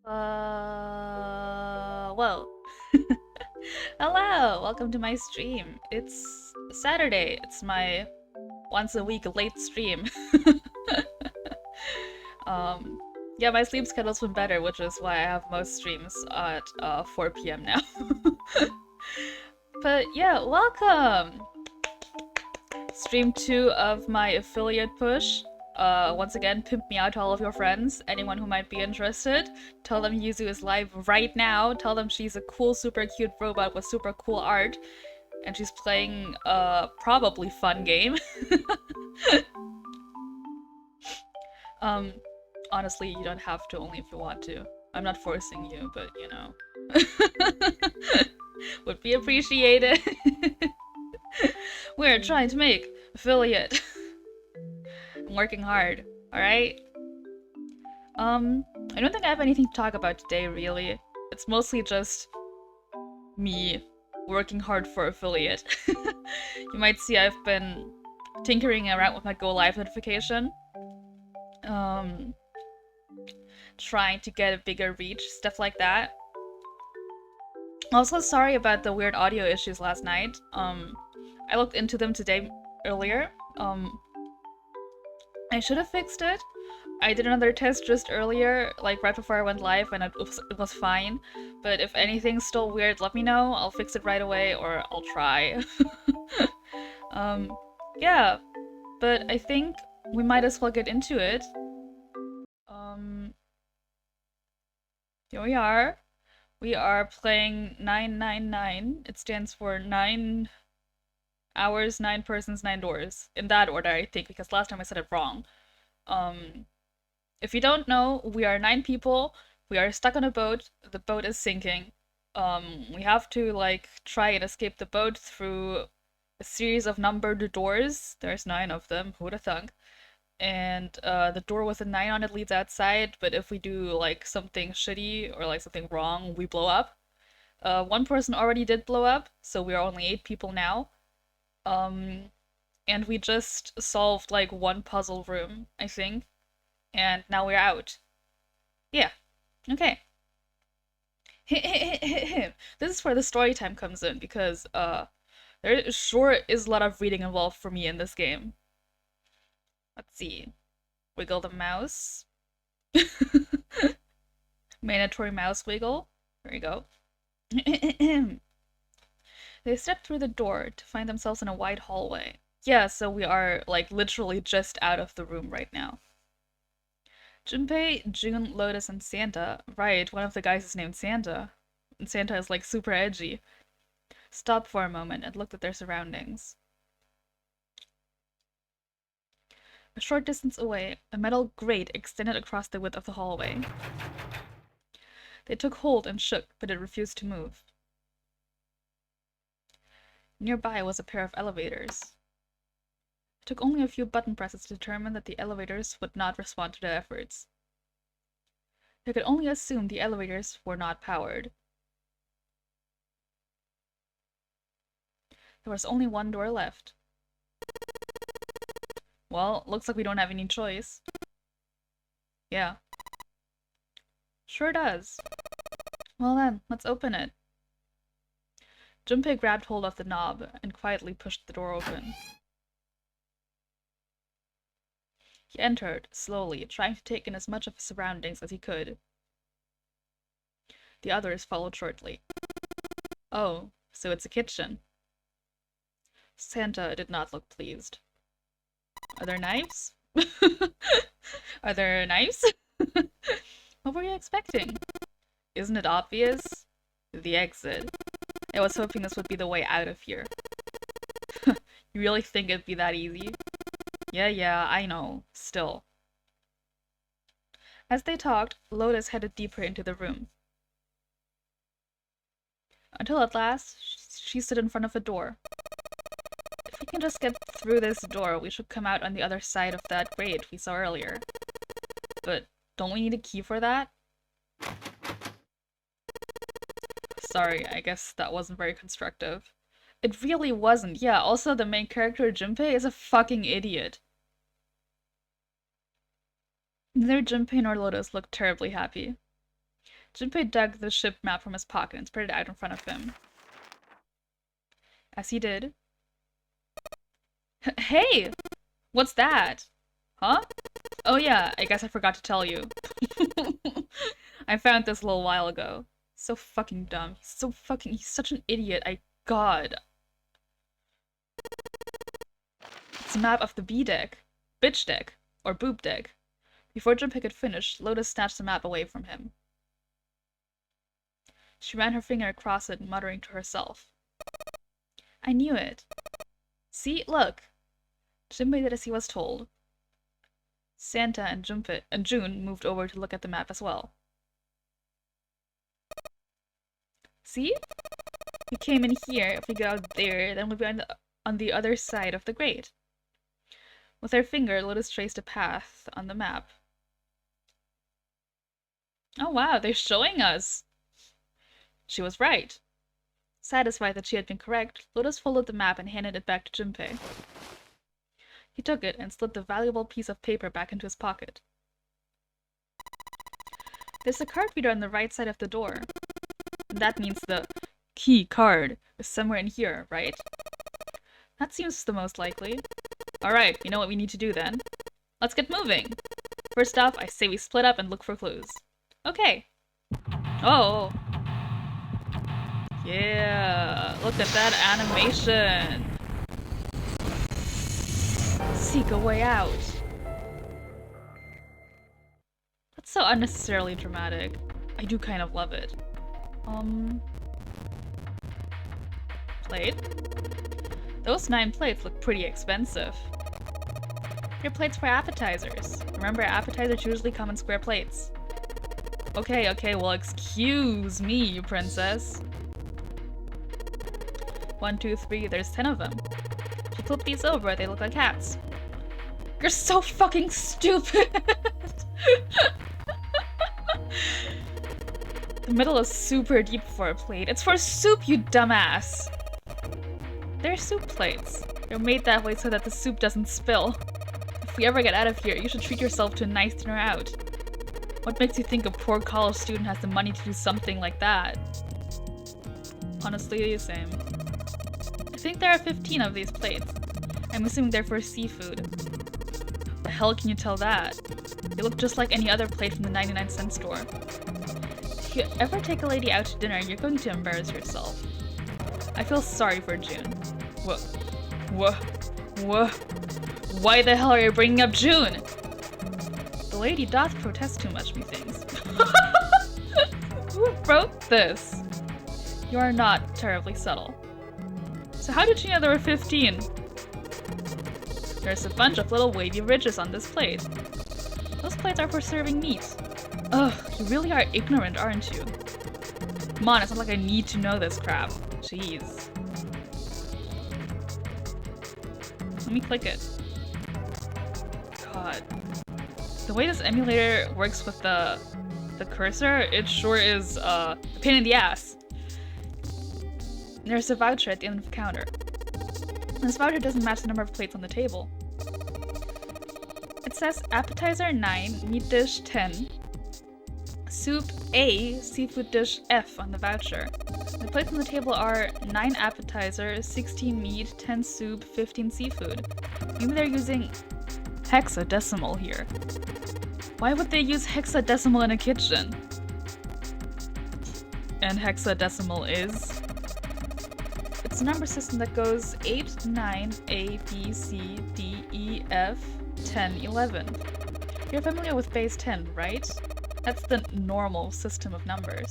Well, hello, welcome to my stream. It's Saturday. It's my once a week late stream. um, yeah, my sleep schedule's been better, which is why I have most streams at 4 p.m. now. But yeah, welcome! Stream 2 of my affiliate push. Once again, pimp me out to all of your friends. Anyone who might be interested, tell them Yuzu is live right now. Tell them she's a cool, super cute robot with super cool art. And she's playing a probably fun game. um, honestly, you don't have to, only if you want to. I'm not forcing you, but you know. Would be appreciated. We're trying to make affiliate. I'm working hard, alright? I don't think I have anything to talk about today, really. It's mostly just me working hard for affiliate. You might see I've been tinkering around with my go live notification. Trying to get a bigger reach, stuff like that. Also, sorry about the weird audio issues last night. I looked into them today earlier. I should have fixed it. I did another test just earlier, like right before I went live, and it was fine. But if anything's still weird, let me know. I'll fix it right away, or I'll try. Yeah. But I think we might as well get into it. Here we are. We are playing 999. It stands for 9 hours, 9 persons, 9 doors. In that order, I think, because last time I said it wrong. If you don't know, we are 9 people. We are stuck on a boat. The boat is sinking. We have to, like, try and escape the boat through a series of numbered doors. There's 9 of them. Who'da thunk? And the door with a 9 on it leads outside, but if we do like something shitty or like something wrong, we blow up. One person already did blow up, so we are only 8 people now. And we just solved like one puzzle room, I think, and now we're out. Yeah, okay. This is where the story time comes in, because there sure is a lot of reading involved for me in this game. Let's see. Wiggle the mouse. Mandatory mouse wiggle. There you go. They step through the door to find themselves in a wide hallway. Yeah, so we are, like, literally just out of the room right now. Junpei, June, Lotus, and Santa. Right, one of the guys is named Santa. And Santa is, like, super edgy. Stopped for a moment and looked at their surroundings. A short distance away, a metal grate extended across the width of the hallway. They took hold and shook, but it refused to move. Nearby was a pair of elevators. It took only a few button presses to determine that the elevators would not respond to their efforts. They could only assume the elevators were not powered. There was only one door left. Well, looks like we don't have any choice. Yeah. Sure does. Well then, let's open it. Junpei grabbed hold of the knob and quietly pushed the door open. He entered, slowly, trying to take in as much of his surroundings as he could. The others followed shortly. Oh, so it's a kitchen. Santa did not look pleased. Are there knives? Are there knives? What were you expecting? Isn't it obvious? The exit. I was hoping this would be the way out of here. You really think it'd be that easy? Yeah, I know. Still. As they talked, Lotus headed deeper into the room. Until at last, she stood in front of a door. If we can just get through this door, we should come out on the other side of that grate we saw earlier. But don't we need a key for that? Sorry, I guess that wasn't very constructive. It really wasn't. Yeah, also the main character, Junpei, is a fucking idiot. Neither Junpei nor Lotus looked terribly happy. Junpei dug the ship map from his pocket and spread it out in front of him. As he did... Hey! What's that? Huh? Oh yeah, I guess I forgot to tell you. I found this a little while ago. So fucking dumb. He's such an idiot. God. It's a map of the B deck. Bitch deck. Or boob deck. Before Junpei could finish, Lotus snatched the map away from him. She ran her finger across it, muttering to herself. I knew it. See? Look. Junpei did as he was told. Santa and June moved over to look at the map as well. See? We came in here. If we go out there, then we'll be on the other side of the grate. With her finger, Lotus traced a path on the map. Oh wow, they're showing us! She was right. Satisfied that she had been correct, Lotus folded the map and handed it back to Junpei. He took it and slid the valuable piece of paper back into his pocket. There's a card reader on the right side of the door. That means the key card is somewhere in here, right? That seems the most likely. Alright, you know what we need to do then? Let's get moving! First off, I say we split up and look for clues. Okay. Oh! Yeah! Look at that animation! Seek a way out. That's so unnecessarily dramatic. I do kind of love it. Plate? Those 9 plates look pretty expensive. They're plates for appetizers. Remember, appetizers usually come in square plates. Okay, well excuse me, you princess. 1, 2, 3, there's 10 of them. If you flip these over, they look like hats. You're so fucking stupid! The middle is super deep for a plate. It's for soup, you dumbass! They're soup plates. They're made that way so that the soup doesn't spill. If we ever get out of here, you should treat yourself to a nice dinner out. What makes you think a poor college student has the money to do something like that? Honestly, the same. I think there are 15 of these plates. I'm assuming they're for seafood. The hell can you tell that? They look just like any other plate from the 99-cent store. If you ever take a lady out to dinner, you're going to embarrass yourself. I feel sorry for June. Whoa. Why the hell are you bringing up June? The lady doth protest too much, methinks. Who wrote this? You are not terribly subtle. So how did you know there were 15? There's a bunch of little wavy ridges on this plate. Those plates are for serving meat. Ugh, you really are ignorant, aren't you? Come on, it's not like I need to know this crap. Jeez. Let me click it. God. The way this emulator works with the cursor, it sure is a pain in the ass. There's a voucher at the end of the counter. This voucher doesn't match the number of plates on the table. It says appetizer 9, meat dish 10, soup A, seafood dish F on the voucher. The plates on the table are 9 appetizer, 16 meat, 10 soup, 15 seafood. Maybe they're using hexadecimal here. Why would they use hexadecimal in a kitchen? And hexadecimal is? It's a number system that goes 8, 9, A, B, C, D, E, F, 10, 11. You're familiar with base 10, right? That's the normal system of numbers.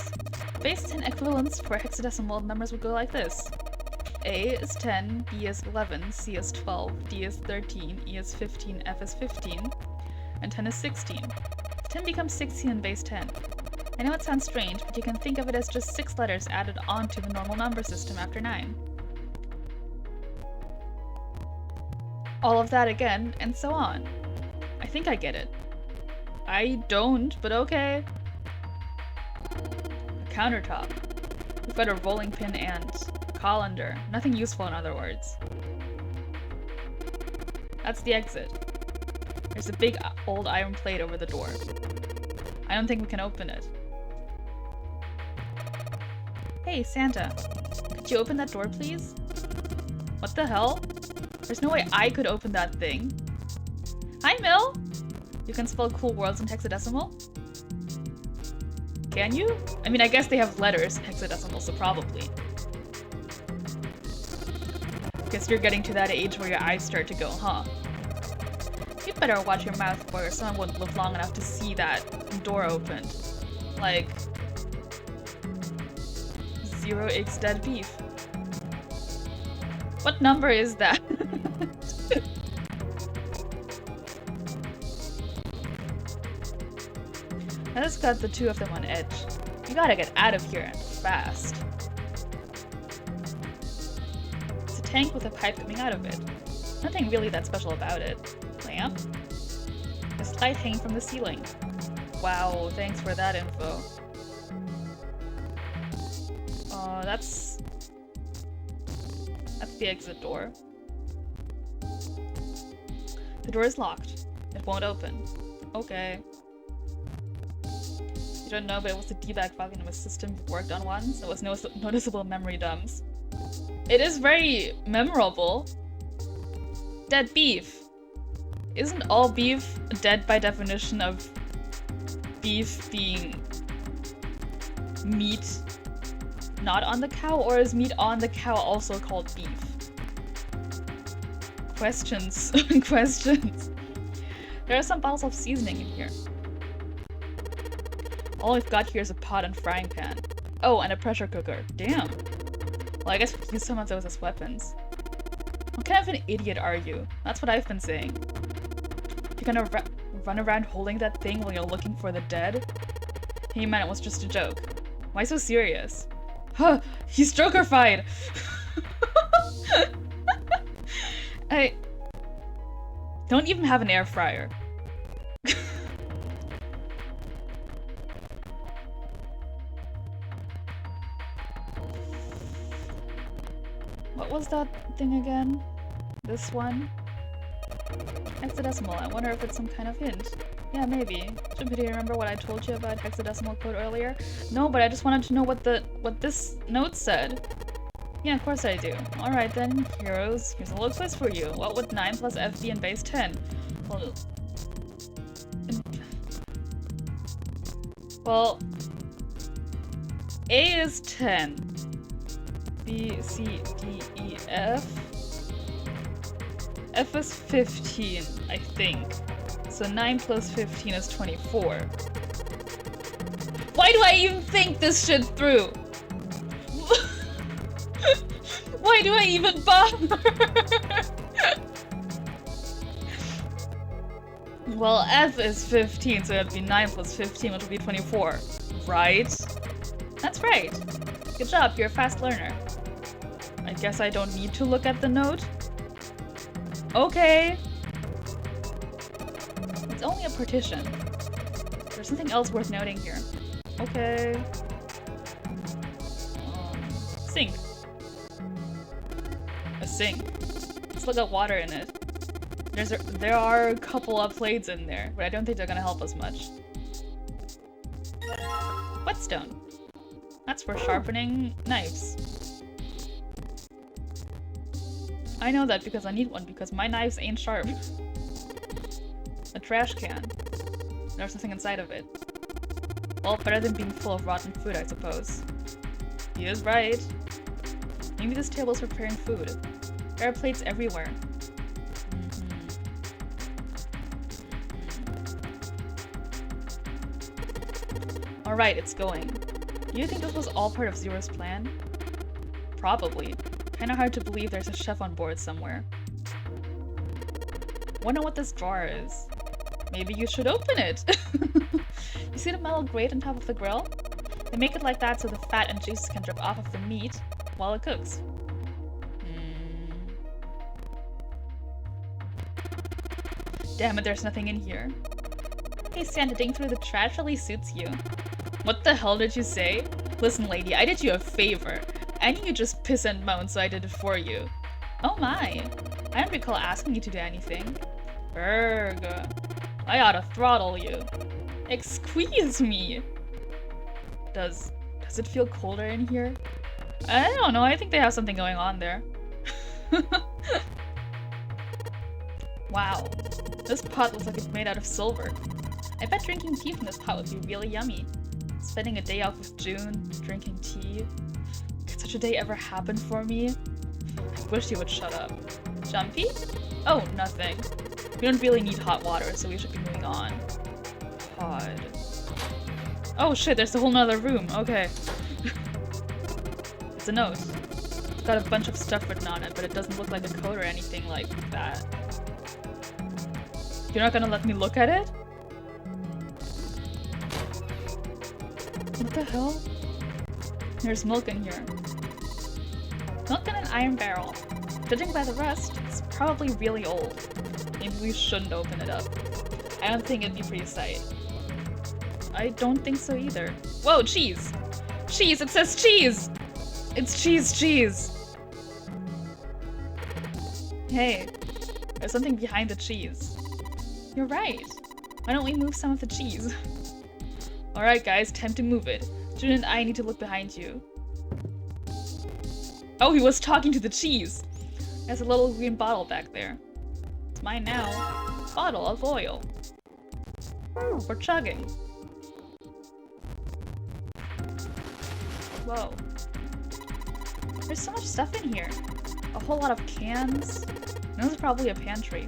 Base 10 equivalents for hexadecimal numbers would go like this. A is 10, B is 11, C is 12, D is 13, E is 15, F is 15, and 10 is 16. 10 becomes 16 in base 10. I know it sounds strange, but you can think of it as just 6 letters added onto the normal number system after 9. All of that again, and so on. I think I get it. I don't, but okay. A countertop. We've got a rolling pin and a colander. Nothing useful in other words. That's the exit. There's a big old iron plate over the door. I don't think we can open it. Hey, Santa. Could you open that door, please? What the hell? There's no way I could open that thing. Hi, Mill! You can spell cool worlds in hexadecimal? Can you? I mean, I guess they have letters in hexadecimal, so probably. Guess you're getting to that age where your eyes start to go, huh? You'd better watch your mouth, boy, or someone wouldn't live long enough to see that door opened. Like... 0x dead beef. What number is that? I just got the two of them on edge. You gotta get out of here and fast. It's a tank with a pipe coming out of it. Nothing really that special about it. Lamp? There's light hanging from the ceiling. Wow, thanks for that info. That's the exit door. The door is locked. It won't open. Okay. You don't know, but it was the debug volume of a system we worked on once. It was noticeable memory dumps. It is very memorable. Dead beef. Isn't all beef dead by definition of beef being meat not on the cow, or is meat on the cow also called beef? Questions. Questions. There are some bottles of seasoning in here. All we've got here is a pot and frying pan. Oh, and a pressure cooker. Damn. Well, I guess we can use some of those as weapons. What kind of an idiot are you? That's what I've been saying. You're gonna run around holding that thing while you're looking for the dead? Hey man, it was just a joke. Why so serious? Huh, he's Joker-fied! I don't even have an air fryer. What was that thing again? This one? Hexadecimal. I wonder if it's some kind of hint. Yeah, maybe. Do you remember what I told you about hexadecimal code earlier? No, but I just wanted to know what this note said. Yeah, of course I do. Alright then, heroes. Here's a little quiz for you. What would 9 plus F be in base 10? Well, A is 10. B, C, D, E, F. F is 15, I think. So 9 plus 15 is 24. Why do I even think this shit through? Why do I even bother? Well, F is 15, so it'd be 9 plus 15, which would be 24. Right? That's right. Good job, you're a fast learner. I guess I don't need to look at the note? Okay. It's only a partition. There's something else worth noting here. Okay. Sink. A sink. Let's look at water in it. There are a couple of plates in there, but I don't think they're gonna help us much. Whetstone. That's for sharpening knives. I know that because I need one, because my knives ain't sharp. A trash can. There's something inside of it. Well, better than being full of rotten food, I suppose. He is right. Maybe this table is preparing food. There are plates everywhere. Alright, it's going. Do you think this was all part of Zero's plan? Probably. Kinda hard to believe there's a chef on board somewhere. Wonder what this drawer is. Maybe you should open it! You see the metal grate on top of the grill? They make it like that so the fat and juices can drip off of the meat while it cooks. Damn it, there's nothing in here. Hey Santa, digging through the trash really suits you. What the hell did you say? Listen lady, I did you a favor. I knew you just piss and moan, so I did it for you. Oh my. I don't recall asking you to do anything. Erg. I oughta throttle you. Excuse me. Does Does it feel colder in here? I don't know, I think they have something going on there. Wow, this pot looks like it's made out of silver. I bet drinking tea from this pot would be really yummy. Spending a day out with June, drinking tea. Could such a day ever happen for me? I wish you would shut up. Jumpy? Oh, nothing. We don't really need hot water, so we should be moving on. Pod. Oh shit, there's a whole nother room. Okay. It's a note. It's got a bunch of stuff written on it, but it doesn't look like a code or anything like that. You're not gonna let me look at it? What the hell? There's milk in here. Milk in an iron barrel. Judging by the rust, it's probably really old. Maybe we shouldn't open it up. I don't think it'd be pretty sight. I don't think so either. Whoa, cheese! Cheese! It says cheese! It's cheese! Hey, there's something behind the cheese. You're right. Why don't we move some of the cheese? Alright guys, time to move it. June and I need to look behind you. Oh, he was talking to the cheese! There's a little green bottle back there. It's mine now. Bottle of oil. For chugging. Whoa. There's so much stuff in here. A whole lot of cans. This is probably a pantry.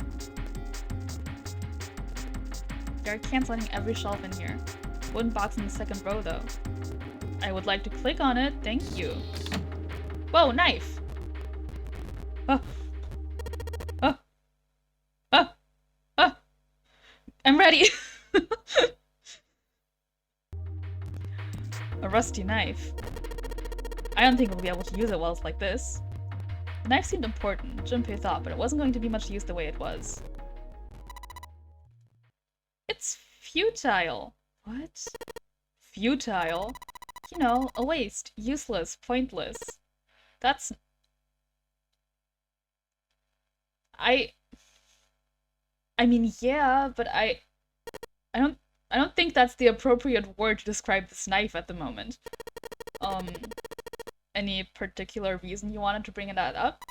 There are cans lining every shelf in here. Wooden box in the second row though. I would like to click on it, thank you. Whoa, knife! I'm ready! A rusty knife. I don't think we'll be able to use it while it's like this. The knife seemed important, Junpei thought, but it wasn't going to be much use the way it was. It's futile. What? Futile? You know, a waste, useless, pointless. That's... I mean, yeah, but I don't think that's the appropriate word to describe this knife at the moment. Any particular reason you wanted to bring that up?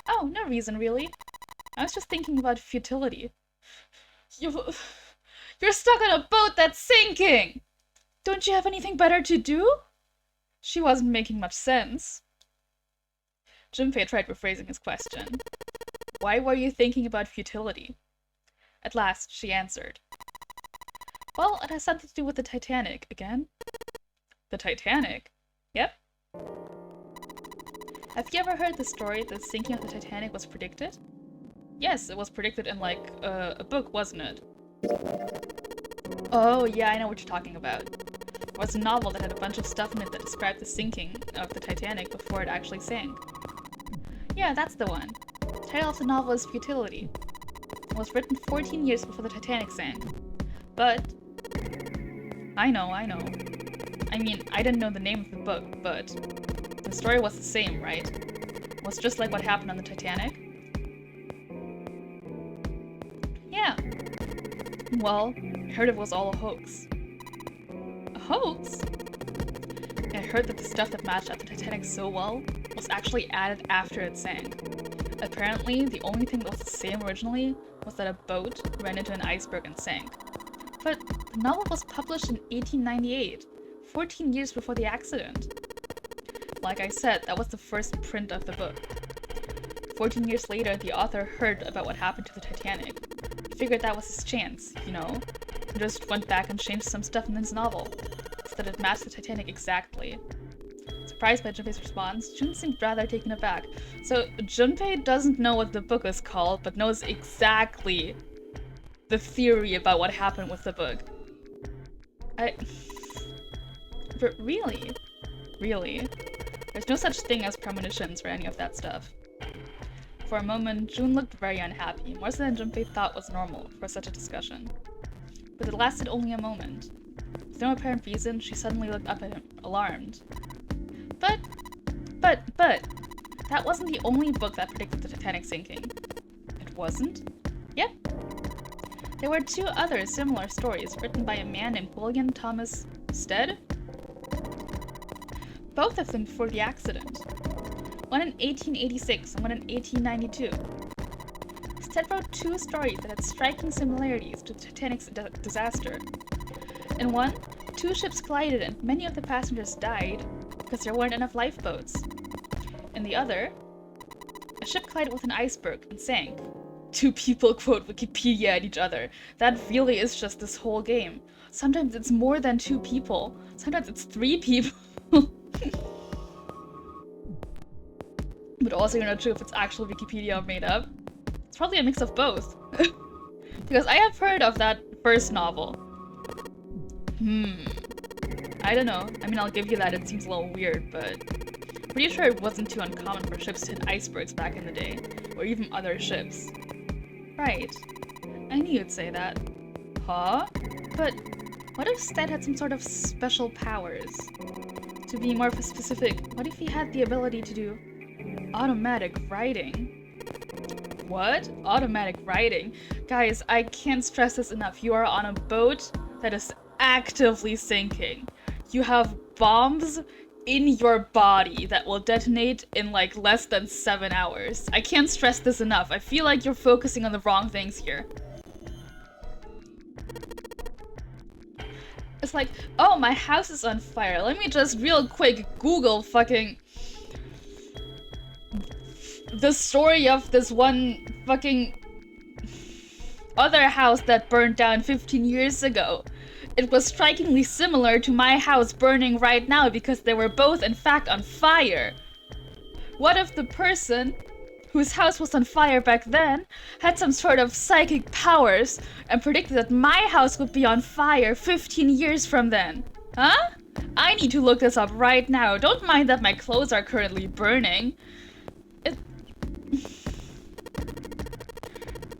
Oh, no reason really. I was just thinking about futility. You're stuck on a boat that's sinking! Don't you have anything better to do? She wasn't making much sense. Junpei tried rephrasing his question. Why were you thinking about futility? At last, she answered. Well, it has something to do with the Titanic, again. The Titanic? Yep. Have you ever heard the story that the sinking of the Titanic was predicted? Yes, it was predicted in, like, a book, wasn't it? Oh, yeah, I know what you're talking about. It was a novel that had a bunch of stuff in it that described the sinking of the Titanic before it actually sank. Yeah, that's the one. The title of the novel is Futility. It was written 14 years before the Titanic sank. But... I know. I mean, I didn't know the name of the book, but... the story was the same, right? It was just like what happened on the Titanic. Yeah. Well, I heard it was all a hoax. A hoax? I heard that the stuff that matched up the Titanic so well was actually added after it sank. Apparently, the only thing that was the same originally was that a boat ran into an iceberg and sank. But the novel was published in 1898, 14 years before the accident. Like I said, that was the first print of the book. 14 years later, the author heard about what happened to the Titanic. He figured that was his chance, you know? He just went back and changed some stuff in his novel, so that it matched the Titanic exactly. Surprised by Junpei's response, Jun seemed rather taken aback. So, Junpei doesn't know what the book is called, but knows exactly the theory about what happened with the book. But really? Really? There's no such thing as premonitions or any of that stuff. For a moment, Jun looked very unhappy, more so than Junpei thought was normal for such a discussion. But it lasted only a moment. With no apparent reason, she suddenly looked up at him, alarmed. But, that wasn't the only book that predicted the Titanic sinking. It wasn't? Yep. There were two other similar stories written by a man named William Thomas Stead. both of them before the accident. One in 1886 and one in 1892. Stead wrote 2 stories that had striking similarities to the Titanic's disaster. In one, 2 ships collided and many of the passengers died because there weren't enough lifeboats. In the other, a ship collided with an iceberg and sank. 2 people quote Wikipedia at each other. That really is just this whole game. Sometimes it's more than 2 people. Sometimes it's 3 people. But also you're not sure if it's actual Wikipedia or made up. It's probably a mix of both. Because I have heard of that first novel. I don't know. I mean, I'll give you that, it seems a little weird, but pretty sure it wasn't too uncommon for ships to hit icebergs back in the day. Or even other ships. Right. I knew you'd say that. Huh? But what if Stead had some sort of special powers? To be more specific, what if he had the ability to do automatic writing? What? Automatic writing? Guys, I can't stress this enough. You are on a boat that is actively sinking. You have bombs in your body that will detonate in like less than 7 hours. I can't stress this enough. I feel like you're focusing on the wrong things here. It's like, oh, my house is on fire. Let me just real quick Google fucking the story of this one fucking other house that burned down 15 years ago. It was strikingly similar to my house burning right now because they were both in fact on fire. What if the person whose house was on fire back then had some sort of psychic powers and predicted that my house would be on fire 15 years from then? Huh? I need to look this up right now. Don't mind that my clothes are currently burning.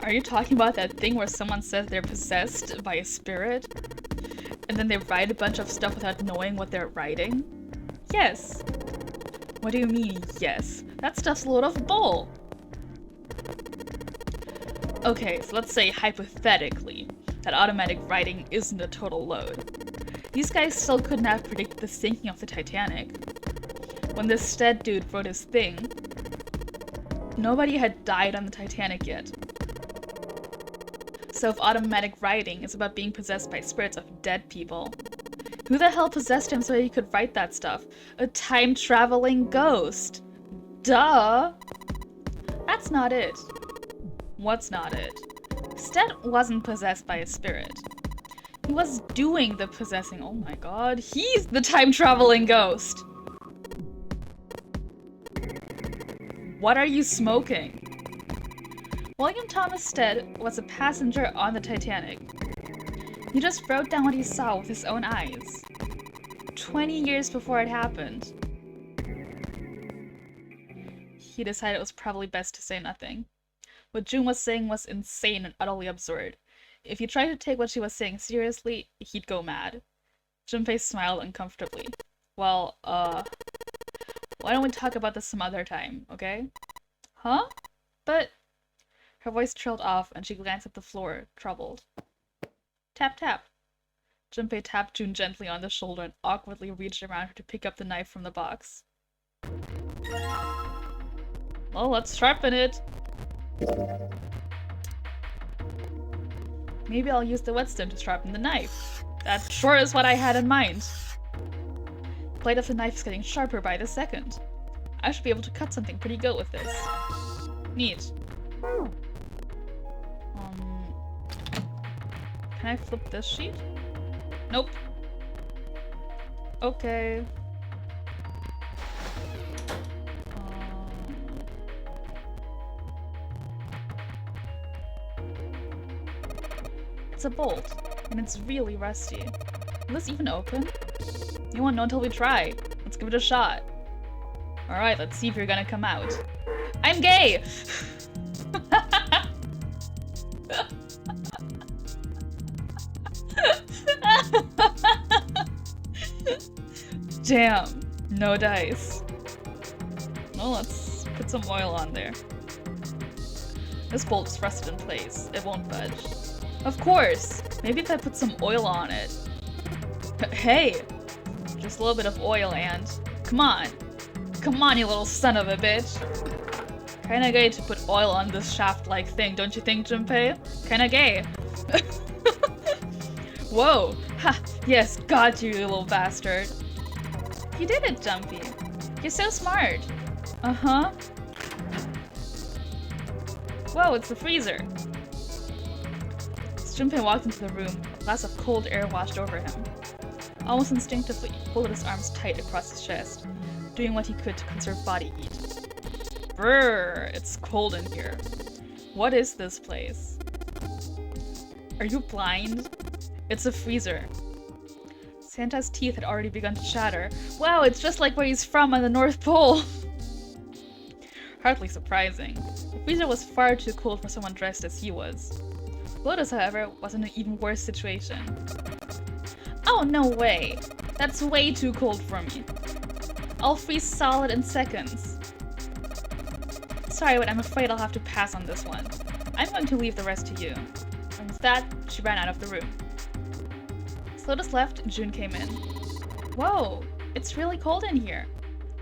Are you talking about that thing where someone says they're possessed by a spirit? And then they write a bunch of stuff without knowing what they're writing? Yes. What do you mean, yes? That stuff's a load of bull. Okay, so let's say hypothetically that automatic writing isn't a total load. These guys still couldn't have predicted the sinking of the Titanic. When this Stead dude wrote his thing, nobody had died on the Titanic yet. So if automatic writing is about being possessed by spirits of dead people, who the hell possessed him so he could write that stuff? A time-traveling ghost. Duh! That's not it. What's not it? Stead wasn't possessed by a spirit. He was doing the possessing. Oh my god, he's the time-traveling ghost! What are you smoking? William Thomas Stead was a passenger on the Titanic. He just wrote down what he saw with his own eyes. 20 years before it happened. He decided it was probably best to say nothing. What June was saying was insane and utterly absurd. If he tried to take what she was saying seriously, he'd go mad. Junpei smiled uncomfortably. Well, why don't we talk about this some other time, okay? Huh? But... Her voice trailed off, and she glanced at the floor, troubled. Tap, tap. Junpei tapped June gently on the shoulder and awkwardly reached around her to pick up the knife from the box. Well, let's sharpen it. Maybe I'll use the whetstone to sharpen the knife. That sure is what I had in mind. The blade of the knife is getting sharper by the second. I should be able to cut something pretty good with this. Neat. Can I flip this sheet? Nope. Okay. It's a bolt, and it's really rusty. Will this even open? You won't know until we try. Let's give it a shot. Alright, let's see if you're gonna come out. I'm gay! Damn, no dice. Well, let's put some oil on there. This bolt's rusted in place. It won't budge. Of course! Maybe if I put some oil on it. Hey! Just a little bit of oil and... Come on. Come on, you little son of a bitch. Kinda gay to put oil on this shaft-like thing, don't you think, Junpei? Kinda gay. Whoa! Ha! Yes, got you, you little bastard. You did it, Jumpy. You're so smart. Uh-huh. Whoa, it's the freezer. As Junpei walked into the room, a blast of cold air washed over him. Almost instinctively, he folded his arms tight across his chest, doing what he could to conserve body heat. Brrr, it's cold in here. What is this place? Are you blind? It's a freezer. Santa's teeth had already begun to chatter. Wow, it's just like where he's from on the North Pole! Hardly surprising. The freezer was far too cold for someone dressed as he was. Lotus, however, was in an even worse situation. Oh, no way! That's way too cold for me. I'll freeze solid in seconds. Sorry, but I'm afraid I'll have to pass on this one. I'm going to leave the rest to you. And with that, she ran out of the room. As Lotus left, June came in. Whoa, it's really cold in here.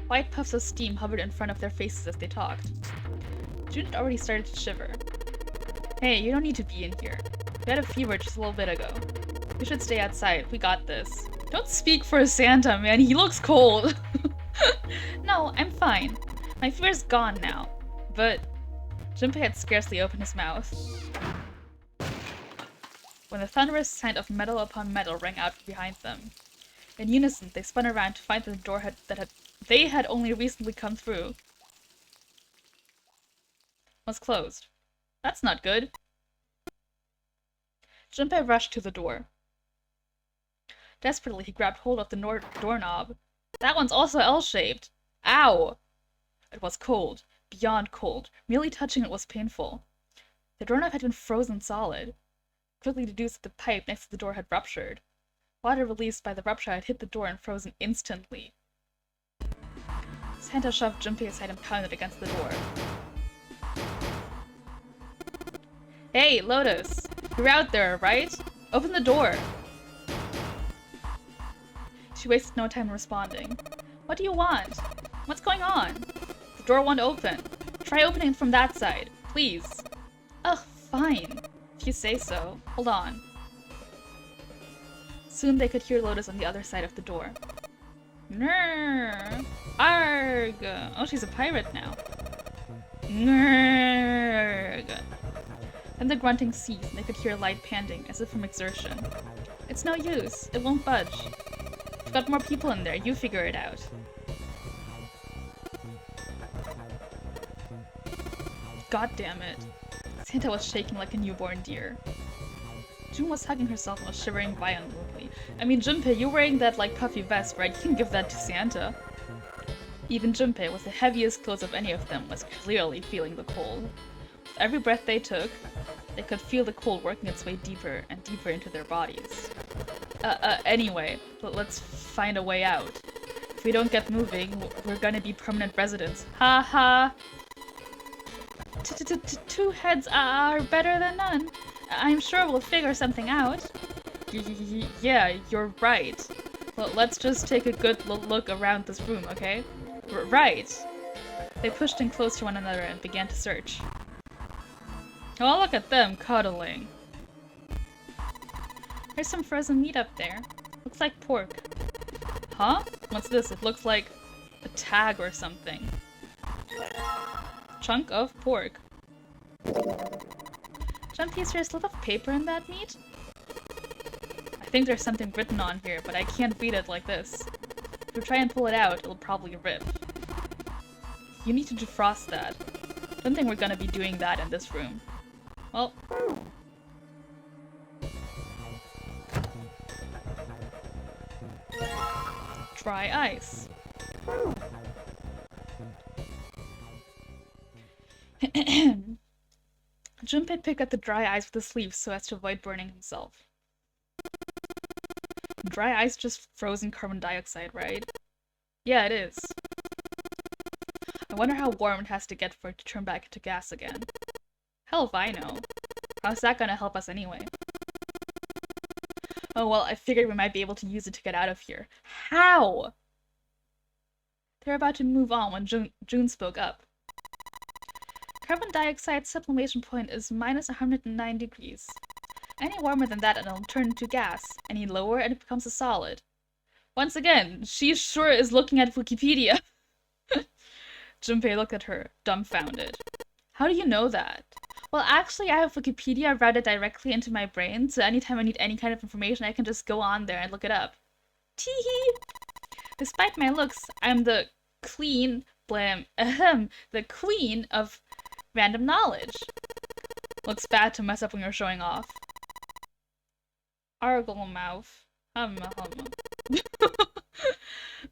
White puffs of steam hovered in front of their faces as they talked. June had already started to shiver. Hey, you don't need to be in here. You had a fever just a little bit ago. You should stay outside. We got this. Don't speak for Santa, man. He looks cold. No, I'm fine. My fever's gone now. But Junpei had scarcely opened his mouth when the thunderous sound of metal upon metal rang out from behind them. In unison, they spun around to find that the door they had only recently come through was closed. That's not good. Junpei rushed to the door. Desperately, he grabbed hold of the doorknob. That one's also L-shaped. Ow! It was cold. Beyond cold. Merely touching it was painful. The doorknob had been frozen solid. Quickly deduced that the pipe next to the door had ruptured. Water released by the rupture had hit the door and frozen instantly. Santa shoved Junpei aside and pounded against the door. Hey, Lotus! You're out there, right? Open the door! She wasted no time responding. What do you want? What's going on? The door won't open. Try opening it from that side, please. Ugh, fine. If you say so. Hold on. Soon they could hear Lotus on the other side of the door. Nrrr. Arg. Oh, she's a pirate now. Nrrg. Then the grunting ceased and they could hear light panting, as if from exertion. It's no use. It won't budge. We've got more people in there. You figure it out. God damn it. Santa was shaking like a newborn deer. June was hugging herself and was shivering violently. I mean, Junpei, you're wearing that, like, puffy vest, right? You can give that to Santa. Even Junpei, with the heaviest clothes of any of them, was clearly feeling the cold. With every breath they took, they could feel the cold working its way deeper and deeper into their bodies. Anyway, let's find a way out. If we don't get moving, we're gonna be permanent residents. Ha ha! Two heads are better than none. I'm sure we'll figure something out. Yeah, you're right. Well, let's just take a good look around this room, okay? Right. They pushed in close to one another and began to search. Oh, look at them cuddling. There's some frozen meat up there. Looks like pork. Huh? What's this? It looks like a tag or something. Chunk of pork. Jumpy, is there a slip of paper in that meat? I think there's something written on here, but I can't read it like this. If you try and pull it out, it'll probably rip. You need to defrost that. Don't think we're gonna be doing that in this room. Well... Dry ice. Junpei picked up the dry ice with his sleeve so as to avoid burning himself. Dry ice just frozen carbon dioxide, right? Yeah, it is. I wonder how warm it has to get for it to turn back into gas again. Hell if I know. How's that gonna help us anyway? Oh well, I figured we might be able to use it to get out of here. How? They were about to move on when June spoke up. Carbon dioxide sublimation point is minus 109 degrees. Any warmer than that and it'll turn into gas. Any lower and it becomes a solid. Once again, she sure is looking at Wikipedia. Junpei looked at her, dumbfounded. How do you know that? Well, actually, I have Wikipedia routed directly into my brain, so anytime I need any kind of information, I can just go on there and look it up. Teehee! Despite my looks, I'm the the queen of random knowledge. Looks bad to mess up when you're showing off. Argle mouth.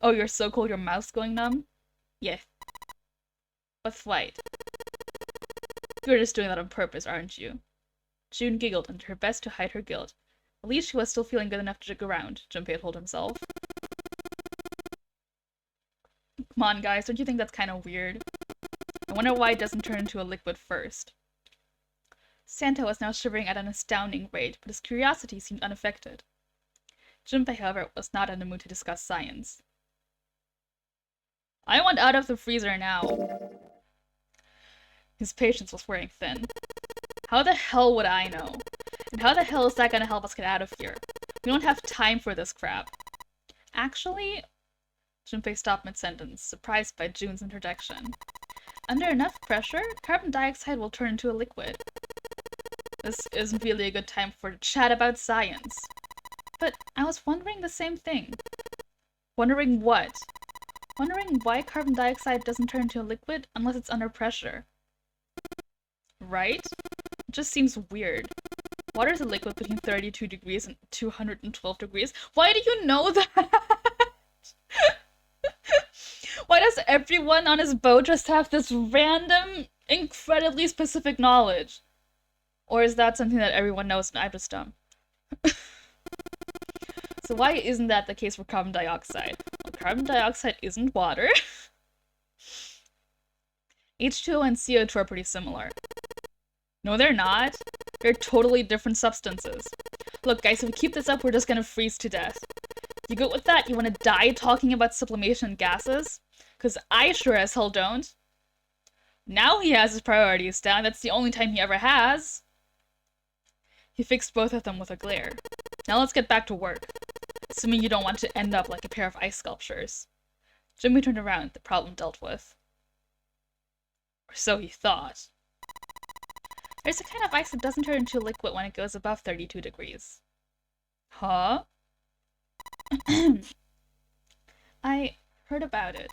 Oh, you're so cold your mouth's going numb? Yeah. What's white? You're just doing that on purpose, aren't you? June giggled and did her best to hide her guilt. At least she was still feeling good enough to jig around, Junpei told himself. Come on, guys, don't you think that's kind of weird? I wonder why it doesn't turn into a liquid first. Santa was now shivering at an astounding rate, but his curiosity seemed unaffected. Junpei, however, was not in the mood to discuss science. I want out of the freezer now. His patience was wearing thin. How the hell would I know? And how the hell is that gonna help us get out of here? We don't have time for this crap. Actually, Junpei stopped mid-sentence, surprised by June's interjection. Under enough pressure, carbon dioxide will turn into a liquid. This isn't really a good time for chat about science. But I was wondering the same thing. Wondering what? Wondering why carbon dioxide doesn't turn into a liquid unless it's under pressure. Right? It just seems weird. Water is a liquid between 32 degrees and 212 degrees. Why do you know that? Why does everyone on his boat just have this random, incredibly specific knowledge? Or is that something that everyone knows and I'm just dumb? So why isn't that the case for carbon dioxide? Well, carbon dioxide isn't water. H2O and CO2 are pretty similar. No, they're not. They're totally different substances. Look, guys, if we keep this up, we're just gonna freeze to death. You good with that? You wanna die talking about sublimation and gases? Because I sure as hell don't. Now he has his priorities down. That's the only time he ever has. He fixed both of them with a glare. Now let's get back to work. Assuming you don't want to end up like a pair of ice sculptures. Jimmy turned around, the problem dealt with. Or so he thought. There's a kind of ice that doesn't turn into a liquid when it goes above 32 degrees. Huh? I heard about it.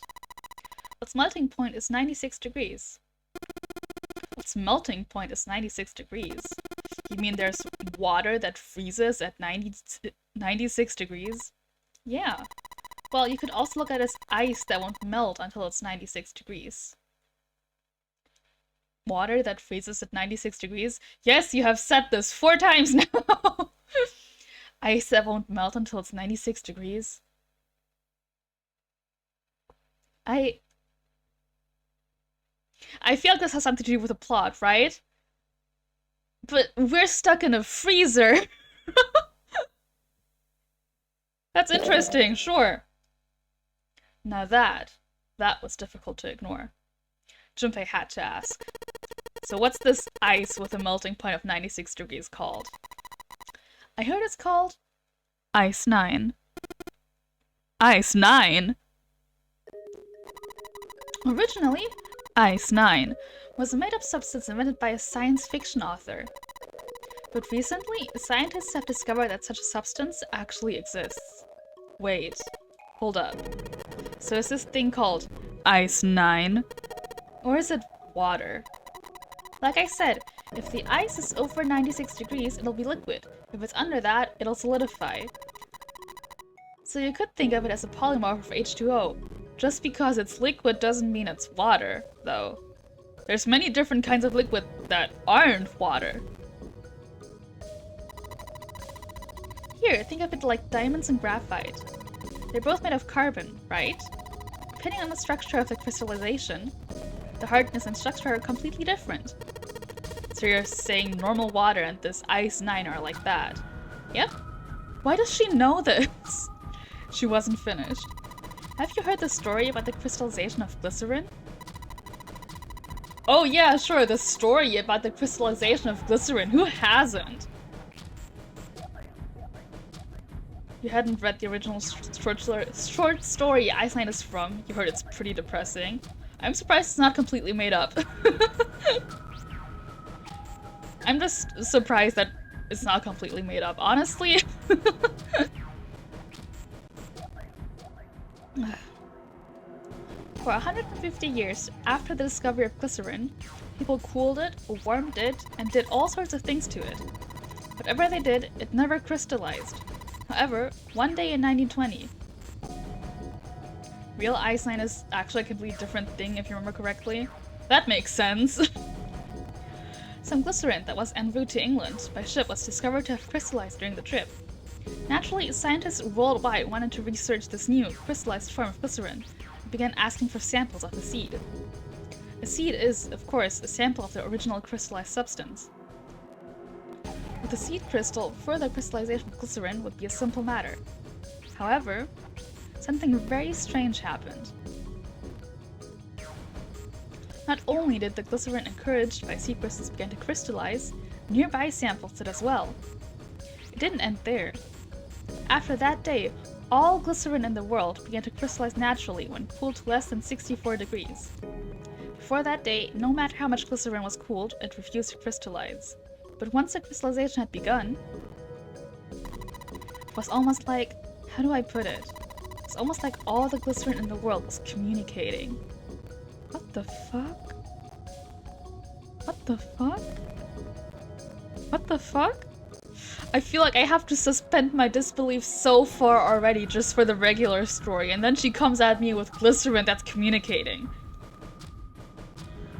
Its melting point is 96 degrees. Its melting point is 96 degrees. You mean there's water that freezes at 96 degrees? Yeah. Well, you could also look at it as ice that won't melt until it's 96 degrees. Water that freezes at 96 degrees? Yes, you have said this 4 times now! Ice that won't melt until it's 96 degrees. I feel like this has something to do with the plot, right? But we're stuck in a freezer. That's interesting, sure. Now that was difficult to ignore. Junpei had to ask. So what's this ice with a melting point of 96 degrees called? I heard it's called Ice 9. Ice 9? Originally, Ice 9 was a made-up substance invented by a science fiction author. But recently, scientists have discovered that such a substance actually exists. Wait, hold up. So is this thing called Ice 9? Or is it water? Like I said, if the ice is over 96 degrees, it'll be liquid. If it's under that, it'll solidify. So you could think of it as a polymorph of H2O. Just because it's liquid doesn't mean it's water, though. There's many different kinds of liquid that aren't water. Here, think of it like diamonds and graphite. They're both made of carbon, right? Depending on the structure of the crystallization, the hardness and structure are completely different. So you're saying normal water and this Ice 9 are like that? Yep. Why does she know this? She wasn't finished. Have you heard the story about the crystallization of glycerin? Oh yeah, sure, the story about the crystallization of glycerin. Who hasn't? You hadn't read the original short story Iceland is from. You heard it's pretty depressing. I'm surprised it's not completely made up. I'm just surprised that it's not completely made up, honestly. For 150 years after the discovery of glycerin, people cooled it, warmed it, and did all sorts of things to it. Whatever they did, it never crystallized. However, one day in 1920, real Iceland is actually a completely different thing if you remember correctly. That makes sense. Some glycerin that was en route to England by ship was discovered to have crystallized during the trip. Naturally, scientists worldwide wanted to research this new, crystallized form of glycerin and began asking for samples of the seed. A seed is, of course, a sample of the original crystallized substance. With the seed crystal, further crystallization of glycerin would be a simple matter. However, something very strange happened. Not only did the glycerin encouraged by seed crystals begin to crystallize, nearby samples did as well. It didn't end there. After that day, all glycerin in the world began to crystallize naturally when cooled to less than 64 degrees. Before that day, no matter how much glycerin was cooled, it refused to crystallize. But once the crystallization had begun, it was almost like, how do I put it? It's almost like all the glycerin in the world was communicating. What the fuck? What the fuck? What the fuck? I feel like I have to suspend my disbelief so far already just for the regular story, and then she comes at me with glycerin that's communicating.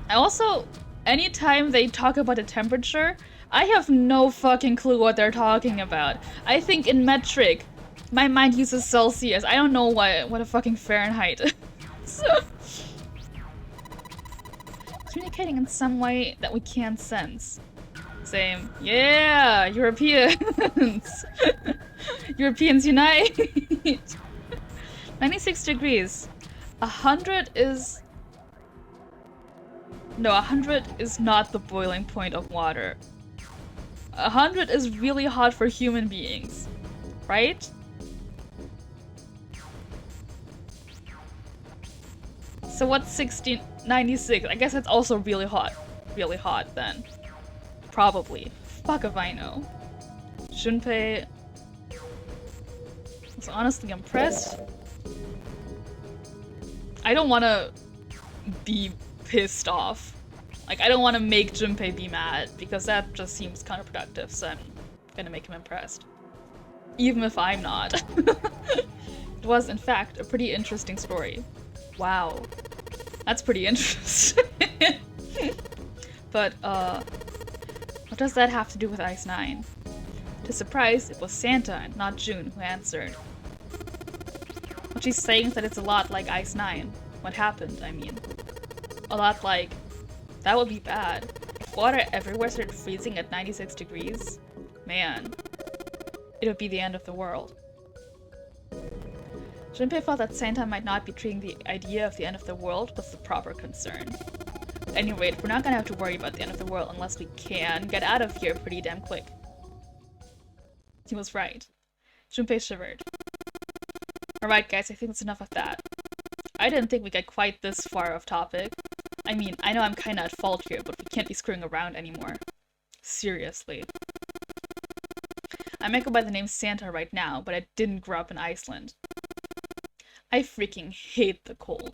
I also, anytime they talk about the temperature, I have no fucking clue what they're talking about. I think in metric. My mind uses Celsius. I don't know what a fucking Fahrenheit is. Communicating in some way that we can't sense. Same. Yeah, Europeans. Europeans unite. 96 degrees. 100 is... No, 100 is not the boiling point of water. 100 is really hot for human beings, right? So what's 96? I guess it's also really hot. Really hot then. Probably. Fuck if I know. Junpei was honestly impressed. I don't want to be pissed off. Like, I don't want to make Junpei be mad, because that just seems counterproductive, so I'm gonna make him impressed. Even if I'm not. It was, in fact, a pretty interesting story. Wow. That's pretty interesting. But, what does that have to do with Ice 9? To surprise, it was Santa and not June who answered. What she's saying is that it's a lot like Ice 9. What happened, I mean. A lot like, that would be bad. If water everywhere started freezing at 96 degrees, man, it would be the end of the world. Junpei felt that Santa might not be treating the idea of the end of the world with the proper concern. At any rate, we're not gonna have to worry about the end of the world unless we can get out of here pretty damn quick. He was right. Junpei shivered. Alright guys, I think that's enough of that. I didn't think we'd get quite this far off topic. I mean, I know I'm kinda at fault here, but we can't be screwing around anymore. Seriously. I might go by the name Santa right now, but I didn't grow up in Iceland. I freaking hate the cold.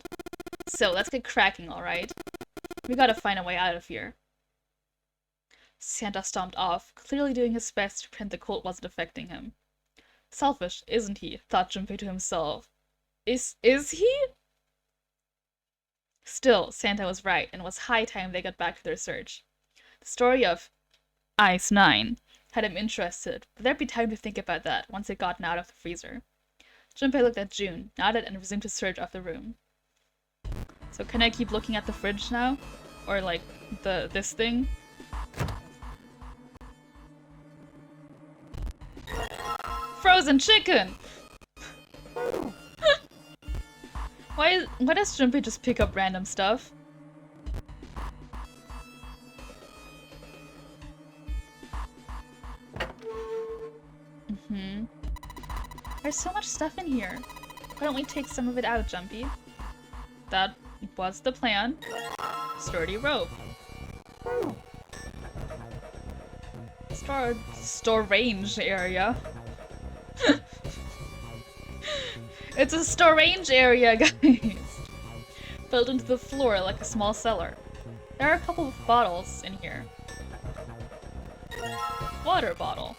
So, let's get cracking, alright? We gotta find a way out of here. Santa stomped off, clearly doing his best to pretend the cold wasn't affecting him. Selfish, isn't he? Thought Junpei to himself. Is he? Still, Santa was right, and it was high time they got back to their search. The story of Ice 9 had him interested, but there'd be time to think about that once they'd gotten out of the freezer. Junpei looked at June, nodded, and resumed his search of the room. So can I keep looking at the fridge now? Or like, this thing? Frozen chicken! Why does Junpei just pick up random stuff? There's so much stuff in here. Why don't we take some of it out, Jumpy? That was the plan. Sturdy rope. Storage area. It's a storage area, guys! Built into the floor like a small cellar. There are a couple of bottles in here. Water bottle.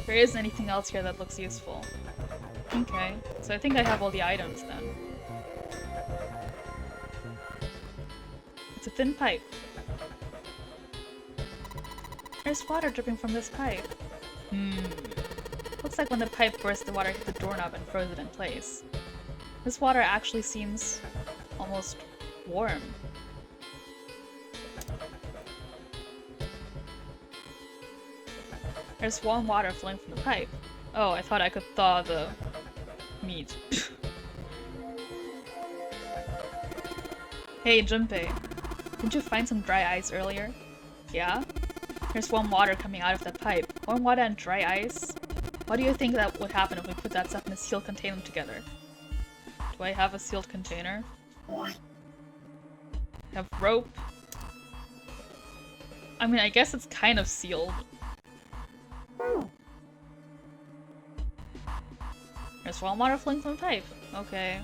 There isn't anything else here that looks useful. Okay, so I think I have all the items then. It's a thin pipe. There's water dripping from this pipe. Looks like when the pipe burst, the water hit the doorknob and froze it in place. This water actually seems almost warm. There's warm water flowing from the pipe. Oh, I thought I could thaw the meat. Hey, Junpei. Didn't you find some dry ice earlier? Yeah? There's warm water coming out of that pipe. Warm water and dry ice? What do you think that would happen if we put that stuff in a sealed container together? Do I have a sealed container? I have rope. I mean, I guess it's kind of sealed. There's warm water flowing from the pipe. Okay.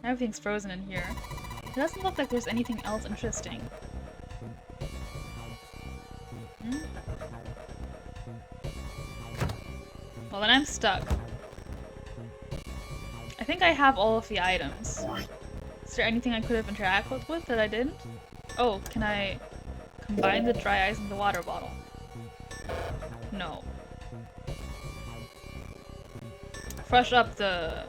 Everything's frozen in here. It doesn't look like there's anything else interesting. Well, then I'm stuck. I think I have all of the items. Is there anything I could have interacted with that I didn't? Oh, can I combine the dry ice and the water bottle? No. Crush up the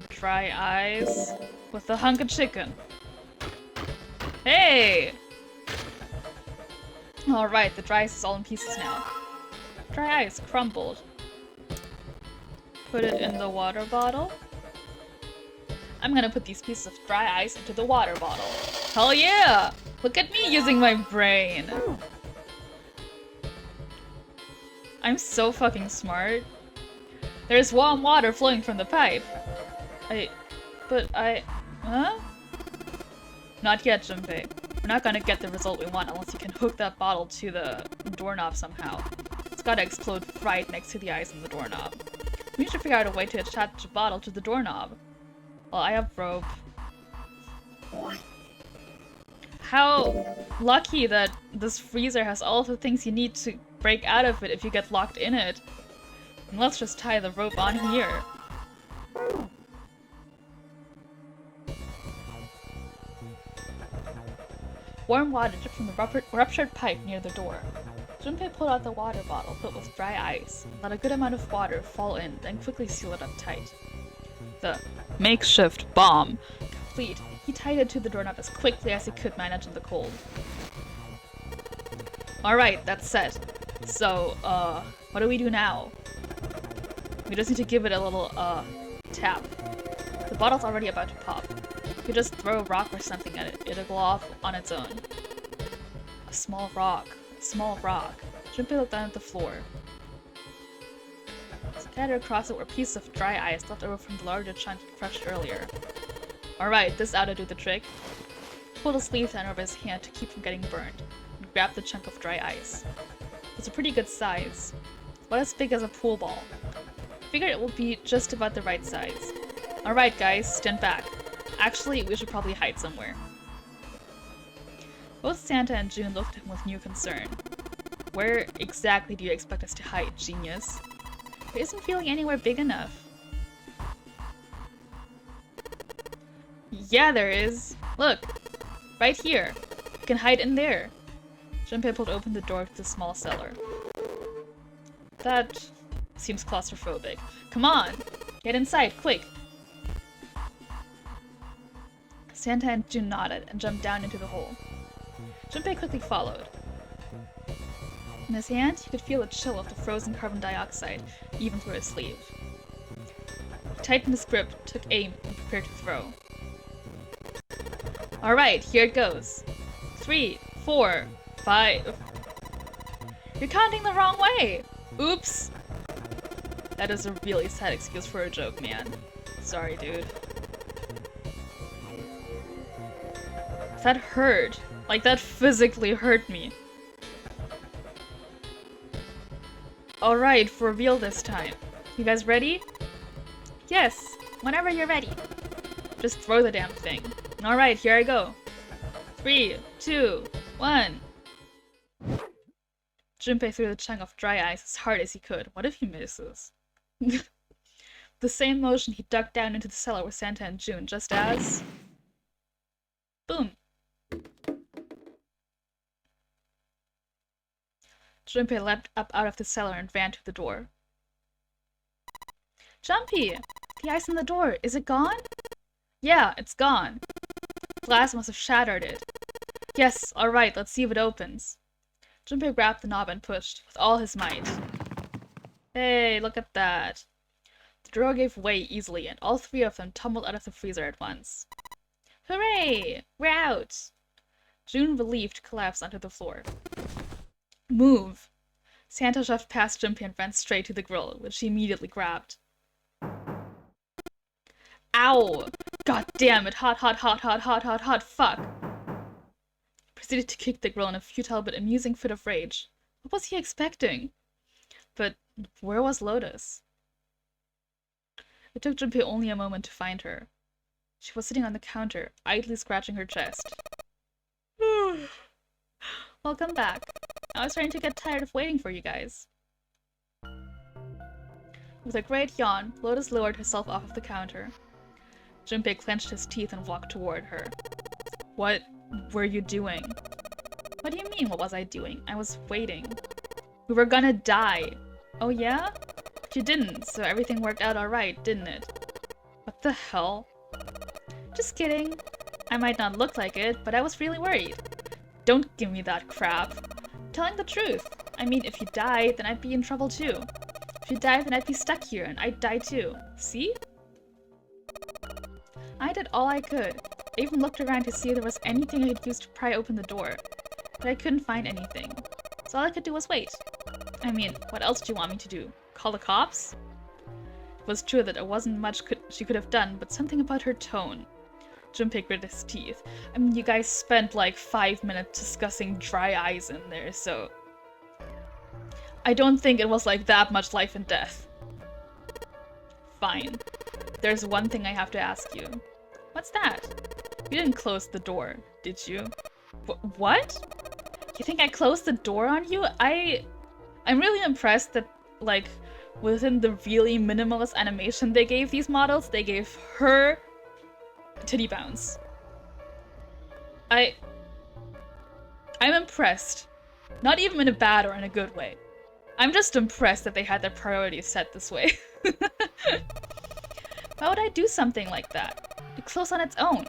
dry ice with the hunk of chicken. Hey! Alright, the dry ice is all in pieces now. Dry ice, crumbled. Put it in the water bottle. I'm gonna put these pieces of dry ice into the water bottle. Hell yeah! Look at me using my brain! I'm so fucking smart. There's warm water flowing from the pipe. Huh? Not yet, Junpei. We're not gonna get the result we want unless you can hook that bottle to the doorknob somehow. It's gotta explode right next to the ice on the doorknob. We need to figure out a way to attach the bottle to the doorknob. Well, I have rope. How lucky that this freezer has all of the things you need to break out of it if you get locked in it. And let's just tie the rope on here. Warm water dripped from the ruptured pipe near the door. Junpei pulled out the water bottle filled with dry ice, let a good amount of water fall in, then quickly sealed it up tight. The makeshift bomb complete, he tied it to the doorknob as quickly as he could manage in the cold. Alright, that's set. So, what do we do now? We just need to give it a little, tap. The bottle's already about to pop. If you just throw a rock or something at it, it'll go off on its own. A small rock. A small rock. Junpei looked down at the floor. Scattered across it were pieces of dry ice left over from the larger chunk he crushed earlier. Alright, this ought to do the trick. He pulled a sleeve down over his hand to keep from getting burned, and grabbed the chunk of dry ice. It's a pretty good size. About as big as a pool ball. Figured it would be just about the right size. Alright guys, stand back. Actually, we should probably hide somewhere. Both Santa and June looked at him with new concern. Where exactly do you expect us to hide, genius? It isn't feeling anywhere big enough. Yeah, there is. Look! Right here. You can hide in there. Junpei pulled open the door to the small cellar. That seems claustrophobic. Come on! Get inside, quick! Santa and June nodded and jumped down into the hole. Junpei quickly followed. In his hand, he could feel the chill of the frozen carbon dioxide, even through his sleeve. He tightened his grip, took aim, and prepared to throw. Alright, here it goes. 3, 4, 5... You're counting the wrong way! Oops! That is a really sad excuse for a joke, man. Sorry, dude. That hurt. Like, that physically hurt me. Alright, for real this time. You guys ready? Yes, whenever you're ready. Just throw the damn thing. Alright, here I go. 3, 2, 1. Junpei threw the chunk of dry ice as hard as he could. What if he misses? The same motion, he ducked down into the cellar with Santa and June, just as... Boom! Junpei leapt up out of the cellar and ran to the door. Jumpy! The ice in the door, is it gone? Yeah, it's gone. Glass must have shattered it. Yes, alright, let's see if it opens. Junpei grabbed the knob and pushed, with all his might. Hey, look at that. The door gave way easily, and all three of them tumbled out of the freezer at once. Hooray! We're out! June, relieved, collapsed onto the floor. Move! Santa shoved past Junpei and ran straight to the grill, which he immediately grabbed. Ow! God damn it! Hot, hot, hot, hot, hot, hot, hot, fuck! He proceeded to kick the grill in a futile but amusing fit of rage. What was he expecting? But where was Lotus? It took Junpei only a moment to find her. She was sitting on the counter, idly scratching her chest. Welcome back. I was starting to get tired of waiting for you guys. With a great yawn, Lotus lowered herself off of the counter. Junpei clenched his teeth and walked toward her. What were you doing? What do you mean, what was I doing? I was waiting. We were gonna die. Oh yeah? But you didn't, so everything worked out alright, didn't it? What the hell? Just kidding. I might not look like it, but I was really worried. Don't give me that crap. I'm telling the truth. I mean, if you die, then I'd be in trouble too. If you die, then I'd be stuck here, and I'd die too. See? I did all I could. I even looked around to see if there was anything I could use to pry open the door. But I couldn't find anything. So all I could do was wait. I mean, what else do you want me to do? Call the cops? It was true that there wasn't much she could have done, but something about her tone. Junpei gritted his teeth. I mean, you guys spent like 5 minutes discussing dry eyes in there, so... I don't think it was like that much life and death. Fine. There's one thing I have to ask you. What's that? You didn't close the door, did you? What? You think I closed the door on you? I'm really impressed that, like, within the really minimalist animation they gave these models, they gave her titty bounce. I'm impressed. Not even in a bad or in a good way. I'm just impressed that they had their priorities set this way. Why would I do something like that? It closed on its own.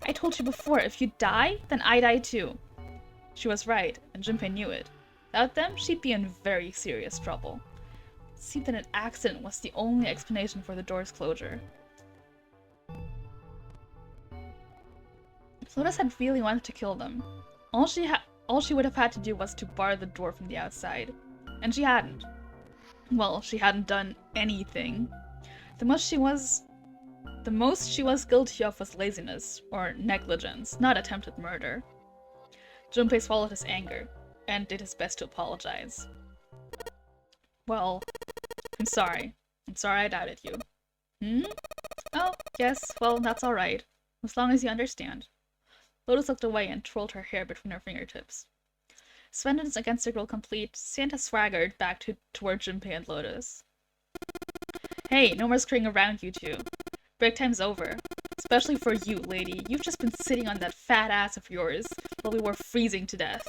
I told you before, if you die, then I die too. She was right, and Junpei knew it. Without them, she'd be in very serious trouble. It seemed that an accident was the only explanation for the door's closure. Lotus had really wanted to kill them. All she would have had to do was to bar the door from the outside. And she hadn't. Well, she hadn't done anything. The most she was guilty of was laziness, or negligence, not attempted murder. Junpei swallowed his anger, and did his best to apologize. Well, I'm sorry. I'm sorry I doubted you. Hmm? Oh, yes, well, that's alright. As long as you understand. Lotus looked away and twirled her hair between her fingertips. Sentence against the grill complete, Santa swaggered back toward Junpei and Lotus. Hey, no more screwing around, you two. Break time's over. Especially for you, lady. You've just been sitting on that fat ass of yours while we were freezing to death.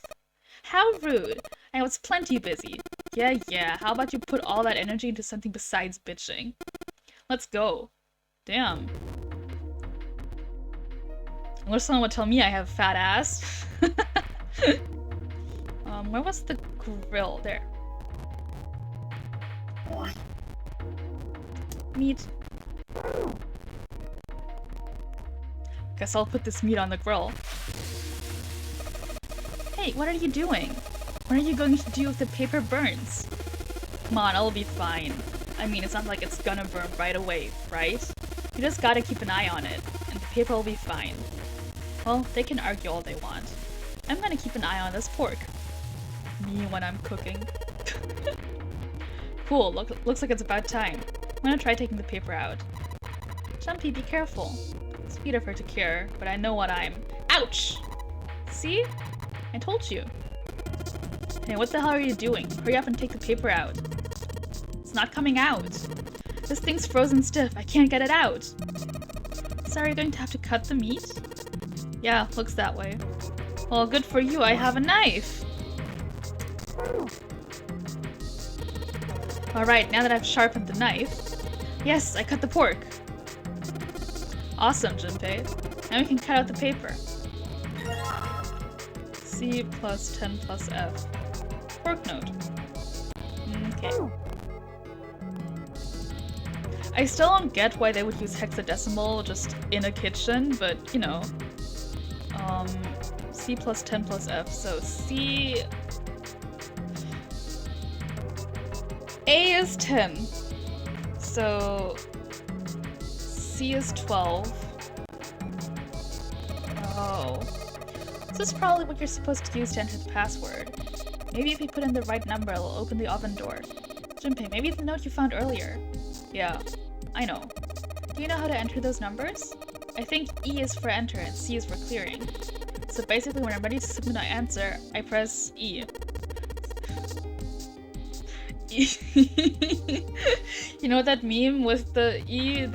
How rude. I was plenty busy. Yeah, how about you put all that energy into something besides bitching? Let's go. Damn. I wish someone would tell me I have a fat ass. Where was the grill? There. Meat. Guess I'll put this meat on the grill. Hey, what are you doing? What are you going to do if the paper burns? Come on, I'll be fine. I mean, it's not like it's gonna burn right away, right? You just gotta keep an eye on it, and the paper will be fine. Well, they can argue all they want. I'm gonna keep an eye on this pork. Me when I'm cooking. Cool, looks like it's about time. I'm gonna try taking the paper out. Jumpy, be careful. It's sweet of her to care, but I know what I'm— Ouch! See? I told you. Hey, what the hell are you doing? Hurry up and take the paper out. It's not coming out. This thing's frozen stiff. I can't get it out. So are you going to have to cut the meat? Yeah, looks that way. Well, good for you. I have a knife. Alright, now that I've sharpened the knife. Yes, I cut the pork. Awesome, Junpei. Now we can cut out the paper. C plus 10 plus F. Pork note. Okay. I still don't get why they would use hexadecimal just in a kitchen, but you know. C plus 10 plus F. So C. A is 10. So C is 12. Oh. This is probably what you're supposed to use to enter the password. Maybe if you put in the right number, it'll open the oven door. Junpei, maybe the note you found earlier. Yeah, I know. Do you know how to enter those numbers? I think E is for enter and C is for clearing. So basically when I'm ready to submit an answer, I press E. You know that meme with the E?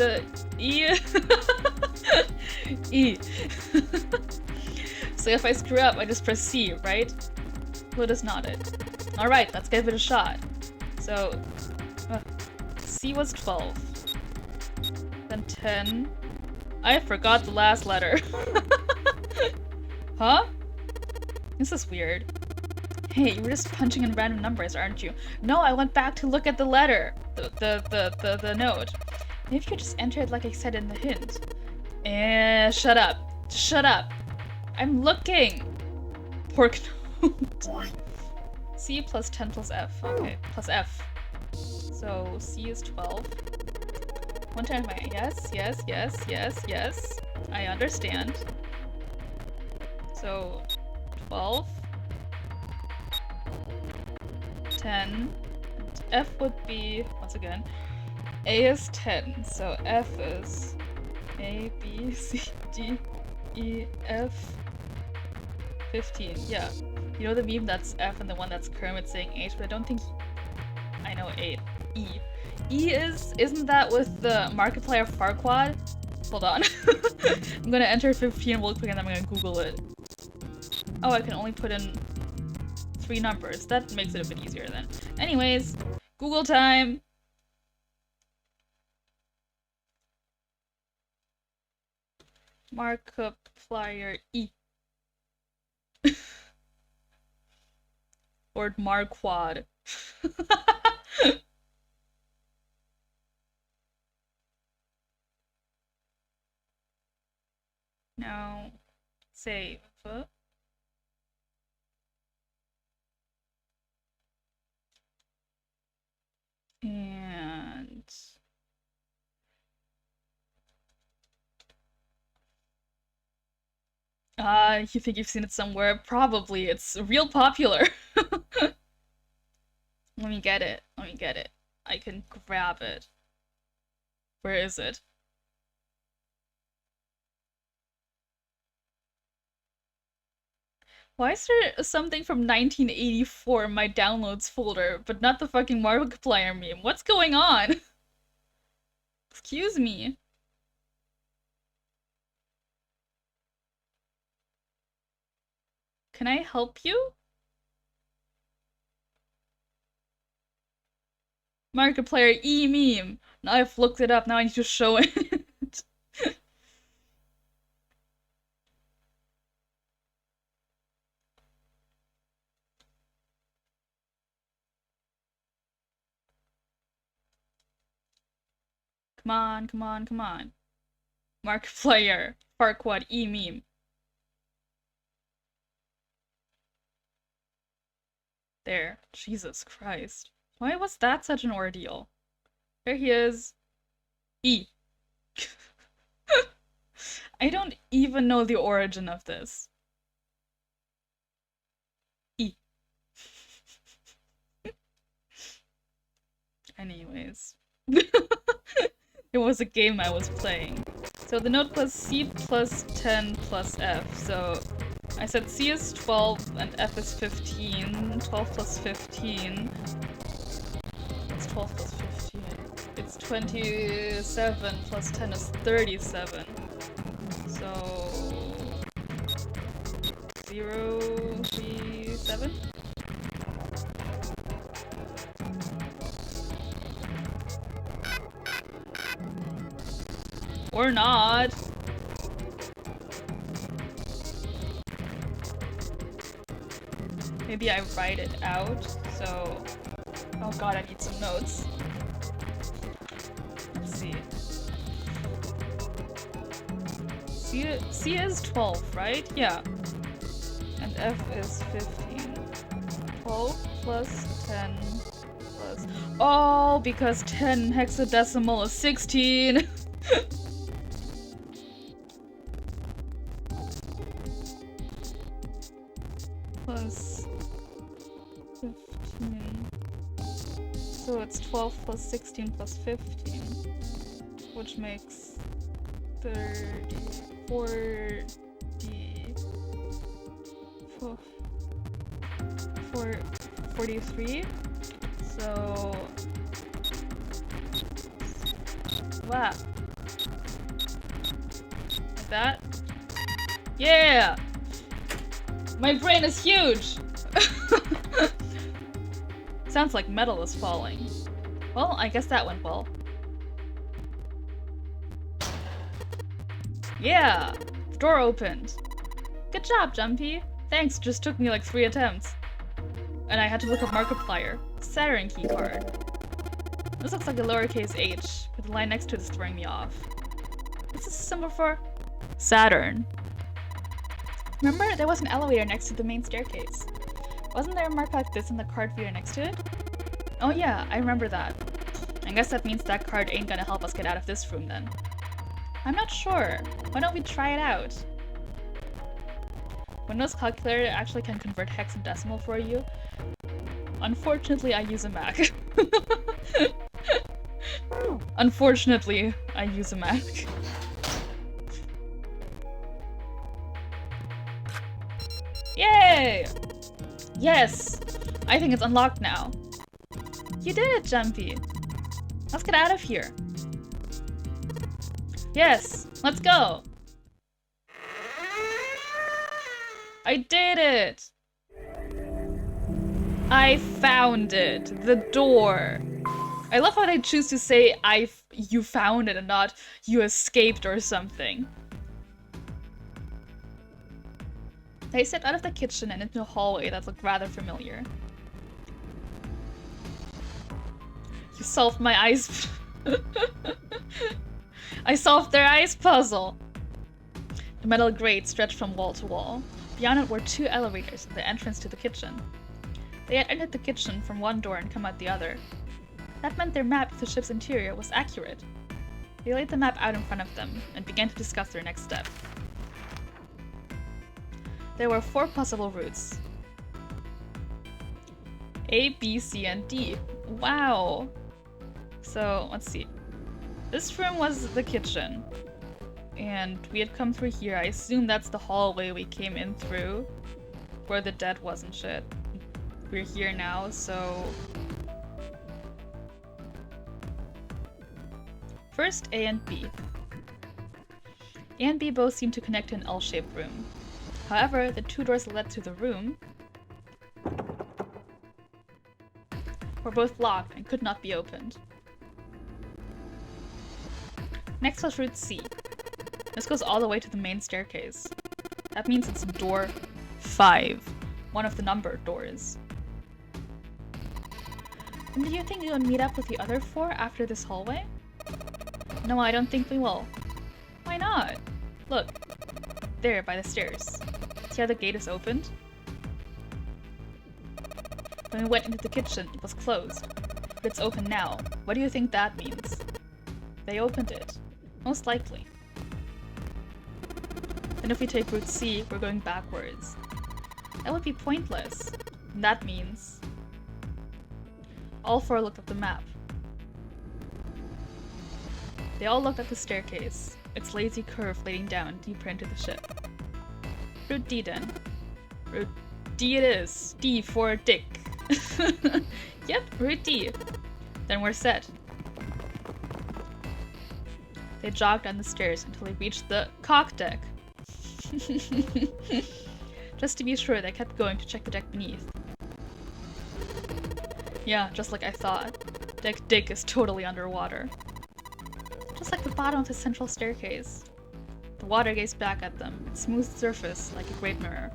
E. So if I screw up, I just press C, right? Wood is nodded. Alright, let's give it a shot. So, C was 12. Then 10. I forgot the last letter. Huh? This is weird. Hey, you were just punching in random numbers, aren't you? No, I went back to look at the letter. The note. Maybe you just enter it like I said in the hint. Shut up. Shut up. I'm looking! Pork note. C plus 10 plus F. Okay, plus F. So C is 12. One time my yes. I understand. So 12. 10. F would be, once again, A is 10. So F is A, B, C, D, E, F, 15. Yeah. You know the meme that's F and the one that's Kermit saying H, but I don't think I know 8. E. E isn't that with the Markiplier Farquaad? Hold on. I'm gonna enter 15 real quick and then I'm gonna Google it. Oh, I can only put in 3 numbers. That makes it a bit easier then. Anyways, Google time! Markiplier E. Or Marquad. Now, save. And you think you've seen it somewhere? Probably. It's real popular. Let me get it. Let me get it. I can grab it. Where is it? Why is there something from 1984 in my downloads folder, but not the fucking Markiplier meme? What's going on? Excuse me. Can I help you? Markiplier E meme. Now I've looked it up, now I need to show it. Come on, come on, come on. Markiplier. Farquaad. E-meme. There. Jesus Christ. Why was that such an ordeal? There he is. E. I don't even know the origin of this. E. Anyways. It was a game I was playing. So the note was C plus 10 plus F. So I said C is 12 and F is 15. 12 plus 15. It's 12 plus 15. It's 27 plus 10 is 37. So 0, 3, 7? Or not. Maybe I write it out, so... Oh god, I need some notes. Let's see. C is 12, right? Yeah. And F is 15. 12 plus 10 plus... Oh, because 10 hexadecimal is 16! Plus 15. So it's 12 plus 16 plus 15, which makes 30, 40, 43. So, wow. Like that? Yeah! My brain is huge! Sounds like metal is falling. Well, I guess that went well. Yeah! The door opened. Good job, Jumpy. Thanks, just took me like 3 attempts. And I had to look up Markiplier. Saturn keycard. This looks like a lowercase h, but the line next to it is throwing me off. This is a symbol for Saturn. Remember, there was an elevator next to the main staircase. Wasn't there a mark like this in the card reader next to it? Oh yeah, I remember that. I guess that means that card ain't gonna help us get out of this room then. I'm not sure. Why don't we try it out? Windows Calculator actually can convert hex and decimal for you. Unfortunately, I use a Mac. Unfortunately, I use a Mac. Yay! Yes! I think it's unlocked now. You did it, Jumpy. Let's get out of here. Yes, let's go. I did it! I found it! The door! I love how they choose to say you found it and not you escaped or something. They stepped out of the kitchen and into a hallway that looked rather familiar. You solved my ice... I solved their ice puzzle! The metal grate stretched from wall to wall. Beyond it were 2 elevators at the entrance to the kitchen. They had entered the kitchen from one door and come out the other. That meant their map of the ship's interior was accurate. They laid the map out in front of them and began to discuss their next step. There were 4 possible routes. A, B, C, and D. Wow! So, let's see. This room was the kitchen. And we had come through here. I assume that's the hallway we came in through. Where the dead was and shit. We're here now, so... First, A and B. A and B both seem to connect to an L-shaped room. However, the 2 doors that led to the room were both locked and could not be opened. Next was route C. This goes all the way to the main staircase. That means it's door 5, one of the numbered doors. And do you think you'll meet up with the other 4 after this hallway? No, I don't think we will. Why not? Look, there by the stairs. See how the gate is opened? When we went into the kitchen, it was closed. But it's open now. What do you think that means? They opened it. Most likely. Then if we take route C, we're going backwards. That would be pointless. And that means... All four looked at the map. They all looked at the staircase, its lazy curve leading down deeper into the ship. Route D then. Route D it is. D for Dick. Yep, route D. Then we're set. They jogged down the stairs until they reached the cock deck. Just to be sure, they kept going to check the deck beneath. Yeah, just like I thought. Deck Dick is totally underwater. Just like the bottom of the central staircase. The water gazed back at them, its smooth surface like a great mirror.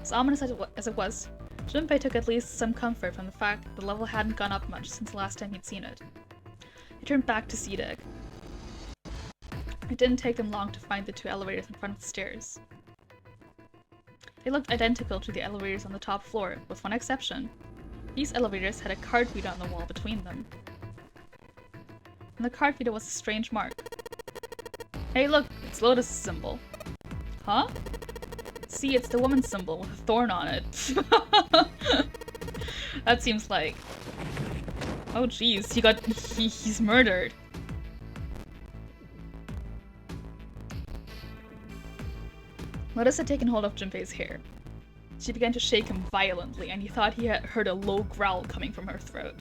As ominous as it was, Junpei took at least some comfort from the fact that the level hadn't gone up much since the last time he'd seen it. He turned back to C-Deck. It didn't take them long to find the two elevators in front of the stairs. They looked identical to the elevators on the top floor, with one exception. These elevators had a card reader on the wall between them. On the card reader was a strange mark. Hey look, it's Lotus' symbol. Huh? See, it's the woman's symbol with a thorn on it. That seems like... Oh jeez, he's murdered. Lotus had taken hold of Junpei's hair. She began to shake him violently, and he thought he had heard a low growl coming from her throat.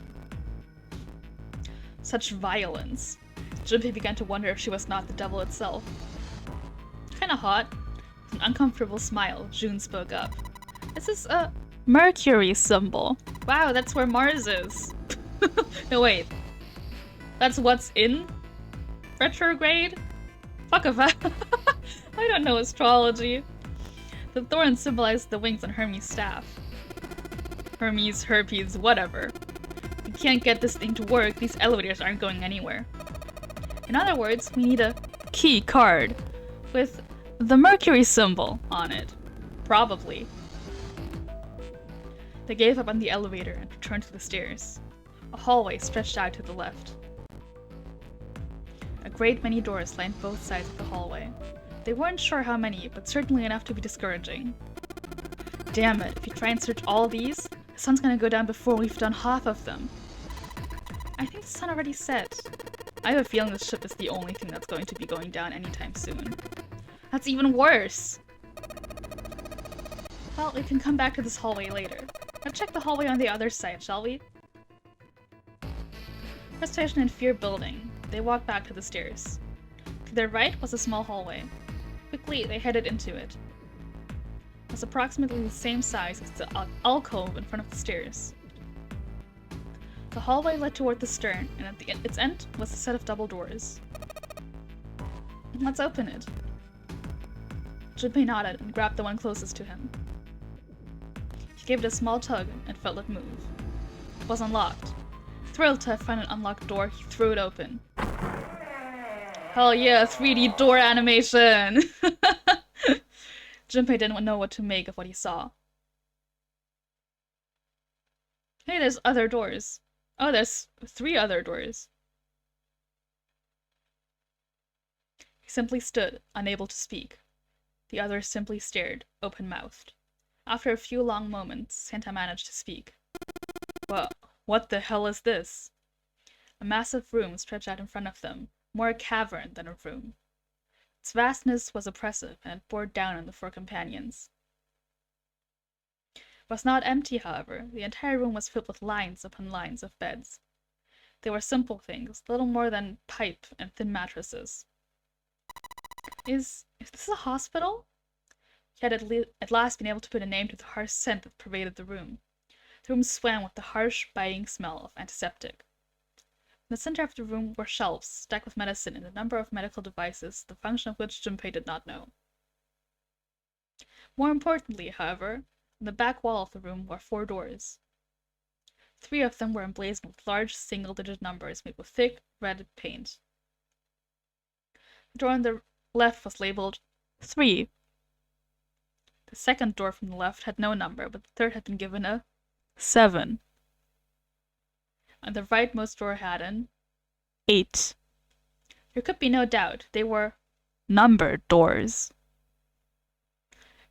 Such violence. Junpei began to wonder if she was not the devil itself. Kinda hot. With an uncomfortable smile, June spoke up. This is a Mercury symbol. Wow, that's where Mars is. No, wait. That's what's in retrograde? Fuck if I don't know astrology. The thorn symbolized the wings on Hermes' staff. Hermes, herpes, whatever. If we can't get this thing to work, these elevators aren't going anywhere. In other words, we need a key card with the Mercury symbol on it. Probably. They gave up on the elevator and returned to the stairs. A hallway stretched out to the left. A great many doors lined both sides of the hallway. They weren't sure how many, but certainly enough to be discouraging. Damn it, if you try and search all these, the sun's gonna go down before we've done half of them. I think the sun already set. I have a feeling this ship is the only thing that's going to be going down anytime soon. That's even worse! Well, we can come back to this hallway later. Let's check the hallway on the other side, shall we? Frustration and fear building. They walked back to the stairs. To their right was a small hallway. Quickly, they headed into it. It was approximately the same size as the alcove in front of the stairs. The hallway led toward the stern, and at its end was a set of double doors. Let's open it. Junpei nodded and grabbed the one closest to him. He gave it a small tug and felt it move. It was unlocked. Thrilled to have found an unlocked door, he threw it open. Hell yeah, 3D door animation! Junpei didn't know what to make of what he saw. Hey, there's other doors. Oh, there's 3 other doors. He simply stood, unable to speak. The others simply stared, open-mouthed. After a few long moments, Santa managed to speak. Well, what the hell is this? A massive room stretched out in front of them, more a cavern than a room. Its vastness was oppressive, and it bore down on the 4 companions. It was not empty, however. The entire room was filled with lines upon lines of beds. They were simple things, little more than pipe and thin mattresses. Is this a hospital? He had at last been able to put a name to the harsh scent that pervaded the room. The room swam with the harsh, biting smell of antiseptic. In the center of the room were shelves stacked with medicine and a number of medical devices, the function of which Junpei did not know. More importantly, however, on the back wall of the room were 4 doors. 3 of them were emblazoned with large single-digit numbers made with thick, red paint. The door on the left was labeled 3. The second door from the left had no number, but the third had been given a 7. And the rightmost door had an 8. There could be no doubt they were numbered doors.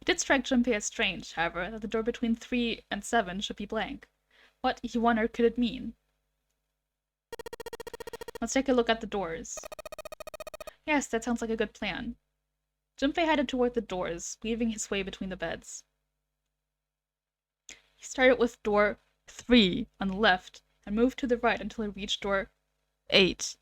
It did strike Junpei as strange, however, that the door between 3 and 7 should be blank. What, he wondered, could it mean? Let's take a look at the doors. Yes, that sounds like a good plan. Junpei headed toward the doors, weaving his way between the beds. He started with door 3 on the left and moved to the right until he reached door 8.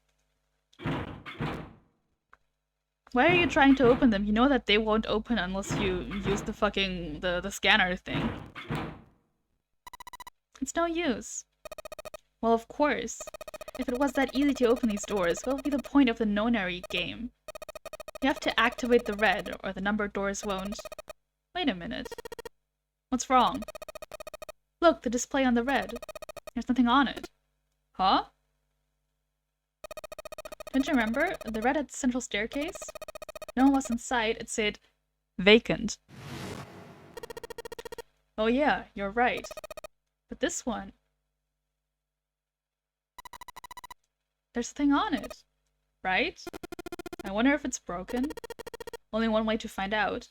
Why are you trying to open them? You know that they won't open unless you use the fucking the scanner thing. It's no use. Well, of course. If it was that easy to open these doors, what would be the point of the nonary game? You have to activate the red, or the numbered doors won't. Wait a minute. What's wrong? Look, the display on the red. There's nothing on it. Huh? Don't you remember? The red at the central staircase? No one was inside. It said, vacant. Oh yeah, you're right. But this one... there's a thing on it, right? I wonder if it's broken. Only one way to find out.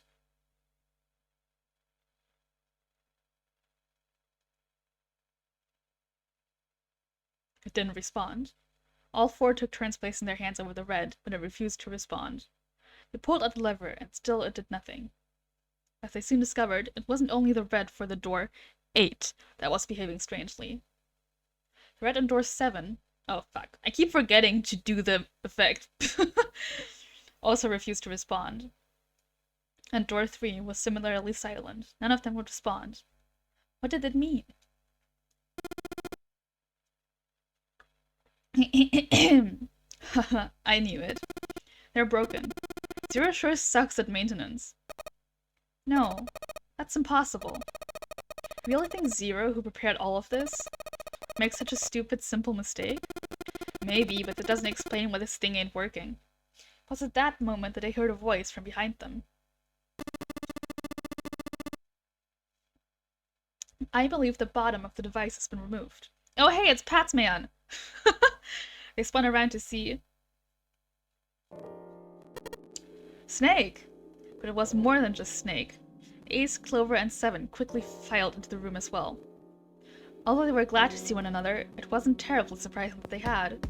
It didn't respond. All 4 took turns placing their hands over the red, but it refused to respond. They pulled at the lever, and still it did nothing. As they soon discovered, it wasn't only the red for the door 8 that was behaving strangely. The red on door 7... oh, fuck. I keep forgetting to do the effect. Also refused to respond. And door 3 was similarly silent. None of them would respond. What did it mean? I knew it. They're broken. Zero sure sucks at maintenance. No, that's impossible. You really think Zero, who prepared all of this, makes such a stupid, simple mistake? Maybe, but that doesn't explain why this thing ain't working. It was at that moment that they heard a voice from behind them. I believe the bottom of the device has been removed. Oh hey, it's Patsman! They spun around to see... Snake! But it was more than just Snake. Ace, Clover, and 7 quickly filed into the room as well. Although they were glad to see one another, it wasn't terribly surprising that they had.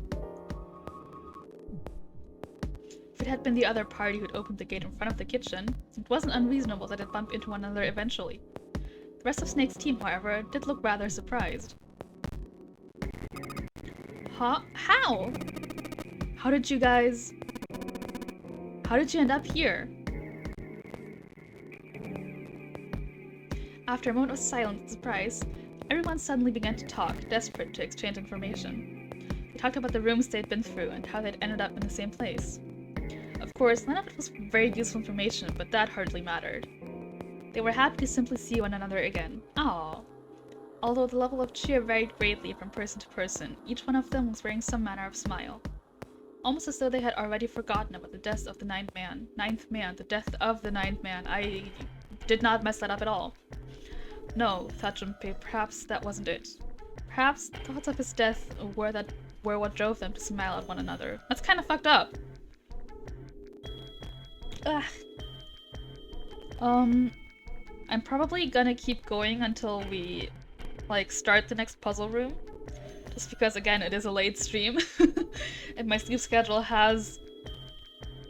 If it had been the other party who'd opened the gate in front of the kitchen, it wasn't unreasonable that they'd bump into one another eventually. The rest of Snake's team, however, did look rather surprised. Huh? How? How did you end up here? After a moment of silence and surprise, everyone suddenly began to talk, desperate to exchange information. They talked about the rooms they'd been through and how they'd ended up in the same place. Of course, none of it was very useful information, but that hardly mattered. They were happy to simply see one another again. Aww. Although the level of cheer varied greatly from person to person, each one of them was wearing some manner of smile. Almost as though they had already forgotten about the death of the ninth man. The death of the ninth man. I did not mess that up at all. No, thought Junpei, perhaps that wasn't it. Perhaps thoughts of his death were what drove them to smile at one another. That's kind of fucked up. Ugh. I'm probably gonna keep going until we, like, start the next puzzle room. Just because, again, it is a late stream. And my sleep schedule has...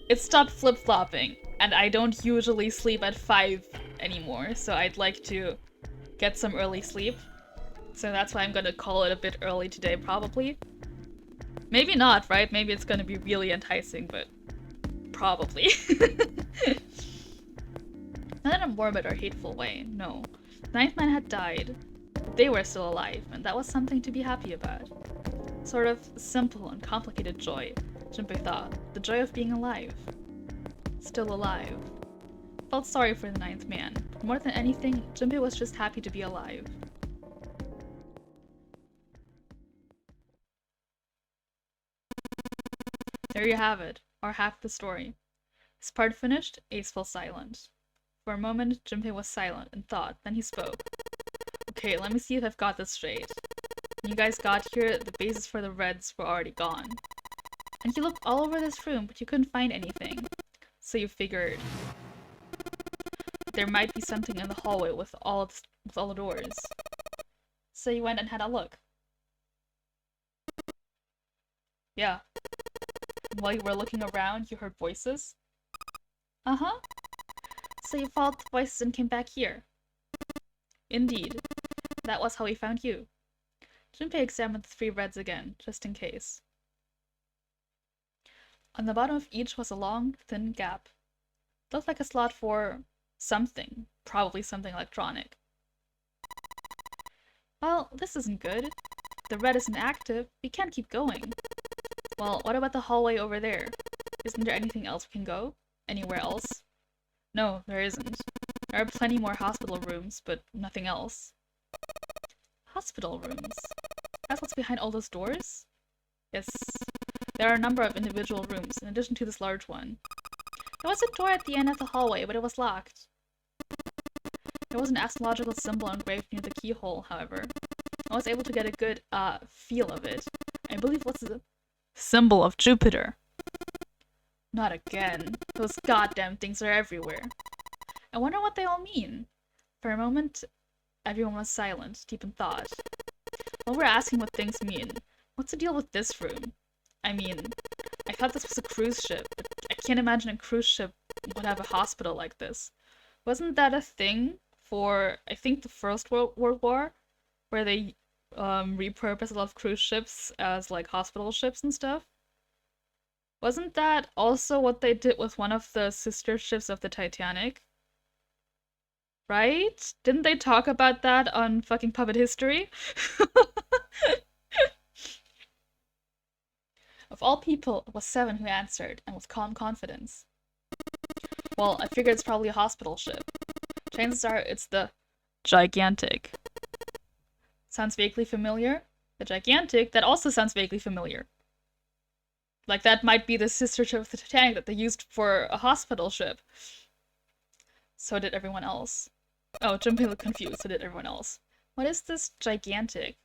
it stopped flip-flopping. And I don't usually sleep at 5 anymore, so I'd like to get some early sleep. So that's why I'm gonna call it a bit early today, probably. Maybe not, right? Maybe it's gonna be really enticing, but probably. Not in a morbid or hateful way, no. The ninth man had died. They were still alive, and that was something to be happy about. Sort of simple and complicated joy, Junpei thought. The joy of being alive. Still alive. Felt sorry for the ninth man, but more than anything, Junpei was just happy to be alive. There you have it, or half the story. His part finished, Ace fell silent. For a moment, Junpei was silent in thought, then he spoke. Okay, let me see if I've got this straight. When you guys got here, the bases for the reds were already gone. And you looked all over this room, but you couldn't find anything. So you figured there might be something in the hallway with all the doors. So you went and had a look. Yeah. While you were looking around, you heard voices? Uh-huh. So you followed the voices and came back here. Indeed. That was how we found you. Junpei examined the 3 reds again, just in case. On the bottom of each was a long, thin gap. It looked like a slot for something, probably something electronic. Well, this isn't good. The red isn't active, we can't keep going. Well, what about the hallway over there? Isn't there anything else we can go? Anywhere else? No, there isn't. There are plenty more hospital rooms, but nothing else. Hospital rooms? That's what's behind all those doors? Yes. There are a number of individual rooms, in addition to this large one. There was a door at the end of the hallway, but it was locked. There was an astrological symbol engraved near the keyhole, however. I was able to get a good, feel of it. I believe it was the symbol of Jupiter. Not again. Those goddamn things are everywhere. I wonder what they all mean. For a moment, everyone was silent, deep in thought. While we're asking what things mean, what's the deal with this room? I mean, I thought this was a cruise ship, but I can't imagine a cruise ship would have a hospital like this. Wasn't that a thing for, I think, the First World War? Where they repurposed a lot of cruise ships as, like, hospital ships and stuff? Wasn't that also what they did with one of the sister ships of the Titanic? Right? Didn't they talk about that on fucking Puppet History? Of all people, it was Seven who answered, and with calm confidence. Well, I figure it's probably a hospital ship. Chances are it's the Gigantic. Sounds vaguely familiar? The Gigantic, that also sounds vaguely familiar. Like, that might be the sister ship of the Titanic that they used for a hospital ship. So did everyone else. Oh, Junpei looked confused, so did everyone else. What is this Gigantic?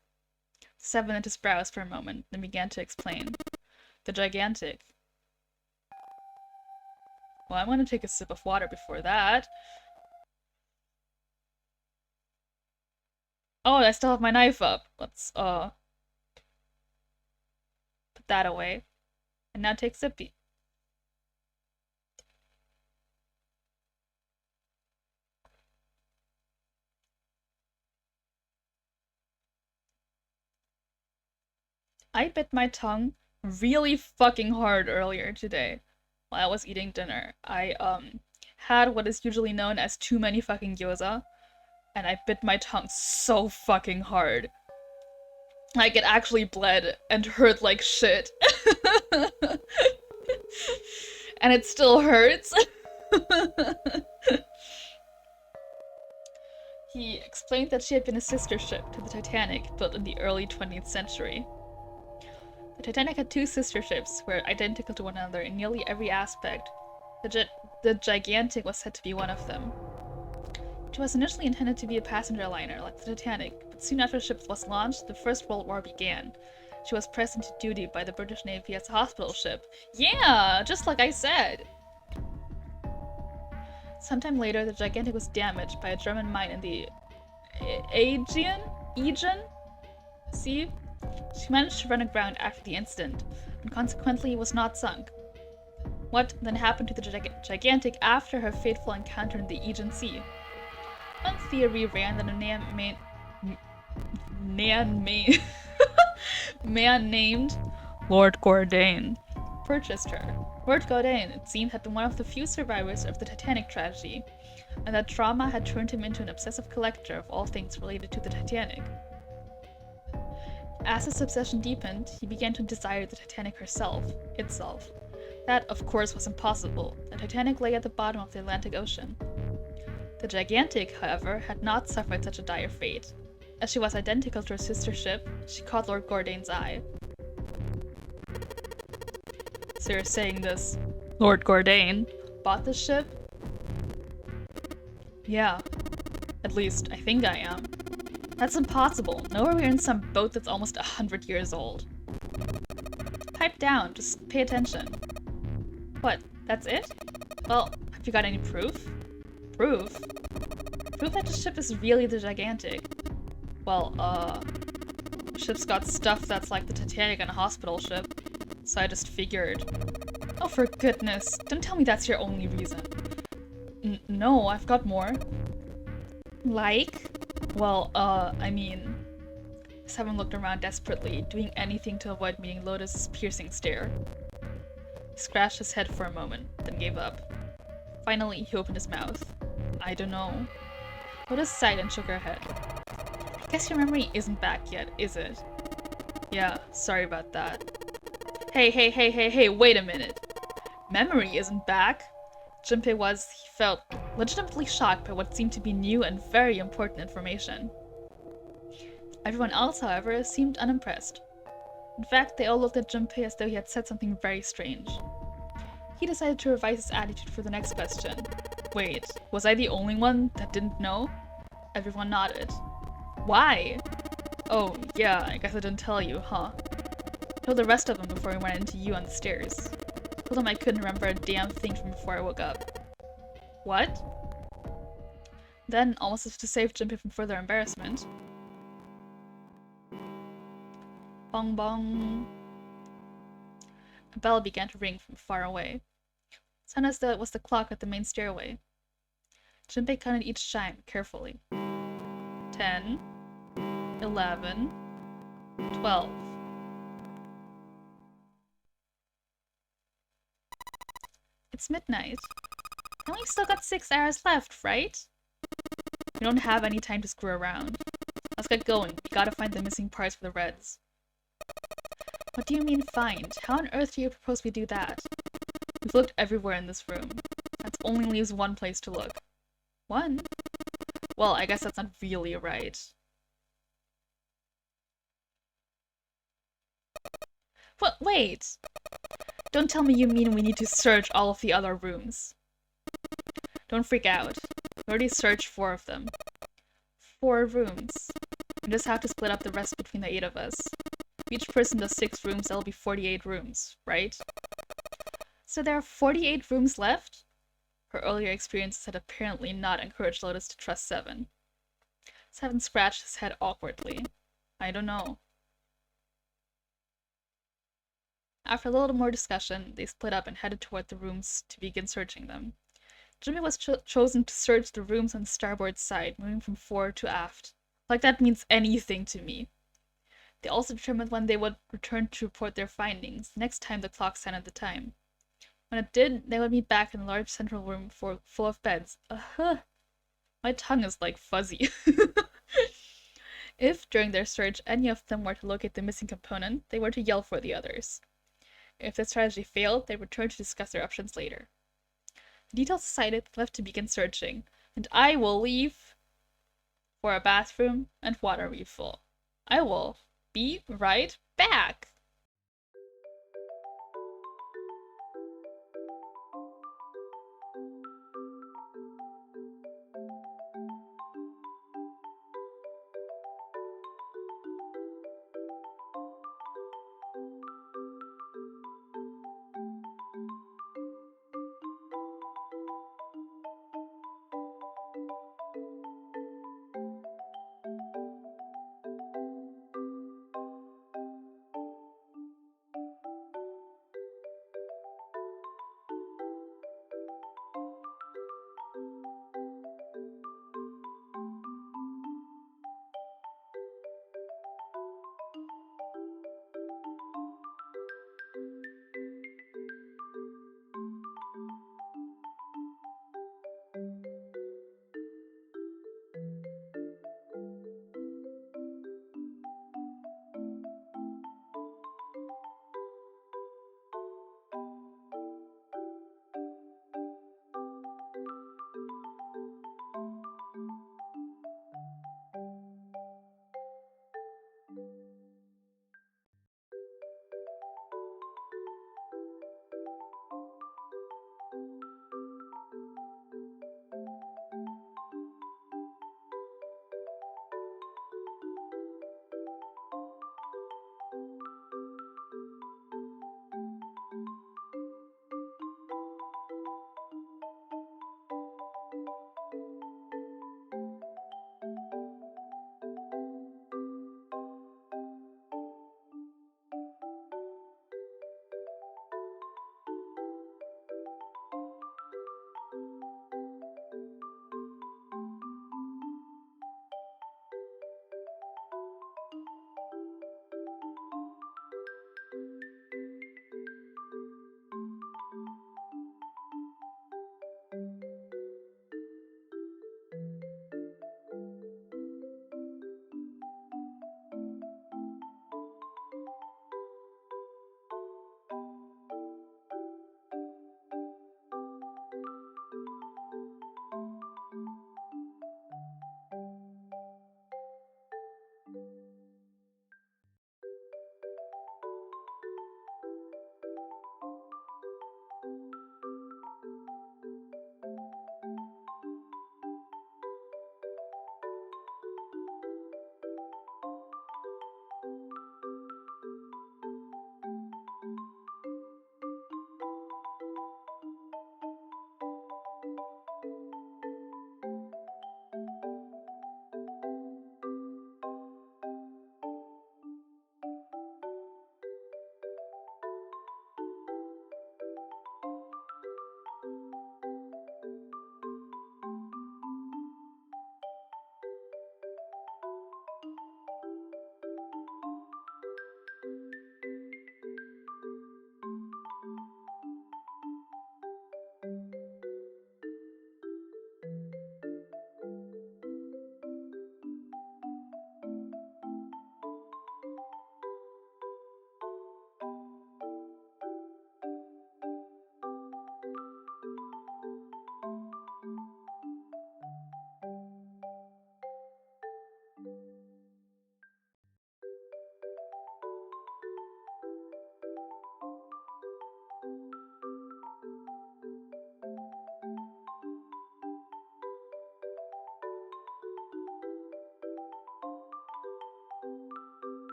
Seven knit his brows for a moment, then began to explain. The Gigantic. Well, I'm gonna take a sip of water before that. Oh, I still have my knife up. Let's, put that away. And now take sippy. I bit my tongue really fucking hard earlier today while I was eating dinner. I, had what is usually known as too many fucking gyoza, and I bit my tongue so fucking hard. Like, it actually bled and hurt like shit. And it still hurts. He explained that she had been a sister ship to the Titanic, built in the early 20th century. The Titanic had 2 sister ships, who were identical to one another in nearly every aspect. The Gigantic was said to be one of them. She was initially intended to be a passenger liner, like the Titanic, but soon after the ship was launched, the First World War began. She was pressed into duty by the British Navy as a hospital ship. Yeah, just like I said! Sometime later, the Gigantic was damaged by a German mine in the Aegean Sea. She managed to run aground after the incident, and consequently was not sunk. What then happened to the Gigantic after her fateful encounter in the Aegean Sea? One theory ran that a man named Lord Gordain purchased her. Lord Gordain, it seemed, had been one of the few survivors of the Titanic tragedy, and that trauma had turned him into an obsessive collector of all things related to the Titanic. As his obsession deepened, he began to desire the Titanic itself. That, of course, was impossible. The Titanic lay at the bottom of the Atlantic Ocean. The Gigantic, however, had not suffered such a dire fate. As she was identical to her sister ship, she caught Lord Gordain's eye. So you're saying this Lord Gordain bought this ship? Yeah. At least, I think I am. That's impossible. Nowhere we're in some boat that's almost 100 years old. Pipe down, just pay attention. What, that's it? Well, have you got any proof? Proof? Proof that the ship is really the gigantic. Well, the ship's got stuff that's like the Titanic and a hospital ship, so I just figured. Oh, for goodness, don't tell me that's your only reason. No, I've got more. Like? Well, I mean... Seven looked around desperately, doing anything to avoid meeting Lotus's piercing stare. He scratched his head for a moment, then gave up. Finally, he opened his mouth. I don't know. Lotus sighed and shook her head. I guess your memory isn't back yet, is it? Yeah, sorry about that. Hey, wait a minute. Memory isn't back? Junpei was, he felt, legitimately shocked by what seemed to be new and very important information. Everyone else, however, seemed unimpressed. In fact, they all looked at Junpei as though he had said something very strange. He decided to revise his attitude for the next question. Wait, was I the only one that didn't know? Everyone nodded. Why? Oh, yeah, I guess I didn't tell you, huh? I told the rest of them before we went into you on the stairs. Told them I couldn't remember a damn thing from before I woke up. What? Then, almost as if to save Junpei from further embarrassment. Bong bong. A bell began to ring from far away. It sounded as though it was the clock at the main stairway. Junpei counted each chime carefully. 10, 11, 12. It's midnight. And we've still got 6 hours left, right? We don't have any time to screw around. Let's get going. We gotta find the missing parts for the Reds. What do you mean find? How on earth do you propose we do that? We've looked everywhere in this room. That only leaves one place to look. One? Well, I guess that's not really right. What? Wait! Don't tell me you mean we need to search all of the other rooms. Don't freak out. We already searched 4 of them. 4 rooms. We just have to split up the rest between the 8 of us. If each person does 6 rooms, that'll be 48 rooms, right? So there are 48 rooms left? Her earlier experiences had apparently not encouraged Lotus to trust Seven. Seven scratched his head awkwardly. I don't know. After a little more discussion, they split up and headed toward the rooms to begin searching them. Jimmy was chosen to search the rooms on the starboard side, moving from fore to aft. Like that means anything to me. They also determined when they would return to report their findings, the next time the clock sounded the time. When it did, they would meet back in a large central room full of beds. My tongue is like fuzzy. If, during their search, any of them were to locate the missing component, they were to yell for the others. If the strategy failed, they returned to discuss their options later. The details decided, left to begin searching, and I will leave for a bathroom and water refill. I will be right back!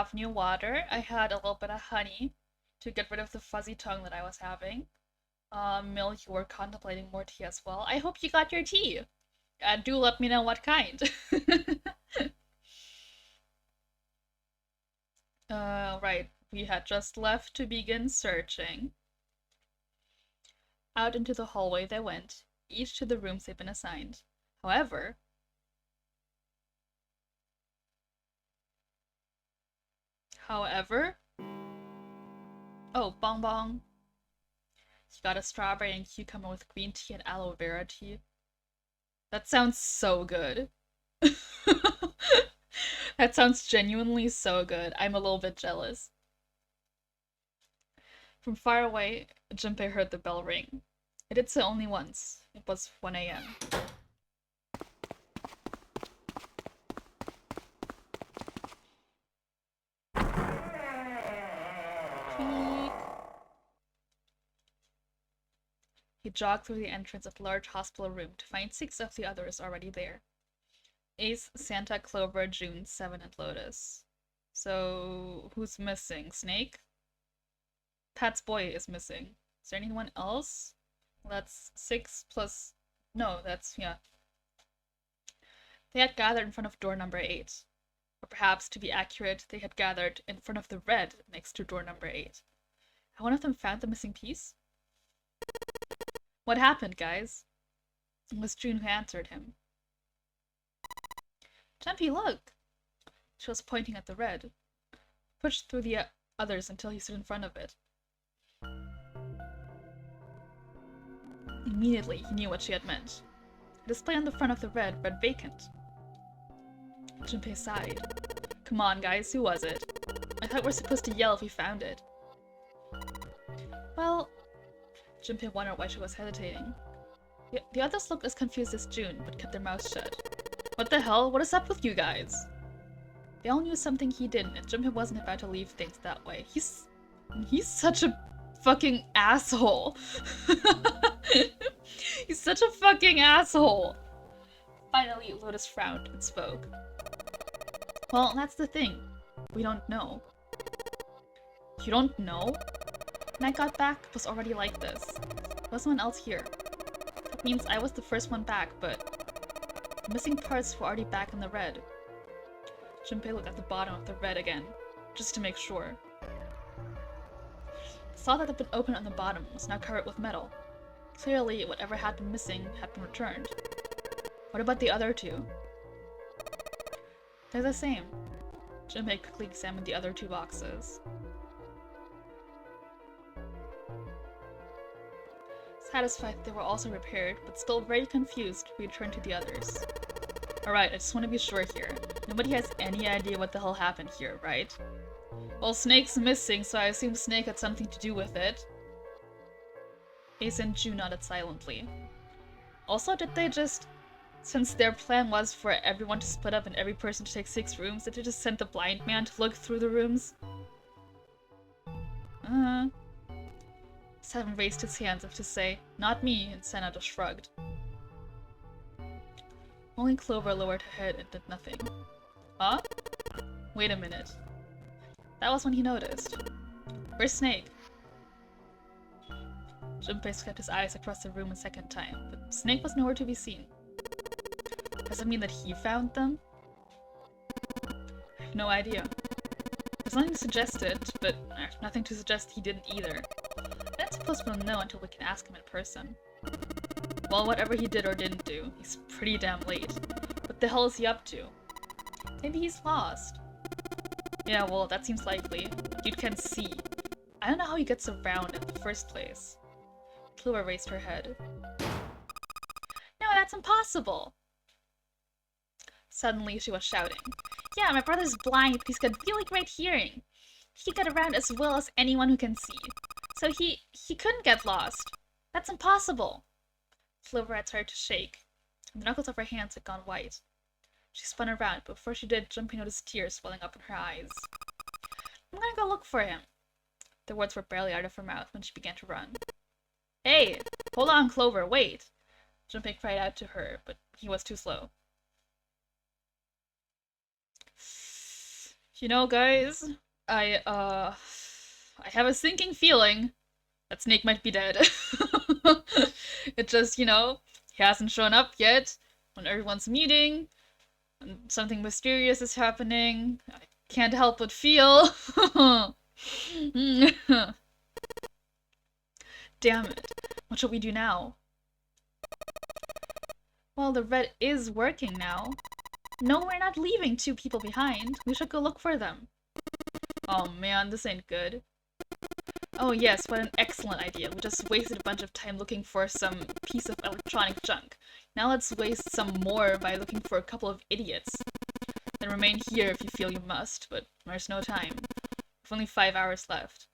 have new water. I had a little bit of honey to get rid of the fuzzy tongue that I was having. Milk, you were contemplating more tea as well. I hope you got your tea. Do let me know what kind. Right. We had just left to begin searching. Out into the hallway they went, each to the rooms they'd been assigned. However, oh, Bong Bong. He got a strawberry and cucumber with green tea and aloe vera tea. That sounds so good. That sounds genuinely so good. I'm a little bit jealous. From far away, Junpei heard the bell ring. It did so only once. It was 1 a.m. He jogged through the entrance of the large hospital room to find 6 of the others already there. Ace, Santa, Clover, June, Seven, and Lotus. So, who's missing? Snake? Pat's boy is missing. Is there anyone else? That's 6 plus... No, that's... yeah. They had gathered in front of door number 8. Or perhaps, to be accurate, they had gathered in front of the red next to door number 8. Had one of them found the missing piece? What happened, guys? It was June who answered him. Jumpy, look! She was pointing at the red. Pushed through the others until he stood in front of it. Immediately, he knew what she had meant. A display on the front of the red read vacant. Junpei sighed. Come on, guys, who was it? I thought we're supposed to yell if we found it. Well... Junpei wondered why she was hesitating. The others looked as confused as June, but kept their mouths shut. What the hell? What is up with you guys? They all knew something he didn't, and Junpei wasn't about to leave things that way. He's such a fucking asshole. He's such a fucking asshole. Finally, Lotus frowned and spoke. Well, that's the thing. We don't know. You don't know? When I got back, it was already like this. There was someone else here. That means I was the first one back, but the missing parts were already back in the red. Junpei looked at the bottom of the red again, just to make sure. The saw that had been opened on the bottom was now covered with metal. Clearly, whatever had been missing had been returned. What about the other 2? They're the same. Junpei quickly examined the other 2 boxes. Satisfied they were also repaired, but still very confused, we returned to the others. Alright, I just want to be sure here. Nobody has any idea what the hell happened here, right? Well, Snake's missing, so I assume Snake had something to do with it. Ace and June nodded silently. Also, did they just... Since their plan was for everyone to split up and every person to take 6 rooms, did they just send the blind man to look through the rooms? Seven raised his hands as if to say, not me, and Senna just shrugged. Only Clover lowered her head and did nothing. Huh? Wait a minute. That was when he noticed. Where's Snake? Junpei kept his eyes across the room a second time, but Snake was nowhere to be seen. Does it mean that he found them? I have no idea. There's nothing to suggest it, but I have nothing to suggest he didn't either. I don't suppose we'll know until we can ask him in person. Well, whatever he did or didn't do, he's pretty damn late. What the hell is he up to? Maybe he's lost. Yeah, well, that seems likely. Dude can see. I don't know how he gets around in the first place. Clover raised her head. No, that's impossible! Suddenly, she was shouting. Yeah, my brother's blind, but he's got really great hearing. He can get around as well as anyone who can see. So he couldn't get lost. That's impossible! Clover had started to shake, and the knuckles of her hands had gone white. She spun around, but before she did, Junpei noticed tears welling up in her eyes. I'm gonna go look for him. The words were barely out of her mouth when she began to run. Hey! Hold on, Clover, wait! Junpei cried out to her, but he was too slow. You know, guys, I have a sinking feeling that Snake might be dead. It just, he hasn't shown up yet when everyone's meeting, and something mysterious is happening. I can't help but feel. Damn it. What should we do now? Well, the red is working now. No, we're not leaving 2 people behind. We should go look for them. Oh man, this ain't good. Oh yes, what an excellent idea. We just wasted a bunch of time looking for some piece of electronic junk. Now let's waste some more by looking for a couple of idiots. Then remain here if you feel you must, but there's no time. We've only 5 hours left.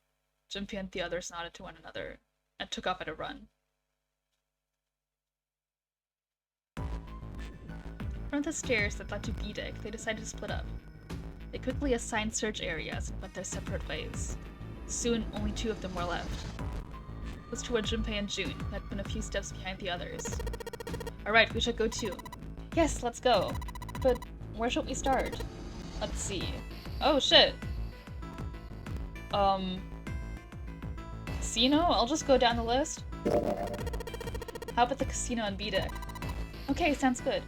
Junpei and the others nodded to one another and took off at a run. From the stairs that led to B deck, they decided to split up. They quickly assigned search areas and went their separate ways. Soon, only 2 of them were left. It was toward Junpei and June, who had been a few steps behind the others. Alright, we should go too. Yes, let's go. But where should we start? Let's see. Oh shit! Casino? I'll just go down the list. How about the casino and B deck? Okay, sounds good.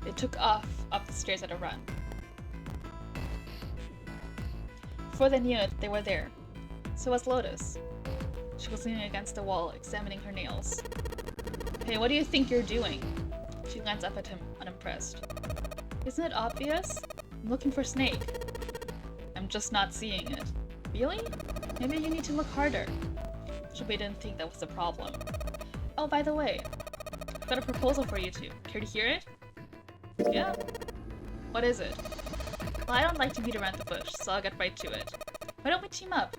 They took off up the stairs at a run. Before they knew it, they were there. So was Lotus. She was leaning against the wall, examining her nails. Hey, what do you think you're doing? She glanced up at him, unimpressed. Isn't it obvious? I'm looking for Snake. I'm just not seeing it. Really? Maybe you need to look harder. Junpei didn't think that was the problem. Oh, by the way, I've got a proposal for you two. Care to hear it? Yeah? What is it? Well, I don't like to beat around the bush, so I'll get right to it. Why don't we team up?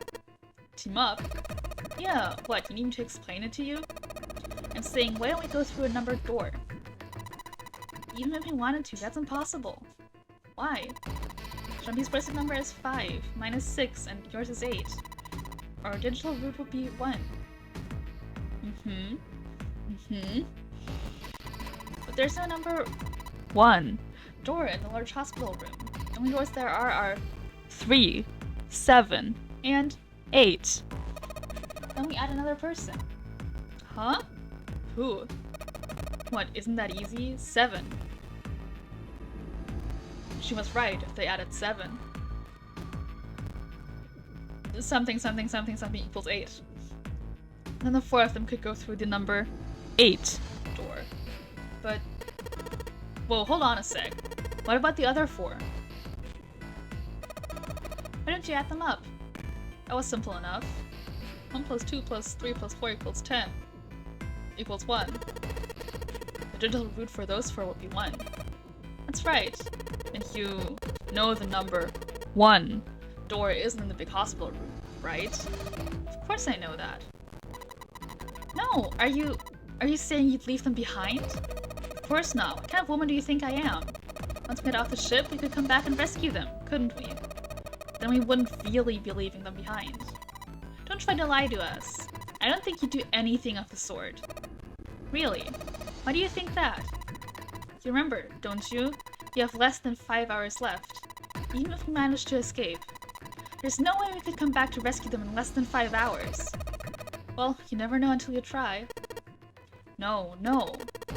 Team up? Yeah, what, you need me to explain it to you? I'm saying, why don't we go through a numbered door? Even if we wanted to, that's impossible. Why? Junpei's present number is 5, mine is 6, and yours is 8. Our digital root would be 1. But there's no number 1 door in the large hospital room. The only doors there are 3, 7, and 8. Then we add another person. Huh? Who? What, isn't that easy? 7. She was right if they added 7. Something, something, something, something equals 8. Then the 4 of them could go through the number 8 door. But... whoa, hold on a sec. What about the other 4? Why don't you add them up? That was simple enough. 1 plus 2 plus 3 plus 4 equals 10. Equals 1. The digital root for those 4 would be 1. That's right. And you know the number 1 door isn't in the big hospital room, right? Of course I know that. No, are you saying you'd leave them behind? Of course not. What kind of woman do you think I am? Once we get off the ship, we could come back and rescue them, couldn't we? Then we wouldn't really be leaving them behind. Don't try to lie to us. I don't think you'd do anything of the sort. Really? Why do you think that? You remember, don't you? You have less than 5 hours left. Even if we manage to escape. There's no way we could come back to rescue them in less than 5 hours. Well, you never know until you try. No,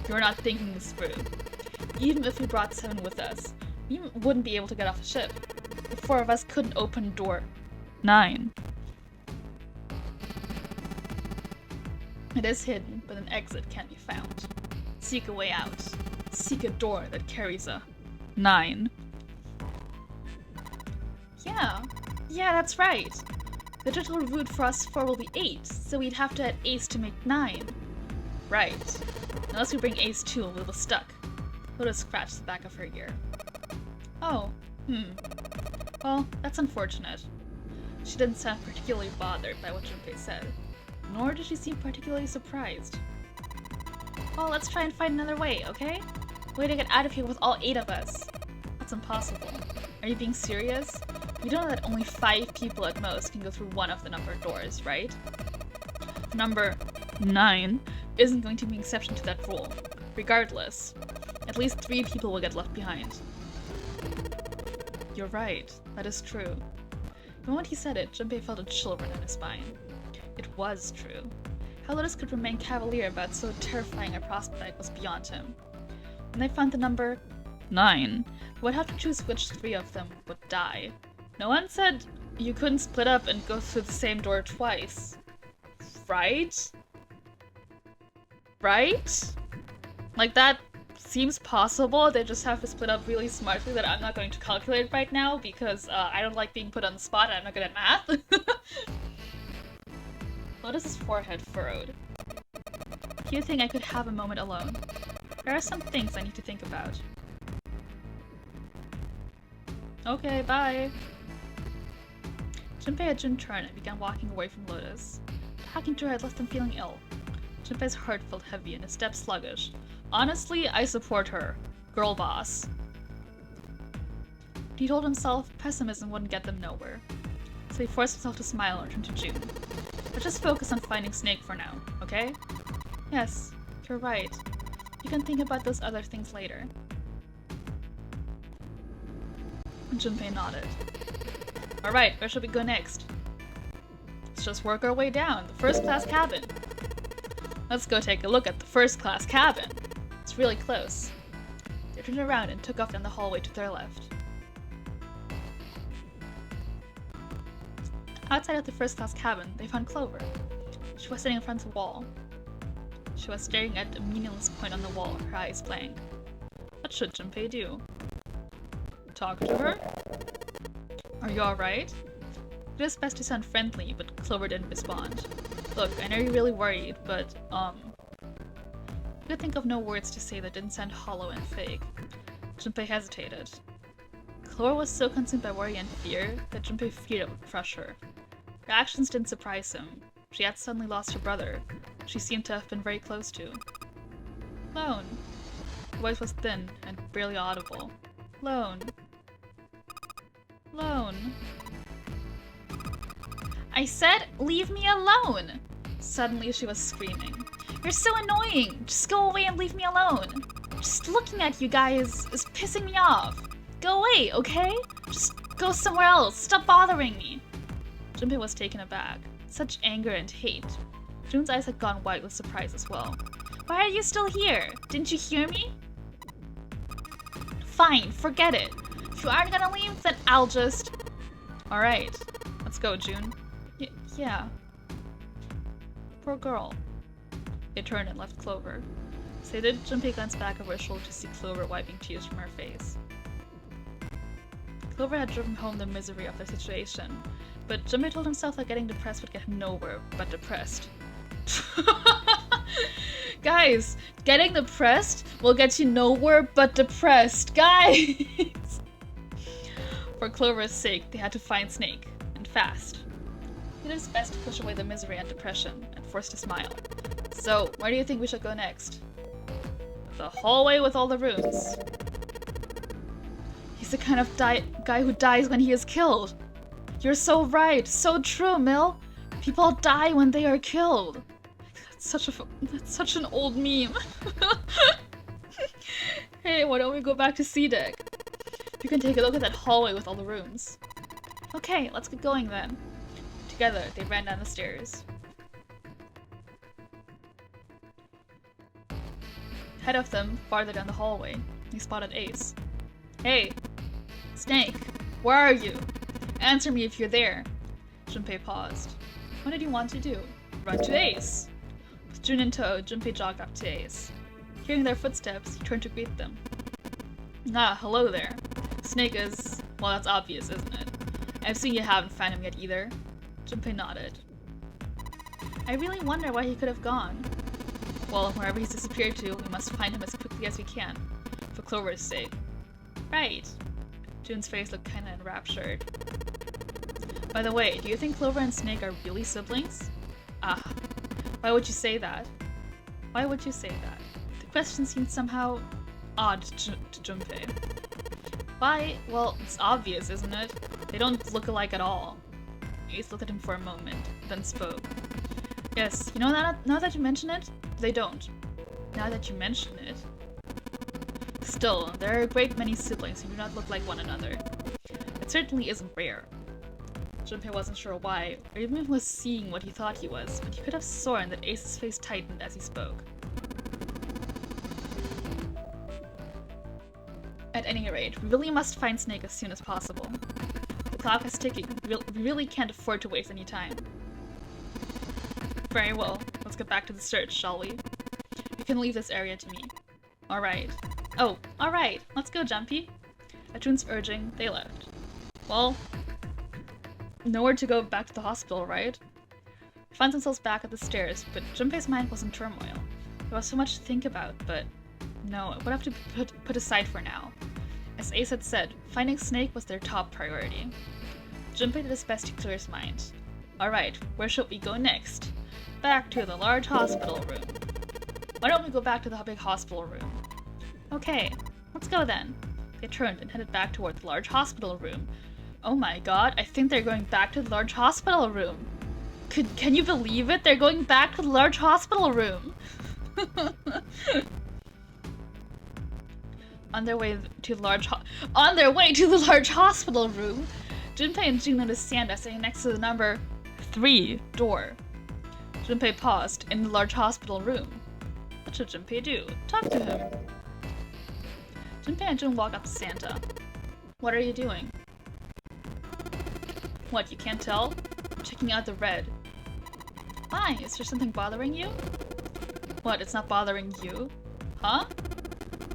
you're not thinking this through. Even if we brought 7 with us, we wouldn't be able to get off the ship. The 4 of us couldn't open door 9. It is hidden, but an exit can't be found. Seek a way out. Seek a door that carries a 9. Yeah, that's right. The digital root for us 4 will be 8, so we'd have to add ace to make 9. Right. Unless we bring ace too, we'll be stuck. Lotus scratched the back of her ear. Oh, Well, that's unfortunate. She didn't sound particularly bothered by what Junpei said, nor did she seem particularly surprised. Well, let's try and find another way, okay? Way to get out of here with all 8 of us. That's impossible. Are you being serious? You know that only 5 people at most can go through one of the numbered doors, right? Number 9 isn't going to be an exception to that rule. Regardless, at least 3 people will get left behind. You're right. That is true. The moment he said it, Junpei felt a chill run down his spine. It was true. How Lotus could remain cavalier about so terrifying a prospect was beyond him. When they found the number 9, they would have to choose which 3 of them would die. No one said you couldn't split up and go through the same door twice. Right? Right? Like, that seems possible. They just have to split up really smartly that I'm not going to calculate right now because I don't like being put on the spot and I'm not good at math. Lotus's forehead furrowed. Do you think I could have a moment alone? There are some things I need to think about. Okay, bye. Junpei had Jun turn and began walking away from Lotus. Talking to her had left him feeling ill. Junpei's heart felt heavy and his steps sluggish. Honestly, I support her. Girl boss. He told himself pessimism wouldn't get them nowhere. So he forced himself to smile and turn to June. Let's just focus on finding Snake for now, okay? Yes, you're right. You can think about those other things later. Junpei nodded. Alright, where should we go next? Let's just work our way down. The first-class cabin. Let's go take a look at the first-class cabin. It's really close. They turned around and took off down the hallway to their left. Outside of the first-class cabin, they found Clover. She was sitting in front of the wall. She was staring at a meaningless point on the wall, her eyes blank. What should Junpei do? Talk to her? Are you alright? It was best to sound friendly, but Clover didn't respond. Look, I know you're really worried, but, I could think of no words to say that didn't sound hollow and fake. Junpei hesitated. Clover was so consumed by worry and fear that Junpei feared it would crush her. Her actions didn't surprise him. She had suddenly lost her brother, who she seemed to have been very close to. Lone. Her voice was thin and barely audible. Lone. Lone. I said, leave me alone! Suddenly she was screaming. You're so annoying! Just go away and leave me alone! Just looking at you guys is pissing me off! Go away, okay? Just go somewhere else! Stop bothering me! Junpei was taken aback. Such anger and hate. June's eyes had gone wide with surprise as well. Why are you still here? Didn't you hear me? Fine, forget it. If you aren't gonna leave, then I'll just... Alright, let's go, June. Yeah. Poor girl. They turned and left Clover. So they did. Junpei glanced back over her shoulder to see Clover wiping tears from her face. Clover had driven home the misery of their situation, but Junpei told himself that getting depressed would get him nowhere but depressed. Guys, getting depressed will get you nowhere but depressed, guys! For Clover's sake, they had to find Snake, and fast. He did his best to push away the misery and depression, and forced a smile. So, where do you think we should go next? The hallway with all the rooms. He's the kind of guy who dies when he is killed. You're so right, so true, Mill. People die when they are killed. That's such an old meme. Hey, why don't we go back to C deck? You can take a look at that hallway with all the rooms. Okay, let's get going then. Together, they ran down the stairs. Ahead of them, farther down the hallway, they spotted Ace. Hey! Snake! Where are you? Answer me if you're there! Junpei paused. What did you want to do? Run to Ace! With June in tow, Junpei jogged up to Ace. Hearing their footsteps, he turned to greet them. Ah, hello there. Snake is... well, that's obvious, isn't it? I assume you haven't found him yet either. Junpei nodded. I really wonder why he could have gone. Well, wherever he's disappeared to, we must find him as quickly as we can. For Clover's sake. Right. June's face looked kinda enraptured. By the way, do you think Clover and Snake are really siblings? Ah. Why would you say that? Why would you say that? The question seemed somehow odd to Junpei. Why? Well, it's obvious, isn't it? They don't look alike at all. Ace looked at him for a moment, then spoke. Yes, you know, now that you mention it, they don't. Now that you mention it. Still, there are a great many siblings who do not look like one another. certainly isn't rare. Junpei wasn't sure why, or even if he was seeing what he thought he was, but he could have sworn that Ace's face tightened as he spoke. At any rate, we really must find Snake as soon as possible. The clock is ticking. We really can't afford to waste any time. Very well. Let's get back to the search, shall we? You can leave this area to me. Alright. Oh, alright. Let's go, Jumpy. At Jun's urging, they left. Well, nowhere to go back to the hospital, right? They found themselves back at the stairs, but Junpei's mind was in turmoil. There was so much to think about, but no, it would have to be put aside for now. As Ace had said, finding Snake was their top priority. Junpei did his best to clear his mind. Alright, where should we go next? Back to the large hospital room. Why don't we go back to the big hospital room? Okay, let's go then. They turned and headed back toward the large hospital room. Oh my god, I think they're going back to the large hospital room. Can you believe it? They're going back to the large hospital room. On their way to the large hospital room, Junpei and Jun noticed Santa sitting next to the number 3 door. Junpei paused in the large hospital room. What should Junpei do? Talk to him. Junpei and Jun walk up to Santa. What are you doing? What, you can't tell? I'm checking out the red. Why? Is there something bothering you? What, it's not bothering you? Huh?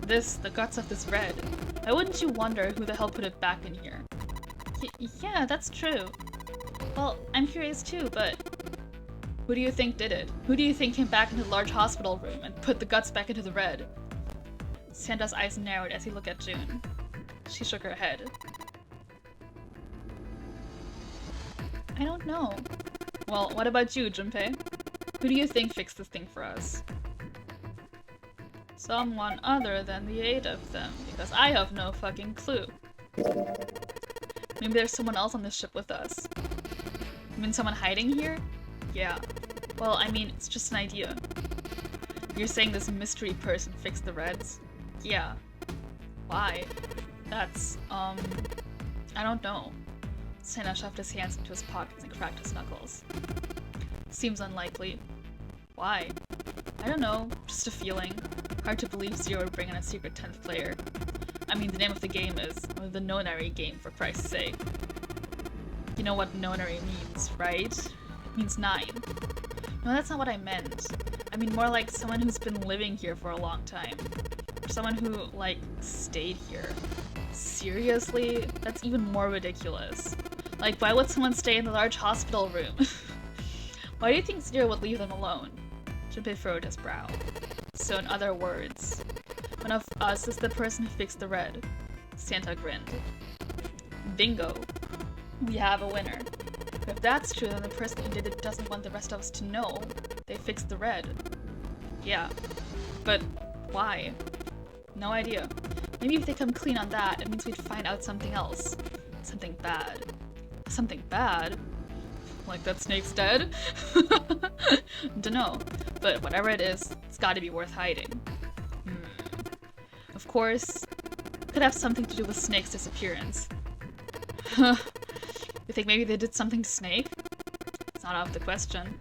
The guts of this red. Why wouldn't you wonder who the hell put it back in here? Yeah, that's true. Well, I'm curious too, but who do you think did it? Who do you think came back into the large hospital room and put the guts back into the red? Santa's eyes narrowed as he looked at Jun. She shook her head. I don't know. Well, what about you, Junpei? Who do you think fixed this thing for us? Someone other than the 8 of them, because I have no fucking clue. Maybe there's someone else on this ship with us. You mean someone hiding here? Yeah. Well, I mean, it's just an idea. You're saying this mystery person fixed the reds? Yeah. Why? That's, I don't know. Santa shoved his hands into his pockets and cracked his knuckles. Seems unlikely. Why? I don't know, just a feeling. Hard to believe Zero would bring in a secret 10th player. I mean, the name of the game is the Nonary game, for Christ's sake. You know what Nonary means, right? It means 9. No, that's not what I meant. I mean more like someone who's been living here for a long time. Or someone who, like, stayed here. Seriously? That's even more ridiculous. Like, why would someone stay in the large hospital room? Why do you think Zero would leave them alone? Junpei furrowed his brow. So in other words, one of us is the person who fixed the red. Santa grinned. Bingo. We have a winner. If that's true, then the person who did it doesn't want the rest of us to know they fixed the red. Yeah. But why? No idea. Maybe if they come clean on that, it means we'd find out something else. Something bad. Something bad? Like that Snake's dead? Dunno. But whatever it is, it's gotta be worth hiding. Of course, it could have something to do with Snake's disappearance. You think maybe they did something to Snake? It's not out of the question.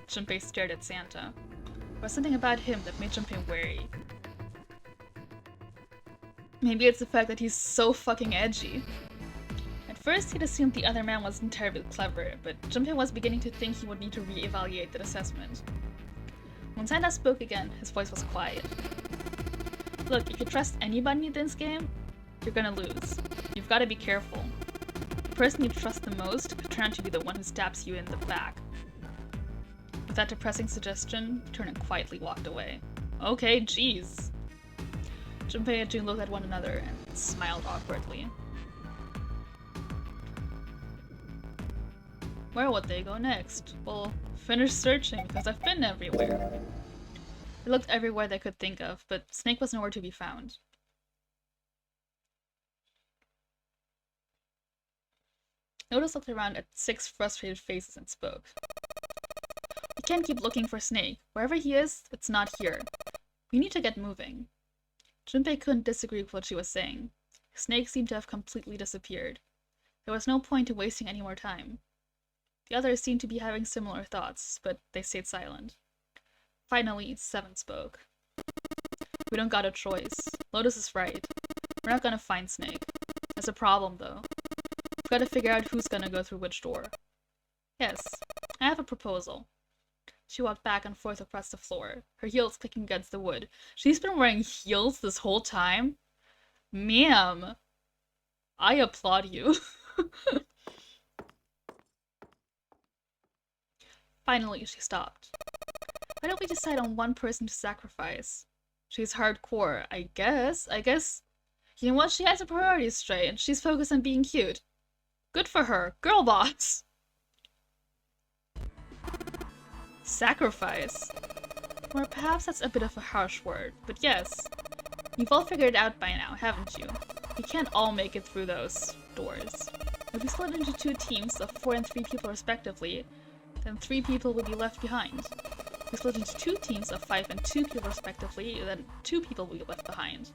Junpei stared at Santa. There was something about him that made Junpei wary. Maybe it's the fact that he's so fucking edgy. At first, he'd assumed the other man wasn't terribly clever, but Junpei was beginning to think he would need to re-evaluate that assessment. When Santa spoke again, his voice was quiet. Look, if you trust anybody in this game, you're gonna lose. You've gotta be careful. The person you trust the most could turn out to be the one who stabs you in the back. With that depressing suggestion, he turned and quietly walked away. Okay, jeez. Junpei and Jun looked at one another and smiled awkwardly. Where would they go next? Well, finish searching because I've been everywhere. They looked everywhere they could think of, but Snake was nowhere to be found. Notice looked around at 6 frustrated faces and spoke. We can't keep looking for Snake. Wherever he is, it's not here. We need to get moving. Junpei couldn't disagree with what she was saying. Snake seemed to have completely disappeared. There was no point in wasting any more time. The others seemed to be having similar thoughts, but they stayed silent. Finally, Seven spoke. We don't got a choice. Lotus is right. We're not gonna find Snake. There's a problem, though. We've gotta figure out who's gonna go through which door. Yes, I have a proposal. She walked back and forth across the floor, her heels clicking against the wood. She's been wearing heels this whole time? Ma'am, I applaud you. Finally, she stopped. Why don't we decide on one person to sacrifice? She's hardcore, I guess. You know what? She has her priorities straight, and she's focused on being cute. Good for her. Girl boss. Sacrifice. Or perhaps that's a bit of a harsh word, but yes. You've all figured it out by now, haven't you? We can't all make it through those doors. If we split into 2 teams of 4 and 3 people respectively, then 3 people will be left behind. If we split into 2 teams of 5 and 2 people respectively, then 2 people will be left behind.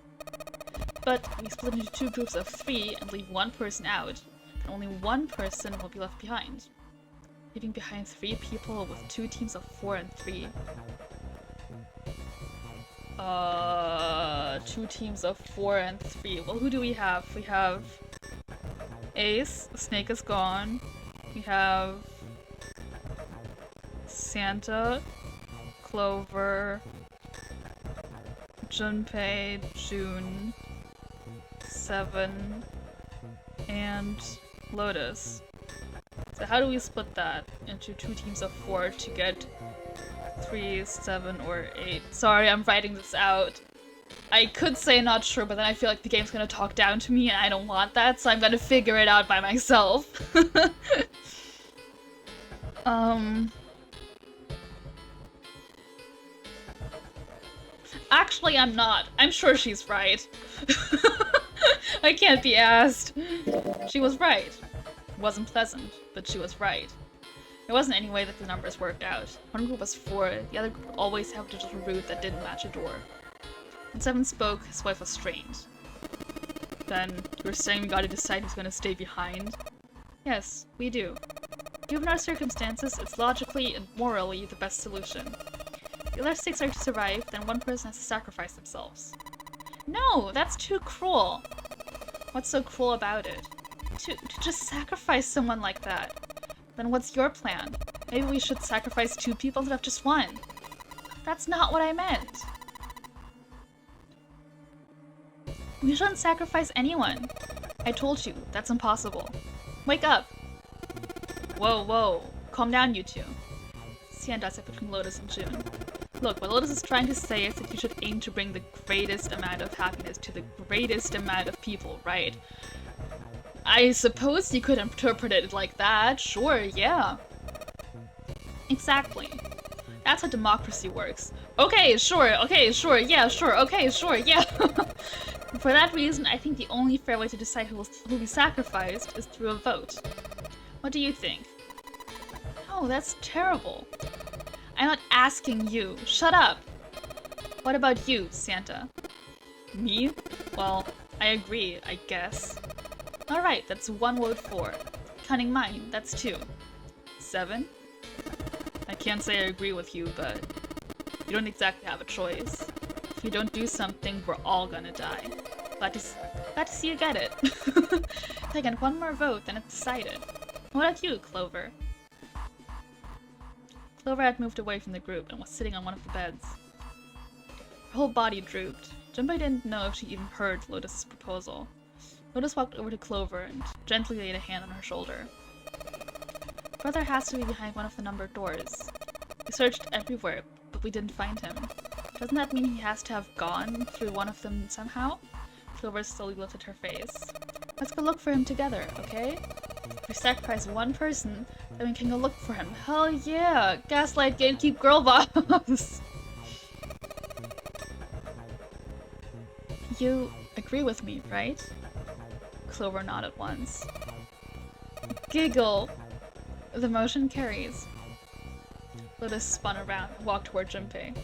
But if we split into 2 groups of 3 and leave 1 person out, then only 1 person will be left behind. Leaving behind 3 people with 2 teams of 4 and 3. 2 teams of 4 and 3. Well, who do we have? We have Ace, Snake is gone. We have Santa, Clover, Junpei, June, Seven, and Lotus. So how do we split that into 2 teams of 4 to get 3, 7, or 8? Sorry, I'm writing this out. I could say not sure, but then I feel like the game's gonna talk down to me and I don't want that, so I'm gonna figure it out by myself. Actually, I'm not. I'm sure she's right. I can't be asked. She was right. It wasn't pleasant, but she was right. There wasn't any way that the numbers worked out. One group was 4, the other group would always have a digital route that didn't match a door. When Seven spoke, his wife was strained. Then, you're saying we gotta decide who's gonna stay behind? Yes, we do. Given our circumstances, it's logically and morally the best solution. If the other 6 are to survive, then 1 person has to sacrifice themselves. No, that's too cruel. What's so cruel about it? To just sacrifice someone like that. Then what's your plan? Maybe we should sacrifice 2 people instead of just 1. That's not what I meant. We shouldn't sacrifice anyone. I told you, that's impossible. Wake up! Whoa, whoa. Calm down, you 2. Sienta sat between Lotus and June. Look, what Lotus is trying to say is that you should aim to bring the greatest amount of happiness to the greatest amount of people, right? I suppose you could interpret it like that, sure, yeah. Exactly. That's how democracy works. Okay, sure, yeah, sure, okay, sure, yeah. For that reason, I think the only fair way to decide who will be sacrificed is through a vote. What do you think? No, that's terrible. I'm not asking you. Shut up! What about you, Santa? Me? Well, I agree, I guess. Alright, that's 1 vote for. Counting mine, that's 2. 7? I can't say I agree with you, but you don't exactly have a choice. If you don't do something, we're all gonna die. Glad to see you get it. If I get 1 more vote, then it's decided. What about you, Clover? Clover had moved away from the group and was sitting on one of the beds. Her whole body drooped. Junpei didn't know if she even heard Lotus's proposal. Lotus walked over to Clover and gently laid a hand on her shoulder. Brother has to be behind one of the numbered doors. We searched everywhere, but we didn't find him. Doesn't that mean he has to have gone through one of them somehow? Clover slowly lifted her face. Let's go look for him together, okay? If we sacrifice 1 person, then we can go look for him. Hell yeah! Gaslight, gatekeep, girl boss! You agree with me, right? Clover nodded once. Giggle! The motion carries. Lotus spun around and walked toward Junpei.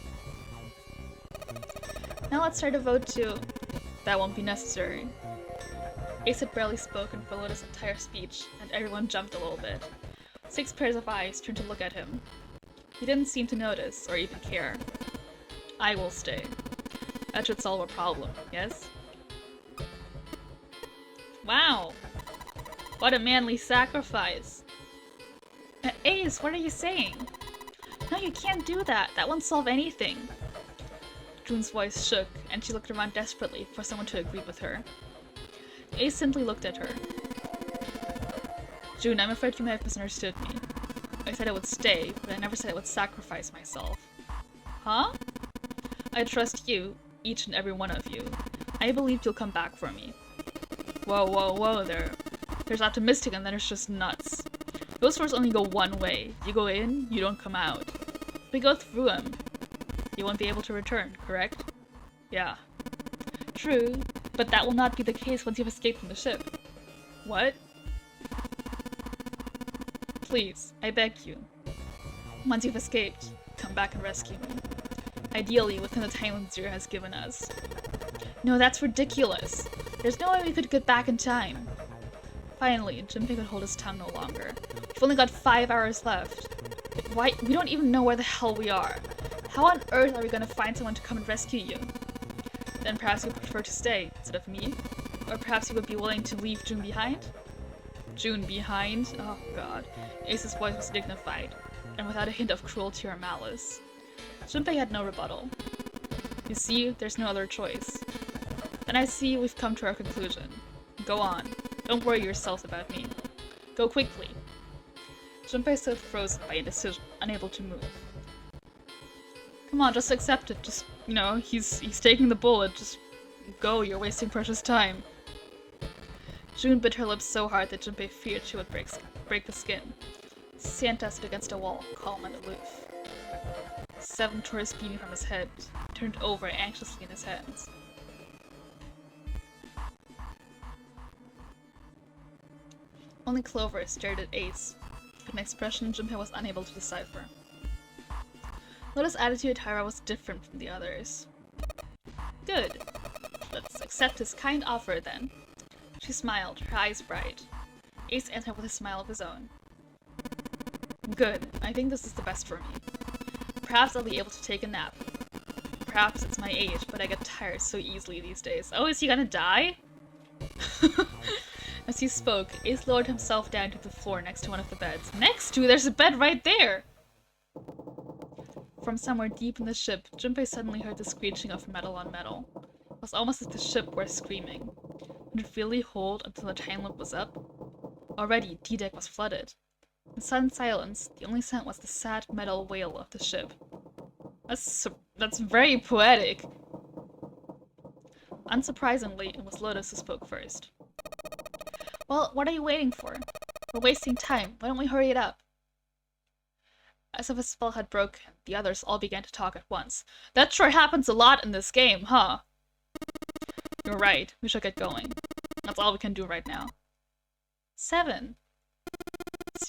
Now let's start a vote too. That won't be necessary. Ace had barely spoken for Lotus' entire speech, and everyone jumped a little bit. 6 pairs of eyes turned to look at him. He didn't seem to notice, or even care. I will stay. That should solve a problem, yes? Wow! What a manly sacrifice! Ace, what are you saying? No, you can't do that. That won't solve anything. June's voice shook, and she looked around desperately for someone to agree with her. Ace simply looked at her. June, I'm afraid you may have misunderstood me. I said I would stay, but I never said I would sacrifice myself. Huh? I trust you, each and every one of you. I believe you'll come back for me. Whoa, whoa, whoa there. There's optimistic and then there's just nuts. Those doors only go one way. You go in, you don't come out. If we go through them, you won't be able to return, correct? Yeah. True, but that will not be the case once you've escaped from the ship. What? Please, I beg you. Once you've escaped, come back and rescue me. Ideally, within the time limit Zero has given us. No, that's ridiculous. There's no way we could get back in time. Finally, Junpei could hold his tongue no longer. We've only got 5 hours left. Why? We don't even know where the hell we are. How on earth are we gonna find someone to come and rescue you? Then perhaps you would prefer to stay, instead of me? Or perhaps you would be willing to leave June behind? June behind? Oh god. Ace's voice was dignified, and without a hint of cruelty or malice. Junpei had no rebuttal. You see, there's no other choice. Then I see we've come to our conclusion. Go on. Don't worry yourself about me. Go quickly. Junpei stood frozen by indecision, unable to move. Come on, just accept it. Just, you know, he's taking the bullet. Just go, you're wasting precious time. June bit her lips so hard that Junpei feared she would break the skin. Santa stood against a wall, calm and aloof. 7 tourists beaming from his head, turned over anxiously in his hands. Only Clover stared at Ace, an expression Junpei was unable to decipher. Lotus' attitude, however, was different from the others. Good. Let's accept his kind offer, then. She smiled, her eyes bright. Ace answered with a smile of his own. Good. I think this is the best for me. Perhaps I'll be able to take a nap. Perhaps it's my age, but I get tired so easily these days. Oh, is he gonna die? As he spoke, Ace lowered himself down to the floor next to one of the beds. Next to? There's a bed right there! From somewhere deep in the ship, Junpei suddenly heard the screeching of metal on metal. It was almost as if the ship were screaming. Would it really hold until the time limit was up? Already, D-deck was flooded. In sudden silence, the only sound was the sad metal wail of the ship. That's very poetic. Unsurprisingly, it was Lotus who spoke first. Well, what are you waiting for? We're wasting time. Why don't we hurry it up? As if a spell had broken, the others all began to talk at once. That sure happens a lot in this game, huh? You're right. We should get going. That's all we can do right now. 7.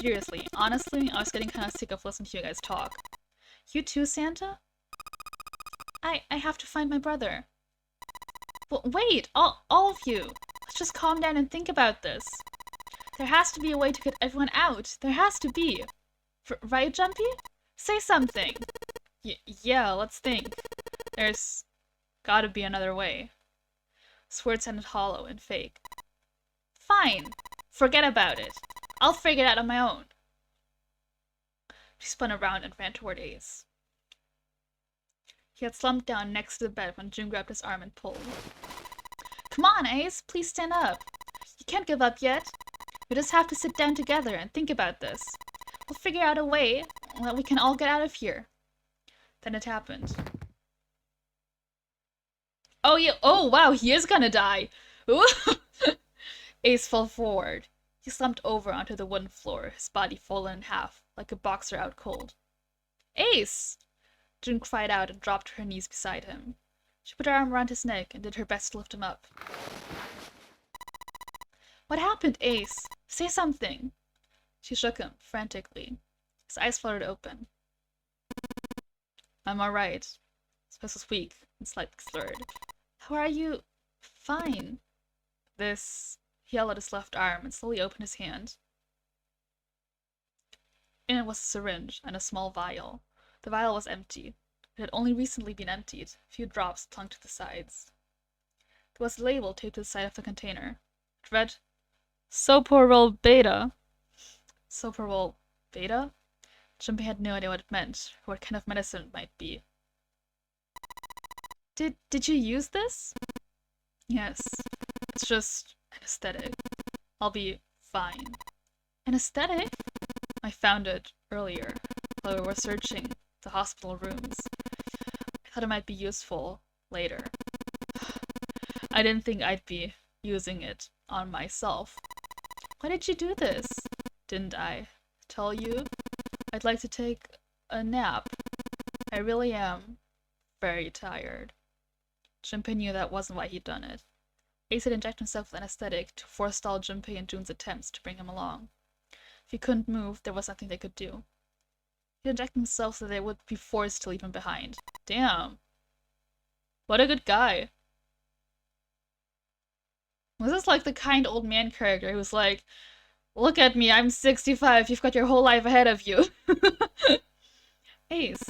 Seriously, honestly, I was getting kind of sick of listening to you guys talk. You too, Santa? I have to find my brother. Well, wait! All of you! Let's just calm down and think about this. There has to be a way to get everyone out. There has to be. Right, Jumpy? Say something. Yeah, let's think. There's gotta be another way. His words sounded hollow and fake. Fine. Forget about it. I'll figure it out on my own. She spun around and ran toward Ace. He had slumped down next to the bed when June grabbed his arm and pulled. Come on, Ace. Please stand up. You can't give up yet. We just have to sit down together and think about this. We'll figure out a way that we can all get out of here. Then it happened. Oh, yeah. Oh, wow. He is gonna die. Ace fell forward. He slumped over onto the wooden floor, his body fallen in half, like a boxer out cold. Ace! June cried out and dropped to her knees beside him. She put her arm around his neck and did her best to lift him up. What happened, Ace? Say something. She shook him, frantically. His eyes fluttered open. I'm alright. His voice was weak and slightly slurred. How are you? Fine. This He held out his left arm and slowly opened his hand. In it was a syringe and a small vial. The vial was empty. It had only recently been emptied. A few drops clung to the sides. There was a label taped to the side of the container. It read, Soporol Beta. Soporol Beta? Junpei had no idea what it meant, or what kind of medicine it might be. Did you use this? Yes. It's just anesthetic. I'll be fine. Anesthetic? I found it earlier, while we were searching the hospital rooms. I thought it might be useful later. I didn't think I'd be using it on myself. Why did you do this? Didn't I tell you? I'd like to take a nap. I really am very tired. Junpei knew that wasn't why he'd done it. Ace had injected himself with anesthetic to forestall Junpei and Jun's attempts to bring him along. If he couldn't move, there was nothing they could do. He'd injected himself so they would be forced to leave him behind. Damn. What a good guy. This is like the kind old man character who's like, look at me, I'm 65, you've got your whole life ahead of you. Ace.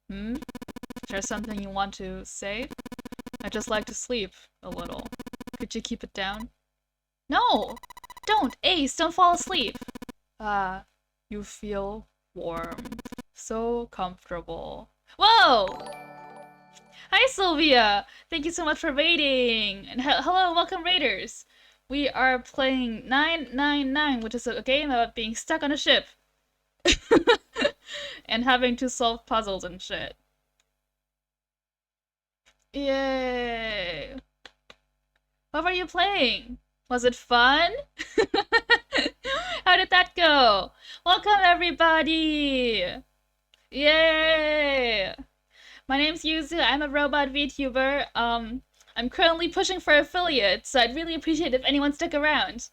Is there something you want to say? I'd just like to sleep a little. Could you keep it down? No! Don't! Ace, don't fall asleep! Ah, you feel warm. So comfortable. Whoa! Hi, Sylvia! Thank you so much for raiding! And hello, welcome raiders! We are playing 999, which is a game about being stuck on a ship. And having to solve puzzles and shit. Yay! What were you playing? Was it fun? How did that go? Welcome, everybody! Yay! My name's Yuzu. I'm a robot VTuber. I'm currently pushing for affiliate, so I'd really appreciate if anyone stuck around.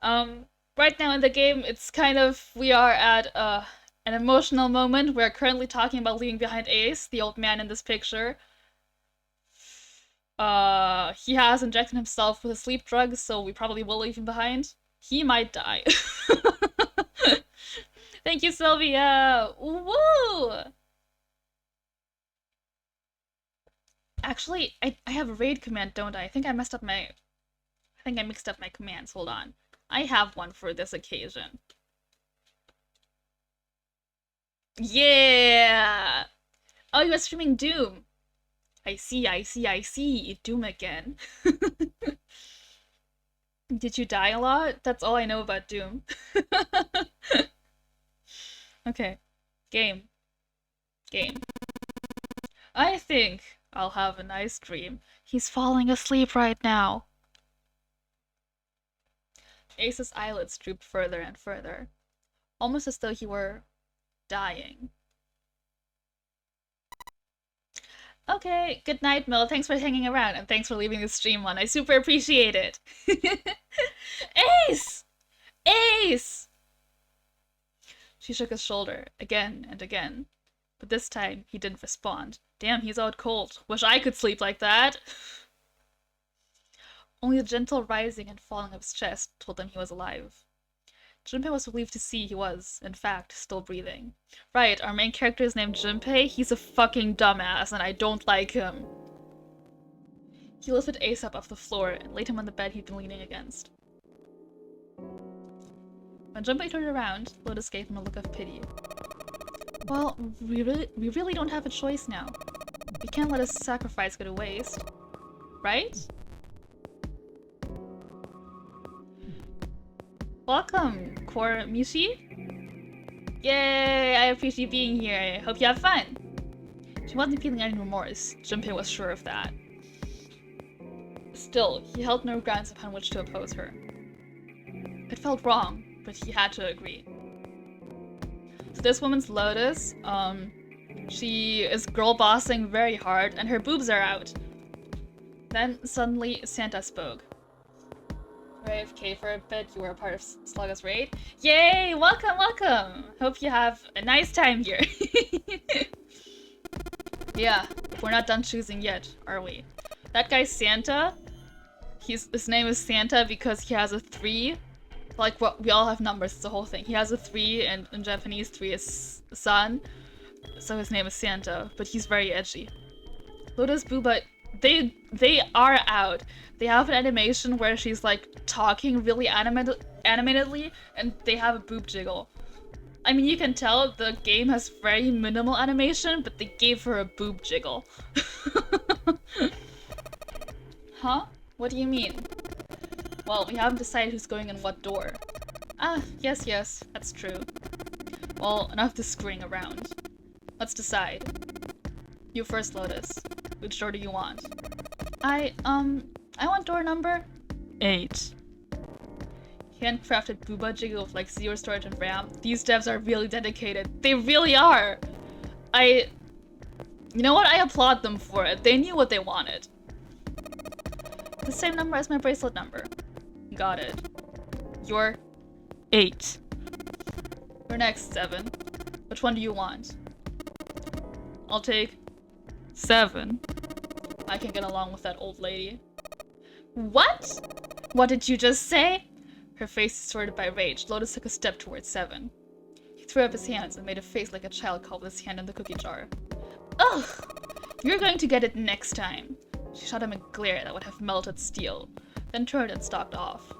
Right now in the game, it's kind of, we are at an emotional moment. We're currently talking about leaving behind Ace, the old man in this picture. He has injected himself with a sleep drug, so we probably will leave him behind. He might die. Thank you, Sylvia! Woo! Actually, I have a raid command, don't I? I think I mixed up my commands. Hold on. I have one for this occasion. Yeah! Oh, you were streaming Doom. I see. Doom again. Did you die a lot? That's all I know about Doom. Okay. Game. I think I'll have a nice dream. He's falling asleep right now. Ace's eyelids drooped further and further, almost as though he were dying. Okay, good night, Mel. Thanks for hanging around, and thanks for leaving the stream on. I super appreciate it. Ace! Ace! She shook his shoulder, again and again. But this time, he didn't respond. Damn, he's out cold. Wish I could sleep like that. Only the gentle rising and falling of his chest told them he was alive. Junpei was relieved to see he was, in fact, still breathing. Right, our main character is named Junpei. He's a fucking dumbass, and I don't like him. He lifted Ace up off the floor and laid him on the bed he'd been leaning against. When Junpei turned around, Lotus gave him a look of pity. Well, we really don't have a choice now. We can't let his sacrifice go to waste. Right? Welcome, Core Mishi. Yay, I appreciate you being here. I hope you have fun. She wasn't feeling any remorse. Junpei was sure of that. Still, he held no grounds upon which to oppose her. It felt wrong, but he had to agree. So this woman's Lotus. She is girl bossing very hard, and her boobs are out. Then suddenly Santa spoke. AFK for a bit, you were a part of Slugga's raid. Yay! Welcome! Hope you have a nice time here. Yeah, we're not done choosing yet, are we? That guy Santa, His name is Santa because he has a 3. Like, what we all have numbers, it's the whole thing. He has a 3, and in Japanese 3 is sun, so his name is Santa, but he's very edgy. Lotus Booba, they are out. They have an animation where she's like talking really animatedly, and they have a boob jiggle. I mean, you can tell the game has very minimal animation, but they gave her a boob jiggle. Huh? What do you mean? Well, we haven't decided who's going in what door. Ah, yes, that's true. Well, enough to screwing around. Let's decide. You first, Lotus. Which door do you want? I want door number 8. Handcrafted booba jiggle with like 0 storage and RAM. These devs are really dedicated. They really are! You know what? I applaud them for it. They knew what they wanted. The same number as my bracelet number. Got it. You're 8. You're next, 7. Which one do you want? I'll take 7. I can get along with that old lady. What? What did you just say? Her face distorted by rage. Lotus took a step towards 7. He threw up his hands and made a face like a child caught with his hand in the cookie jar. Ugh! You're going to get it next time. She shot him a glare that would have melted steel, then turned and stalked off.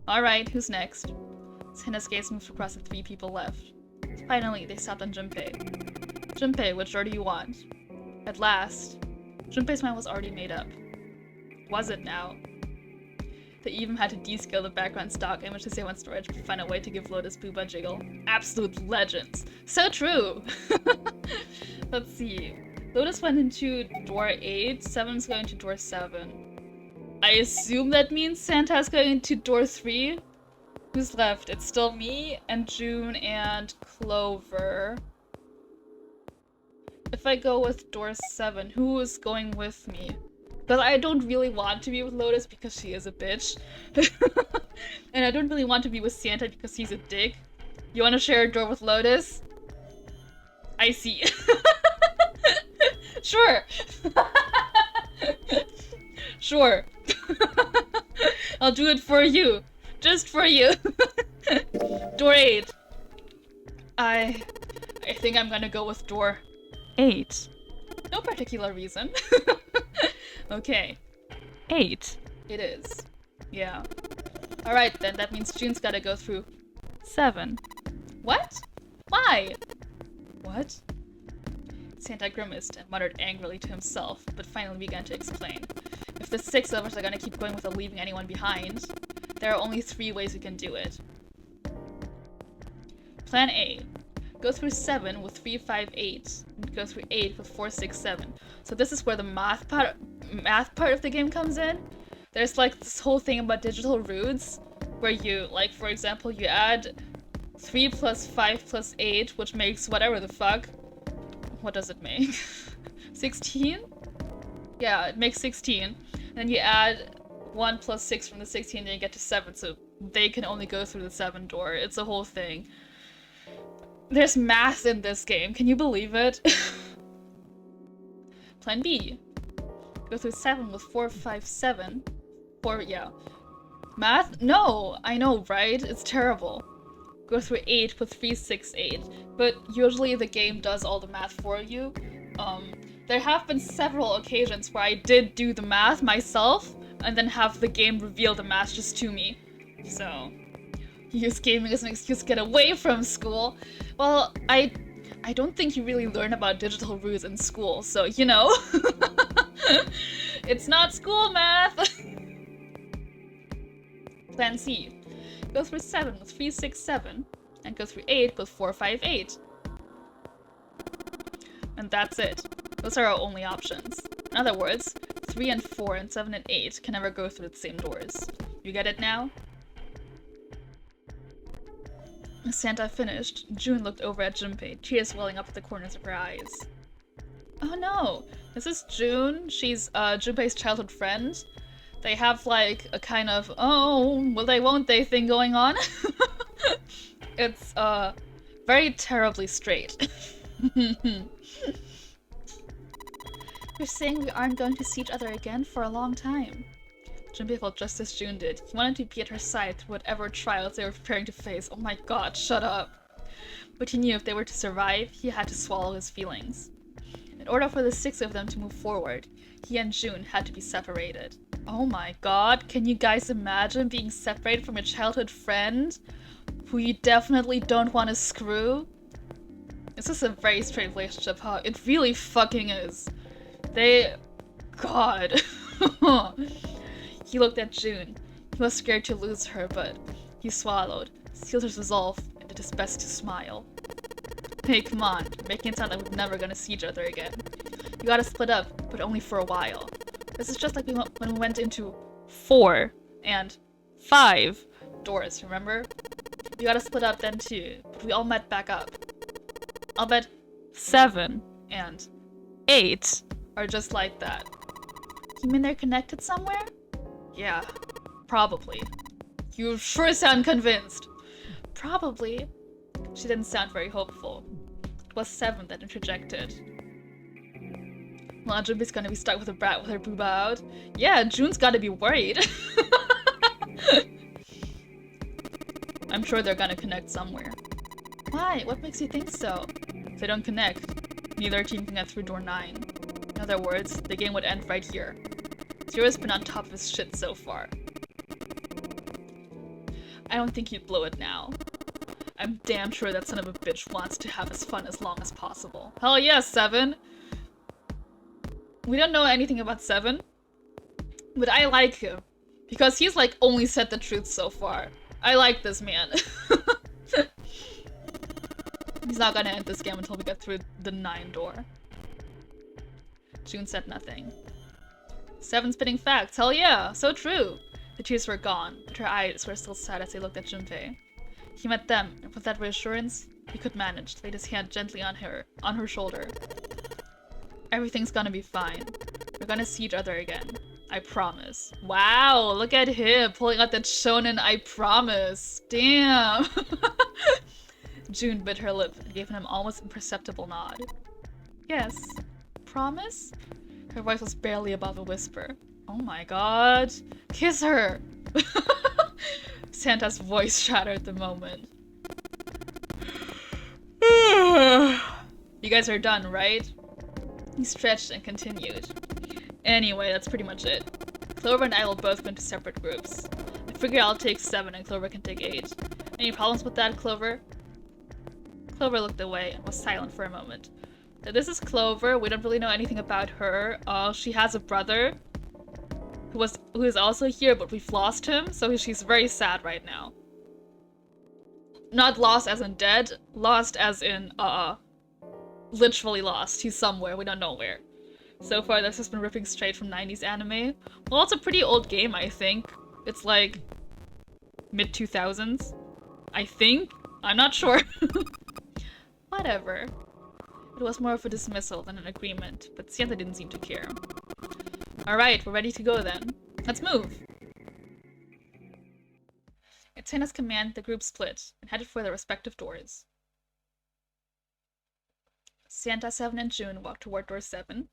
Alright, who's next? Santa's gaze moved across the 3 people left. Finally, they stopped on Junpei. Junpei, which door do you want? At last. Junpei's mind was already made up. Was it now? They even had to descale the background stock image to save on storage to find a way to give Lotus booba jiggle. Absolute legends. So true! Let's see. Lotus went into door 8, 7's going to door 7. I assume that means Santa's going into door 3? Who's left? It's still me, and June, and Clover. If I go with door 7, who is going with me? But I don't really want to be with Lotus because she is a bitch. And I don't really want to be with Santa because he's a dick. You want to share a door with Lotus? I see. Sure. Sure. I'll do it for you. Just for you. Door 8. I think I'm gonna go with door 8. No particular reason. Okay. 8. It is. Yeah. Alright then, that means June's gotta go through 7. What? Why? What? Santa grimaced and muttered angrily to himself, but finally began to explain. If the 6 of us are gonna keep going without leaving anyone behind, there are only 3 ways we can do it. Plan A. Go through 7 with 3, 5, 8, and go through 8 with 4, 6, 7. So this is where the math part of the game comes in. There's like this whole thing about digital roots, where you, like, for example, you add 3 plus 5 plus 8, which makes whatever the fuck. What does it make? 16? Yeah, it makes 16. And then you add 1 plus 6 from the 16, and you get to 7, so they can only go through the 7 door. It's a whole thing. There's math in this game, can you believe it? Plan B. Go through 7 with 4, 5, 7. 4, yeah. Math? No! I know, right? It's terrible. Go through 8 with 3, 6, 8. But usually the game does all the math for you. There have been several occasions where I did do the math myself, and then have the game reveal the math just to me. So, use gaming as an excuse to get away from school. Well, I don't think you really learn about digital rules in school, so, you know. It's not school math! Plan C. Go through 7 with 3, 6, 7, and go through 8 with 4, 5, 8. And that's it. Those are our only options. In other words, 3 and 4 and 7 and 8 can never go through the same doors. You get it now? As Santa finished, June looked over at Junpei, tears welling up at the corners of her eyes. Oh no! This is June. She's Junpei's childhood friend. They have like a kind of, oh, will they won't they thing going on. It's very terribly straight. You're saying we aren't going to see each other again for a long time. Junpei felt just as June did. He wanted to be at her side through whatever trials they were preparing to face. Oh my god, shut up. But he knew if they were to survive, he had to swallow his feelings. In order for the 6 of them to move forward, he and June had to be separated. Oh my god, can you guys imagine being separated from your childhood friend who you definitely don't want to screw? This is a very strange relationship, huh? It really fucking is. God. He looked at June. He was scared to lose her, but he swallowed, sealed his resolve, and did his best to smile. Hey, come on, making it sound like we're never gonna see each other again. You gotta split up, but only for a while. This is just like when we went into 4 and 5 doors, remember? You gotta split up then too, but we all met back up. I'll bet 7 and 8 are just like that. You mean they're connected somewhere? Yeah, probably. You sure sound convinced. Probably. She didn't sound very hopeful. It was 7 that interjected. Well, Junpei's gonna be stuck with a brat with her booba out. Yeah, June's gotta be worried. I'm sure they're gonna connect somewhere. Why? What makes you think so? If they don't connect, neither team can get through door 9. In other words, the game would end right here. Zero's been on top of his shit so far. I don't think he'd blow it now. I'm damn sure that son of a bitch wants to have his fun as long as possible. Hell yes, 7! We don't know anything about 7, but I like him. Because he's like only said the truth so far. I like this man. He's not gonna end this game until we get through the 9 door. June said nothing. 7 spitting facts, hell yeah, so true! The tears were gone, but her eyes were still sad as they looked at Junpei. He met them, and with that reassurance, he could manage, laid his hand gently on her shoulder. Everything's gonna be fine. We're gonna see each other again. I promise. Wow, look at him pulling out that shonen I promise. Damn! June bit her lip and gave him an almost imperceptible nod. Yes. Promise? Her voice was barely above a whisper. Oh my god. Kiss her! Santa's voice shattered at the moment. You guys are done, right? He stretched and continued. Anyway, that's pretty much it. Clover and I will both go into separate groups. I figure I'll take 7 and Clover can take 8. Any problems with that, Clover? Clover looked away and was silent for a moment. This is Clover. We don't really know anything about her. She has a brother who is also here, but we've lost him, so she's very sad right now. Not lost as in dead, lost as in, literally lost. He's somewhere, we don't know where. So far, this has been ripping straight from 90s anime. Well, it's a pretty old game, I think. It's like mid-2000s. I think? I'm not sure. Whatever. It was more of a dismissal than an agreement, but Santa didn't seem to care. Alright, we're ready to go then. Let's move! At Santa's command, the group split and headed for their respective doors. Santa, 7, and June walked toward door 7,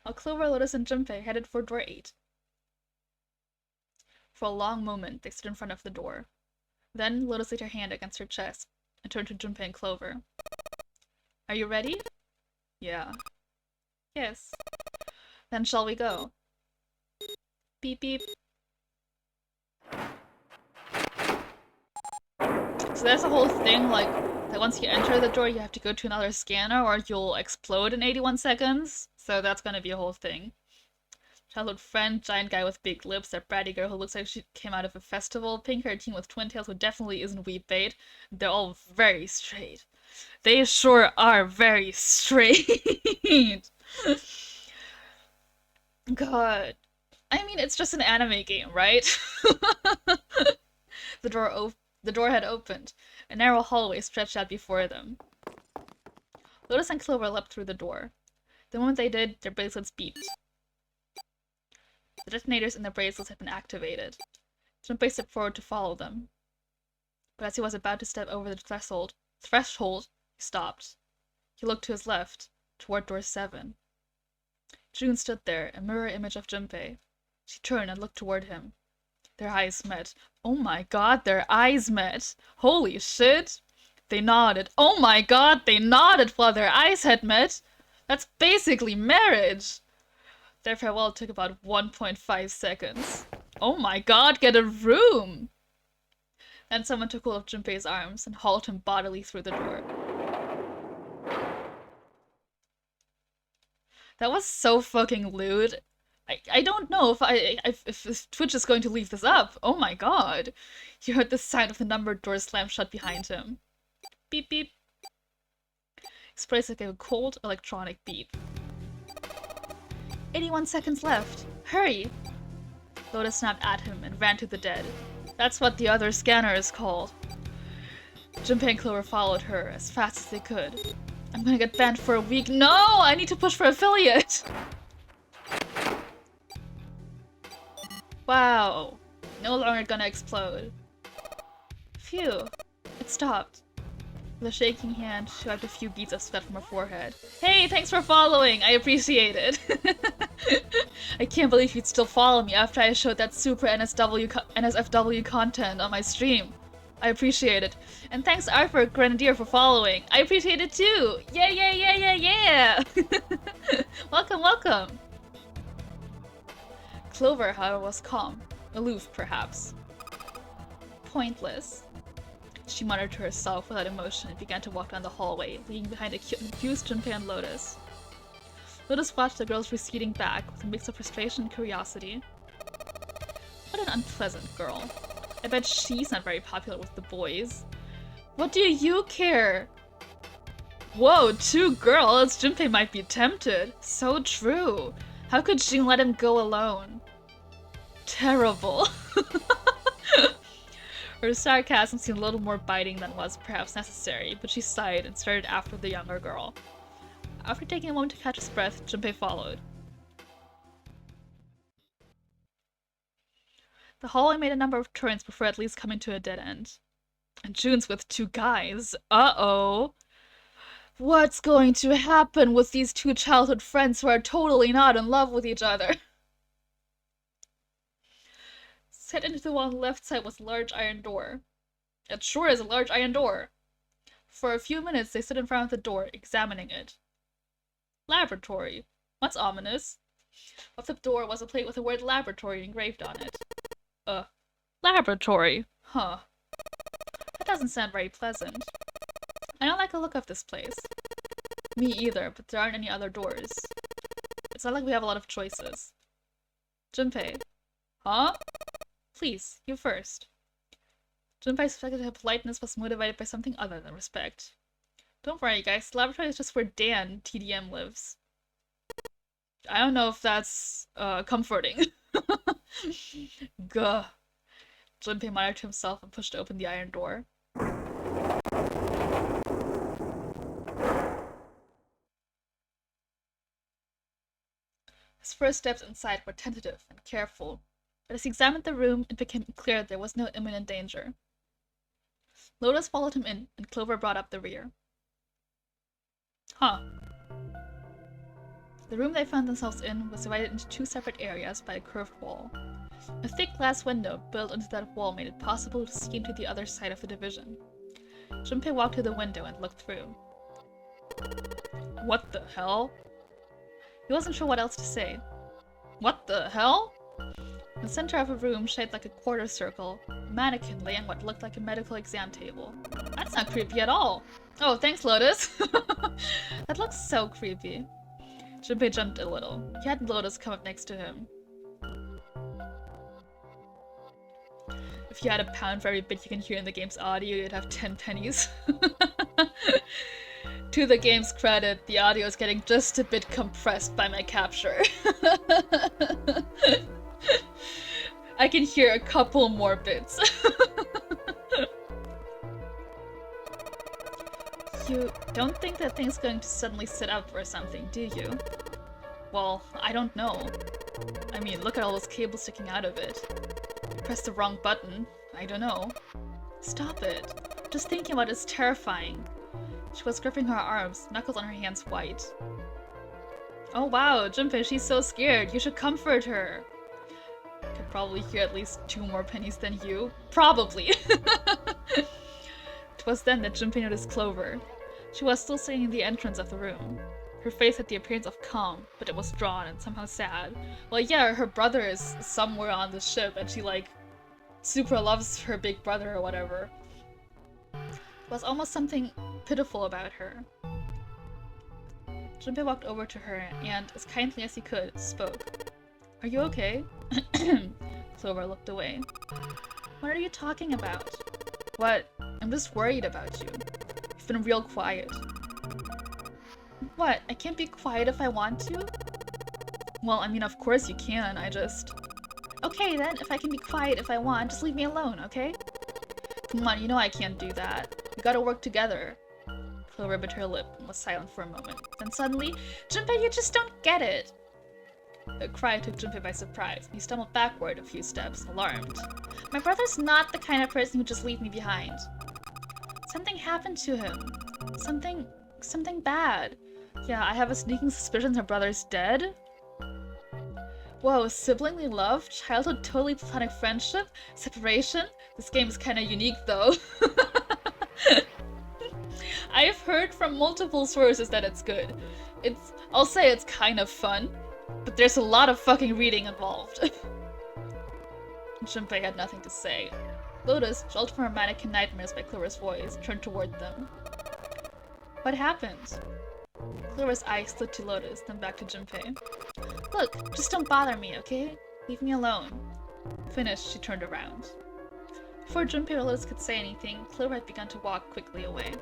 while Clover, Lotus, and Junpei headed for door 8. For a long moment, they stood in front of the door. Then, Lotus laid her hand against her chest and turned to Junpei and Clover. Are you ready? Yeah. Yes. Then shall we go? Beep beep. So there's a whole thing, like, that once you enter the door, you have to go to another scanner or you'll explode in 81 seconds. So that's gonna be a whole thing. Childhood friend, giant guy with big lips, that bratty girl who looks like she came out of a festival, pink-haired teen with twin tails who definitely isn't weeb bait. They're all very straight. They sure are very straight. God. I mean, it's just an anime game, right? The door had opened. A narrow hallway stretched out before them. Lotus and Clover leapt through the door. The moment they did, their bracelets beeped. The detonators in their bracelets had been activated. Junpei stepped forward to follow them. But as he was about to step over the threshold, he stopped. He looked to his left, toward door 7. June stood there, a mirror image of Junpei. She turned and looked toward him. Their eyes met. Oh my god, their eyes met. Holy shit. They nodded. Oh my god, they nodded while their eyes had met. That's basically marriage. Their farewell took about 1.5 seconds. Oh my god, get a room! Then someone took hold of Junpei's arms and hauled him bodily through the door. That was so fucking lewd. I don't know if Twitch is going to leave this up. Oh my god. He heard the sound of the numbered door slam shut behind him. Beep beep. His bracelet gave a cold electronic beep. 81 seconds left. Hurry! Lotus snapped at him and ran to the dead. That's what the other scanner is called. Junpei and Clover followed her as fast as they could. I'm gonna get banned for a week. No! I need to push for affiliate! Wow. No longer gonna explode. Phew. It stopped. With a shaking hand, she wiped a few beads of sweat from her forehead. Hey, thanks for following! I appreciate it! I can't believe you'd still follow me after I showed that super NSFW content on my stream. I appreciate it. And thanks Artwork Grenadier for following. I appreciate it too! Yeah, yeah, yeah, yeah, yeah! Welcome, welcome! Clover, however, was calm. Aloof, perhaps. Pointless. She muttered to herself without emotion and began to walk down the hallway, leaving behind a confused Junpei and Lotus. Lotus watched the girls receding back with a mix of frustration and curiosity. What an unpleasant girl. I bet she's not very popular with the boys. What do you care? Whoa, 2 girls? Junpei might be tempted. So true. How could June let him go alone? Terrible. Her sarcasm seemed a little more biting than was perhaps necessary, but she sighed and started after the younger girl. After taking a moment to catch his breath, Junpei followed. The hallway made a number of turns before at least coming to a dead end. And June's with 2 guys. Uh-oh. What's going to happen with these 2 childhood friends who are totally not in love with each other? Set into the wall on the left side was a large iron door. It sure is a large iron door. For a few minutes they stood in front of the door, examining it. Laboratory. What's ominous? Above the door was a plate with the word laboratory engraved on it. Laboratory. Huh. That doesn't sound very pleasant. I don't like the look of this place. Me either, but there aren't any other doors. It's not like we have a lot of choices. Junpei. Huh? Please, you first. Junpei suspected her politeness was motivated by something other than respect. Don't worry, guys. The laboratory is just where Dan, TDM, lives. I don't know if that's, comforting. Gah. Junpei muttered to himself and pushed open the iron door. His first steps inside were tentative and careful, but as he examined the room, it became clear there was no imminent danger. Lotus followed him in, and Clover brought up the rear. Huh. The room they found themselves in was divided into 2 separate areas by a curved wall. A thick glass window built into that wall made it possible to see into the other side of the division. Junpei walked to the window and looked through. What the hell? He wasn't sure what else to say. What the hell? In the center of a room shaped like a quarter circle, a mannequin lay on what looked like a medical exam table. That's not creepy at all. Oh, thanks, Lotus. That looks so creepy. Junpei jumped a little. He had Lotus come up next to him. If you had a pound for every bit you can hear in the game's audio, you'd have 10 pennies. To the game's credit, the audio is getting just a bit compressed by my capture. I can hear a couple more bits. You don't think that thing's going to suddenly sit up or something, do you? Well, I don't know. I mean, look at all those cables sticking out of it. Press the wrong button. I don't know. Stop it. Just thinking about it is terrifying. She was gripping her arms, knuckles on her hands white. Oh wow, Junpei, she's so scared. You should comfort her. probably hear at least 2 more pennies than you. Probably. It was then that Junpei noticed Clover. She was still sitting in the entrance of the room. Her face had the appearance of calm, but it was drawn and somehow sad. Well, yeah, her brother is somewhere on the ship, and she, like, super loves her big brother or whatever. There was almost something pitiful about her. Junpei walked over to her and, as kindly as he could, spoke. Are you okay? Clover looked away. What are you talking about? What? I'm just worried about you. You've been real quiet. What? I can't be quiet if I want to? Well, I mean, of course you can, I just... Okay then, if I can be quiet if I want, just leave me alone, okay? Come on, you know I can't do that. We gotta work together. Clover bit her lip and was silent for a moment. Then suddenly, Junpei, you just don't get it! The cry took Junpei by surprise, and he stumbled backward a few steps, alarmed. My brother's not the kind of person who would just leave me behind. Something happened to him. Something bad. Yeah, I have a sneaking suspicion her brother's dead. Whoa, siblingly love, childhood totally platonic friendship, separation? This game is kinda unique though. I've heard from multiple sources that it's good. I'll say it's kind of fun, but there's a lot of fucking reading involved. Junpei had nothing to say. Lotus, jolted from her mannequin nightmares by Clover's voice, turned toward them. What happened? Clover's eyes slid to Lotus, then back to Junpei. Look, just don't bother me, okay? Leave me alone. Finished, she turned around. Before Junpei or Lotus could say anything, Clover had begun to walk quickly away.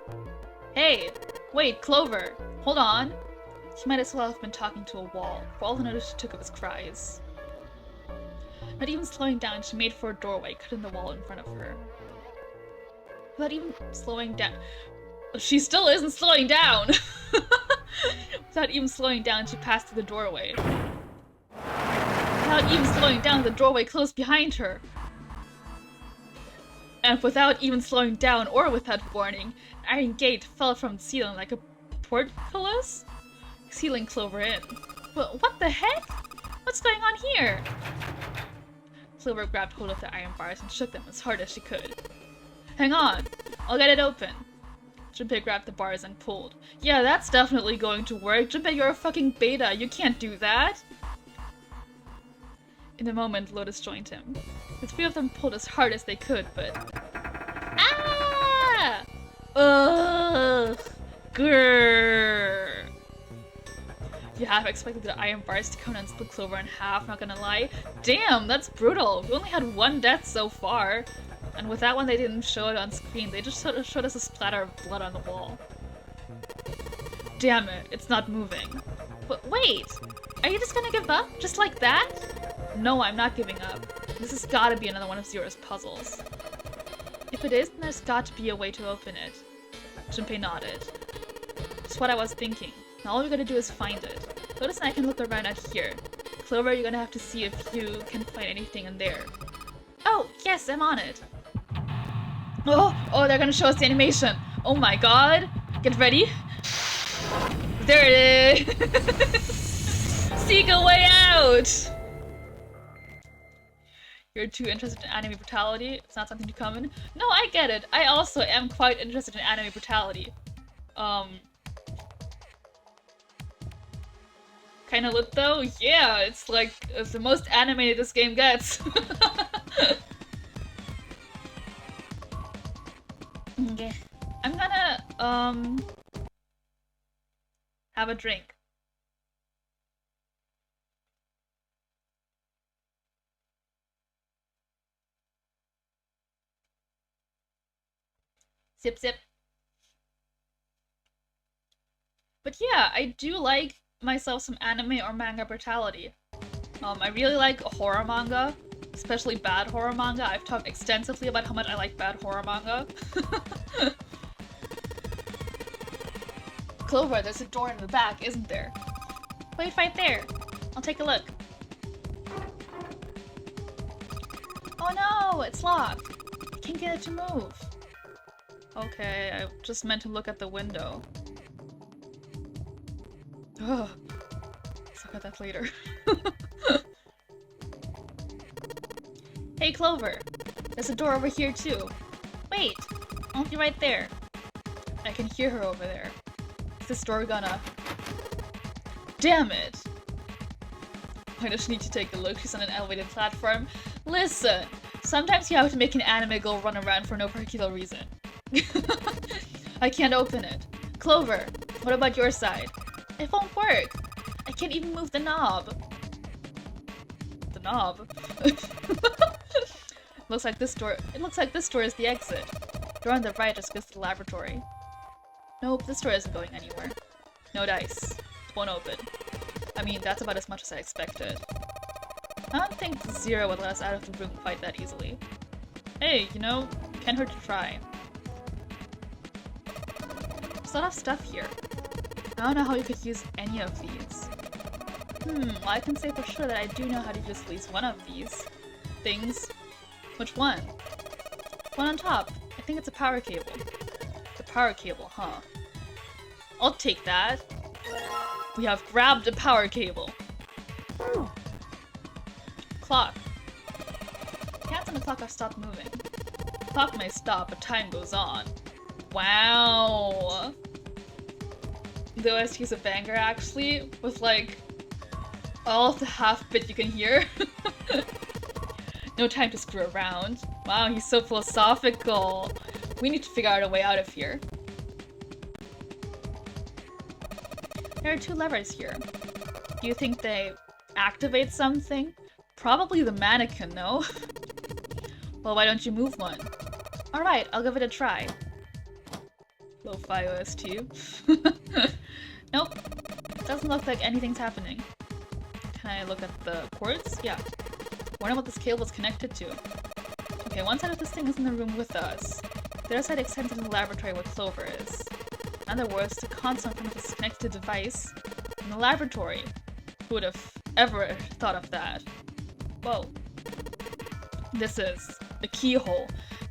Hey! Wait, Clover! Hold on! She might as well have been talking to a wall, for all the notice she took of his cries. Not even slowing down, she made for a doorway cut in the wall in front of her. Without even slowing down... She still isn't slowing down! Without even slowing down, she passed through the doorway. Without even slowing down, the doorway closed behind her. And without even slowing down or without warning, an iron gate fell from the ceiling like a portcullis, sealing Clover in. What the heck? What's going on here? Clover grabbed hold of the iron bars and shook them as hard as she could. Hang on! I'll get it open. Junpei grabbed the bars and pulled. Yeah, that's definitely going to work. Junpei, you're a fucking beta. You can't do that. In a moment, Lotus joined him. The 3 of them pulled as hard as they could, but... Ah! Ugh! Grrr! You half expected the iron bars to come and split Clover in half, not gonna lie. Damn, that's brutal. We only had 1 death so far. And with that one, they didn't show it on screen. They just showed us a splatter of blood on the wall. Damn it, it's not moving. But wait! Are you just gonna give up? Just like that? No, I'm not giving up. This has gotta be another one of Zero's puzzles. If it is, then there's got to be a way to open it. Junpei nodded. Just what I was thinking. Now all we gotta do is find it. Lotus and I can look around out here. Clover, you're gonna have to see if you can find anything in there. Oh, yes, I'm on it. Oh, they're gonna show us the animation. Oh my god. Get ready. There it is. Seek a way out. You're too interested in anime brutality. It's not something to come in. No, I get it. I also am quite interested in anime brutality. Kinda lit though? Yeah, it's like, it's the most animated this game gets. Okay. I'm gonna, have a drink. Sip, sip. But yeah, I do like myself some anime or manga brutality. I really like horror manga, especially bad horror manga. I've talked extensively about how much I like bad horror manga. Clover, there's a door in the back, isn't there? Wait right there. I'll take a look. Oh no, it's locked. I can't get it to move. Okay, I just meant to look at the window. Ugh. Let's look at that later. Hey, Clover! There's a door over here, too. Wait! I'll be right there. I can hear her over there. Is this door gonna... Damn it! Why does she need to take a look? She's on an elevated platform. Listen! Sometimes you have to make an anime girl run around for no particular reason. I can't open it. Clover, what about your side? It won't work. I can't even move the knob. The knob? Looks like this door is the exit. Door on the right just goes to the laboratory. Nope, this door isn't going anywhere. No dice. It won't open. I mean, that's about as much as I expected. I don't think Zero would let us out of the room quite that easily. Hey, you know, can't hurt to try. There's a lot of stuff here. I don't know how you could use any of these. Well, I can say for sure that I do know how to use at least one of these things. Which one? One on top. I think it's a power cable. The power cable, huh? I'll take that. We have grabbed a power cable. Clock. Hands on the clock have stopped moving. Clock may stop, but time goes on. Wow. The OST is a banger, actually, with like all of the half bit you can hear. No time to screw around. Wow, he's so philosophical. We need to figure out a way out of here. There are two levers here. Do you think they activate something? Probably the mannequin, no? Well, why don't you move one? Alright, I'll give it a try. Lo-fi OST. Nope. Doesn't look like anything's happening. Can I look at the ports? Yeah. Wonder what this cable is connected to. Okay, one side of this thing is in the room with us. The other side extends into the laboratory where Clover is. In other words, the console in front of us is connected to the device in the laboratory. Who would have ever thought of that? Whoa. This is a keyhole.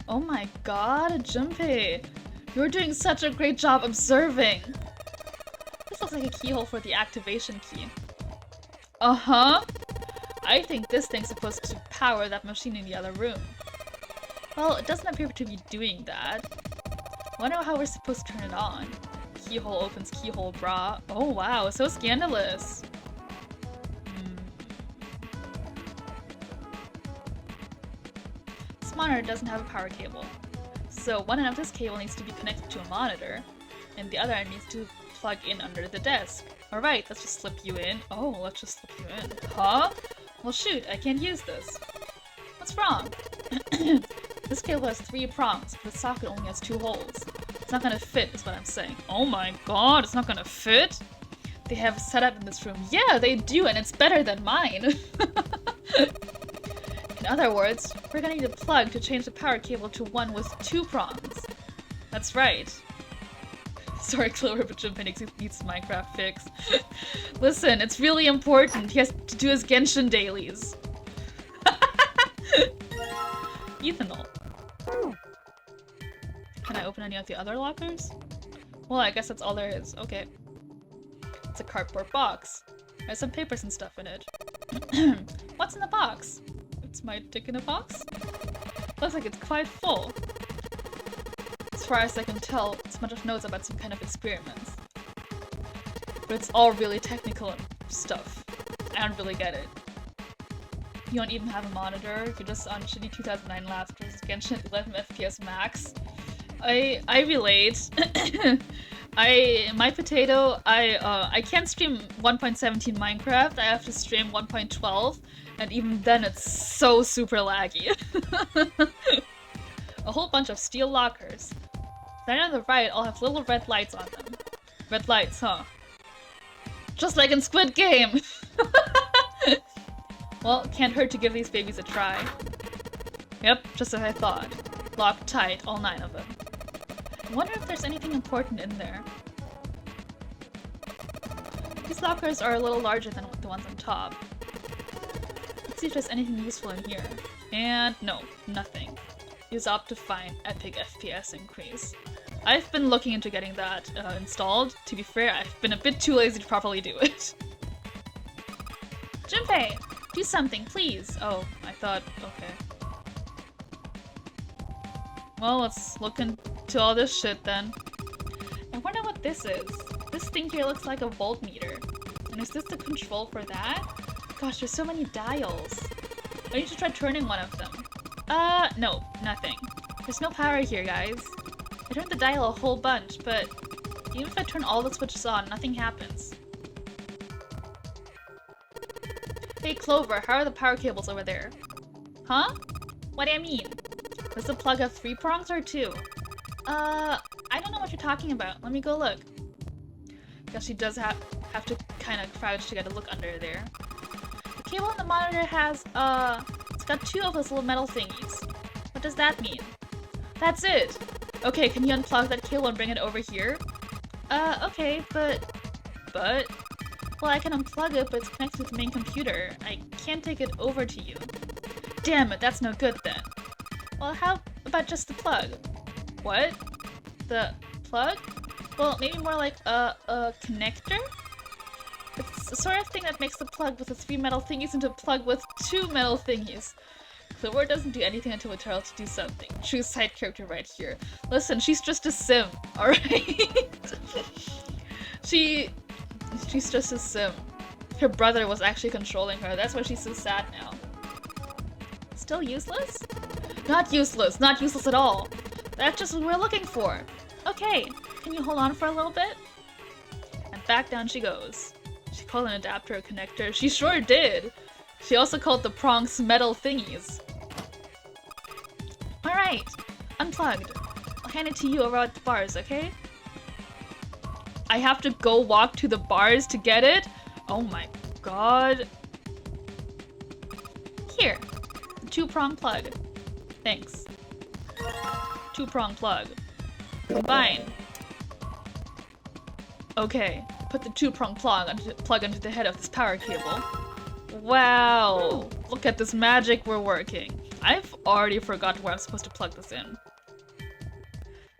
Oh my god, Junpei! You're doing such a great job observing! This looks like a keyhole for the activation key. Uh-huh! I think this thing's supposed to power that machine in the other room. Well, it doesn't appear to be doing that. Wonder how we're supposed to turn it on. Keyhole opens keyhole bra. Oh wow, so scandalous! This monitor doesn't have a power cable. So one end of this cable needs to be connected to a monitor, and the other end needs to plug in under the desk. Alright, let's just slip you in. Oh, let's just slip you in. Huh? Well shoot, I can't use this. What's wrong? This cable has 3 prongs, but the socket only has 2 holes. It's not gonna fit, is what I'm saying. Oh my god, it's not gonna fit? They have a setup in this room. Yeah, they do, and it's better than mine! In other words, we're gonna need a plug to change the power cable to one with 2 prongs. That's right. Sorry, Clover, but Junpei needs Minecraft fix. Listen, it's really important. He has to do his Genshin dailies. Ethanol. Can I open any of the other lockers? Well, I guess that's all there is. Okay. It's a cardboard box. There's some papers and stuff in it. What's in the box? It's my dick in a box? Looks like it's quite full. As far as I can tell, it's a bunch of notes about some kind of experiments. But it's all really technical stuff. I don't really get it. You don't even have a monitor, you're just on shitty 2009 laptops, Genshin 11 FPS max. I relate. My potato, I can't stream 1.17 Minecraft, I have to stream 1.12, and even then it's so super laggy. A whole bunch of steel lockers. Then on the right, I'll have little red lights on them. Red lights, huh? Just like in Squid Game! Well, can't hurt to give these babies a try. Yep, just as I thought. Locked tight, all 9 of them. I wonder if there's anything important in there. These lockers are a little larger than the ones on top. Let's see if there's anything useful in here. And no, nothing. Use up to find epic FPS increase. I've been looking into getting that installed. To be fair, I've been a bit too lazy to properly do it. Junpei! Do something, please! Oh, I thought, okay. Well, let's look into all this shit then. I wonder what this is. This thing here looks like a voltmeter. And is this the control for that? Gosh, there's so many dials. I need to try turning one of them. No, nothing. There's no power here, guys. I turned the dial a whole bunch, but even if I turn all the switches on, nothing happens. Hey, Clover, how are the power cables over there? Huh? What do you mean? Does the plug have 3 prongs or 2? I don't know what you're talking about. Let me go look. Guess she does have to kind of crouch to get a look under there. The cable on the monitor has, it's got 2 of those little metal thingies. What does that mean? That's it! Okay, can you unplug that cable and bring it over here? Okay, but... Well, I can unplug it, but it's connected to the main computer. I can't take it over to you. Damn it, that's no good then. Well, how about just the plug? What? The plug? Well, maybe more like a connector? It's the sort of thing that makes the plug with the 3 metal thingies into a plug with 2 metal thingies. Clover doesn't do anything until we tell her to do something. True side character right here. Listen, she's just a sim, alright? She's just a sim. Her brother was actually controlling her. That's why she's so sad now. Still useless? Not useless. Not useless at all. That's just what we're looking for. Okay, can you hold on for a little bit? And back down she goes. She called an adapter a connector. She sure did. She also called the prongs metal thingies. Alright, unplugged. I'll hand it to you over at the bars, okay? I have to go walk to the bars to get it? Oh my god. Here, the 2-prong plug. Thanks. 2-prong plug. Combine. Okay, put the 2-prong plug onto the head of this power cable. Wow, look at this magic we're working. I've already forgotten where I'm supposed to plug this in.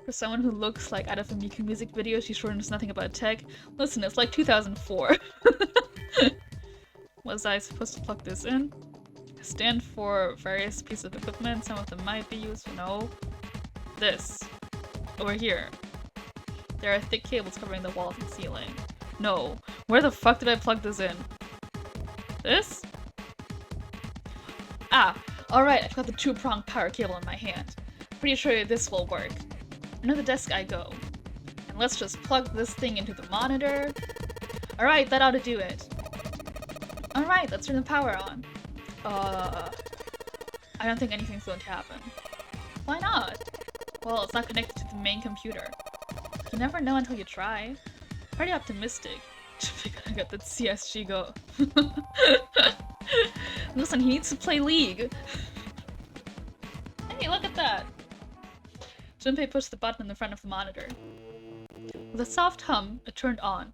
For someone who looks like out of a Miku music video, she sure knows nothing about tech. Listen, it's like 2004. Was I supposed to plug this in? Stand for various pieces of equipment. Some of them might be used. No. This. Over here. There are thick cables covering the walls and ceiling. No. Where the fuck did I plug this in? This? Ah! Alright, I've got the 2-prong power cable in my hand. Pretty sure this will work. Under the desk I go. And let's just plug this thing into the monitor. Alright, that ought to do it. Alright, let's turn the power on. I don't think anything's going to happen. Why not? Well, it's not connected to the main computer. You never know until you try. Pretty optimistic. We're gonna get that CSG go. Listen, he needs to play League. Hey, look at that! Junpei pushed the button in the front of the monitor. With a soft hum, it turned on.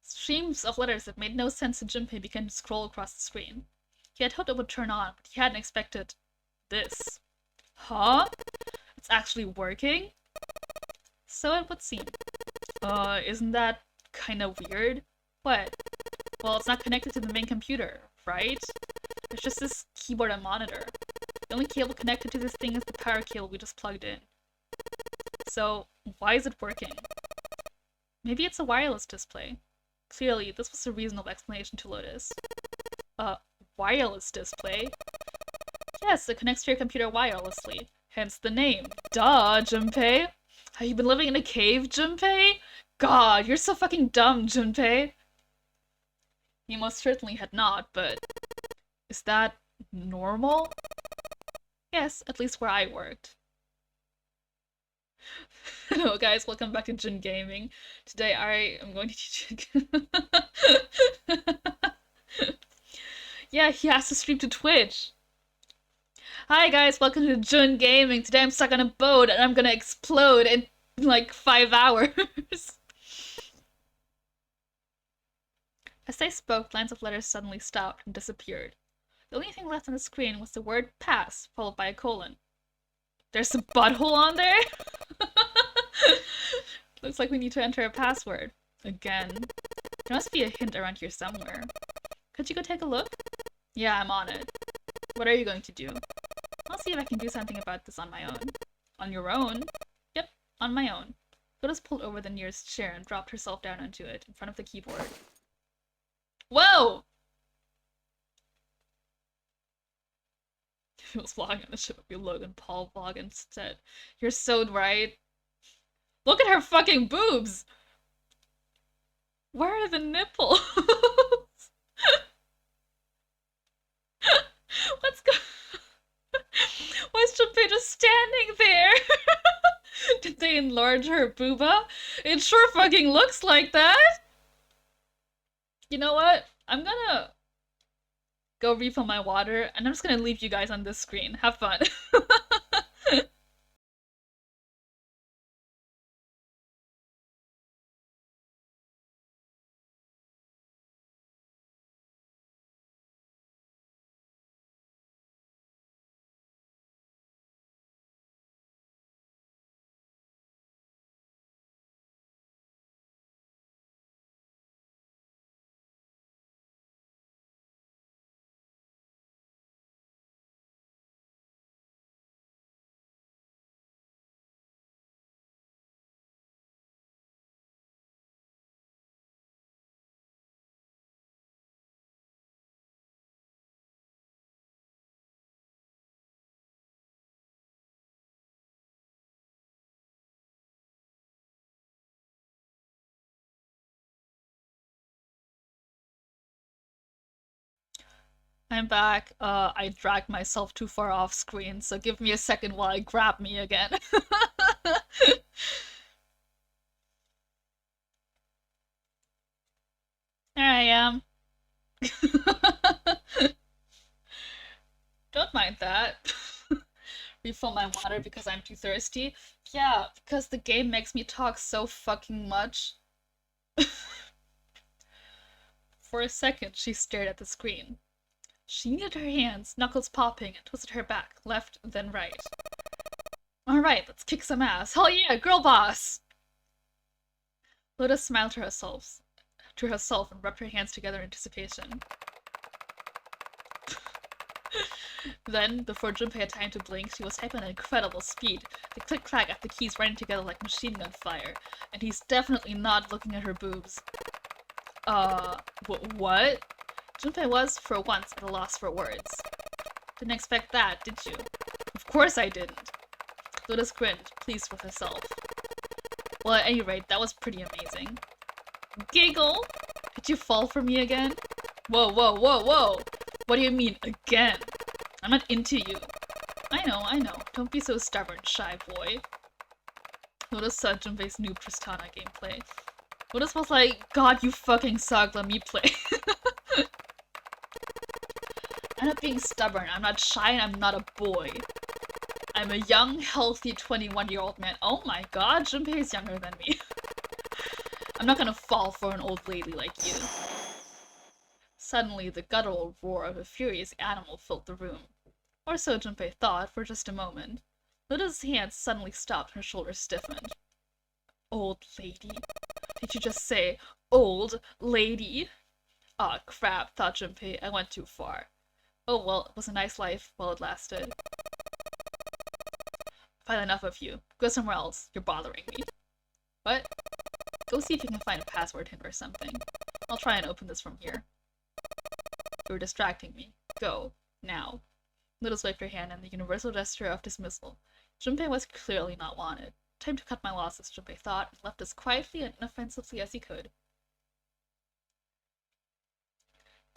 Streams of letters that made no sense to Junpei began to scroll across the screen. He had hoped it would turn on, but he hadn't expected this. Huh? It's actually working? So it would seem. Isn't that kinda weird? What? Well, it's not connected to the main computer, right? It's just this keyboard and monitor. The only cable connected to this thing is the power cable we just plugged in. So, why is it working? Maybe it's a wireless display. Clearly, this was a reasonable explanation to Lotus. Wireless display? Yes, it connects to your computer wirelessly. Hence the name. Duh, Junpei! Have you been living in a cave, Junpei? God, you're so fucking dumb, Junpei! He most certainly had not, but... is that normal? Yes, at least where I worked. Hello guys, welcome back to Jun Gaming. Today I am going to teach you... Yeah, he has to stream to Twitch. Hi guys, welcome to Jun Gaming. Today I'm stuck on a boat and I'm gonna explode in like 5 hours. As they spoke, lines of letters suddenly stopped and disappeared. The only thing left on the screen was the word pass, followed by a colon. There's a butthole on there? Looks like we need to enter a password. Again. There must be a hint around here somewhere. Could you go take a look? Yeah, I'm on it. What are you going to do? I'll I'll see if I can do something about this on my own. On your own? Yep, on my own. Lotus pulled over the nearest chair and dropped herself down onto it, in front of the keyboard. Whoa! If he was vlogging on the ship, it would be Logan Paul vlog instead. You're so right. Look at her fucking boobs! Where are the nipples? What's going Why is Junpei just standing there? Did they enlarge her booba? It sure fucking looks like that! You know what? I'm gonna go refill my water, and I'm just gonna leave you guys on this screen. Have fun. I'm back. I dragged myself too far off screen, so give me a second while I grab me again. There I am. Don't mind that. Refill my water because I'm too thirsty. Yeah, because the game makes me talk so fucking much. For a second, she stared at the screen. She kneaded her hands, knuckles popping, and twisted her back, left, then right. Alright, let's kick some ass. Hell yeah, girl boss! Lotus smiled to herself and rubbed her hands together in anticipation. Then, before Junpei had time to blink, she was typing at incredible speed, the click-clack of the keys running together like machine gun fire, and he's definitely not looking at her boobs. What? Junpei was, for once, at a loss for words. Didn't expect that, did you? Of course I didn't. Lotus grinned, pleased with herself. Well, at any rate, that was pretty amazing. Giggle! Did you fall for me again? Whoa, whoa, whoa, whoa! What do you mean, again? I'm not into you. I know. Don't be so stubborn, shy boy. Lotus saw Junpei's new Tristana gameplay. Lotus was like, God, you fucking suck, let me play. I'm not being stubborn, I'm not shy, and I'm not a boy. I'm a young, healthy 21-year-old man. Oh my god, Junpei is younger than me. I'm not gonna fall for an old lady like you. Suddenly, the guttural roar of a furious animal filled the room. Or so Junpei thought for just a moment. Lotus's hands suddenly stopped and her shoulders stiffened. Old lady? Did you just say, old lady? Aw, crap, thought Junpei. I went too far. Oh well, it was a nice life while it lasted. I've had enough of you. Go somewhere else. You're bothering me. What? Go see if you can find a password hint or something. I'll try and open this from here. You're distracting me. Go. Now. Lotus waved her hand in the universal gesture of dismissal. Junpei was clearly not wanted. Time to cut my losses, Junpei thought, and left as quietly and inoffensively as he could.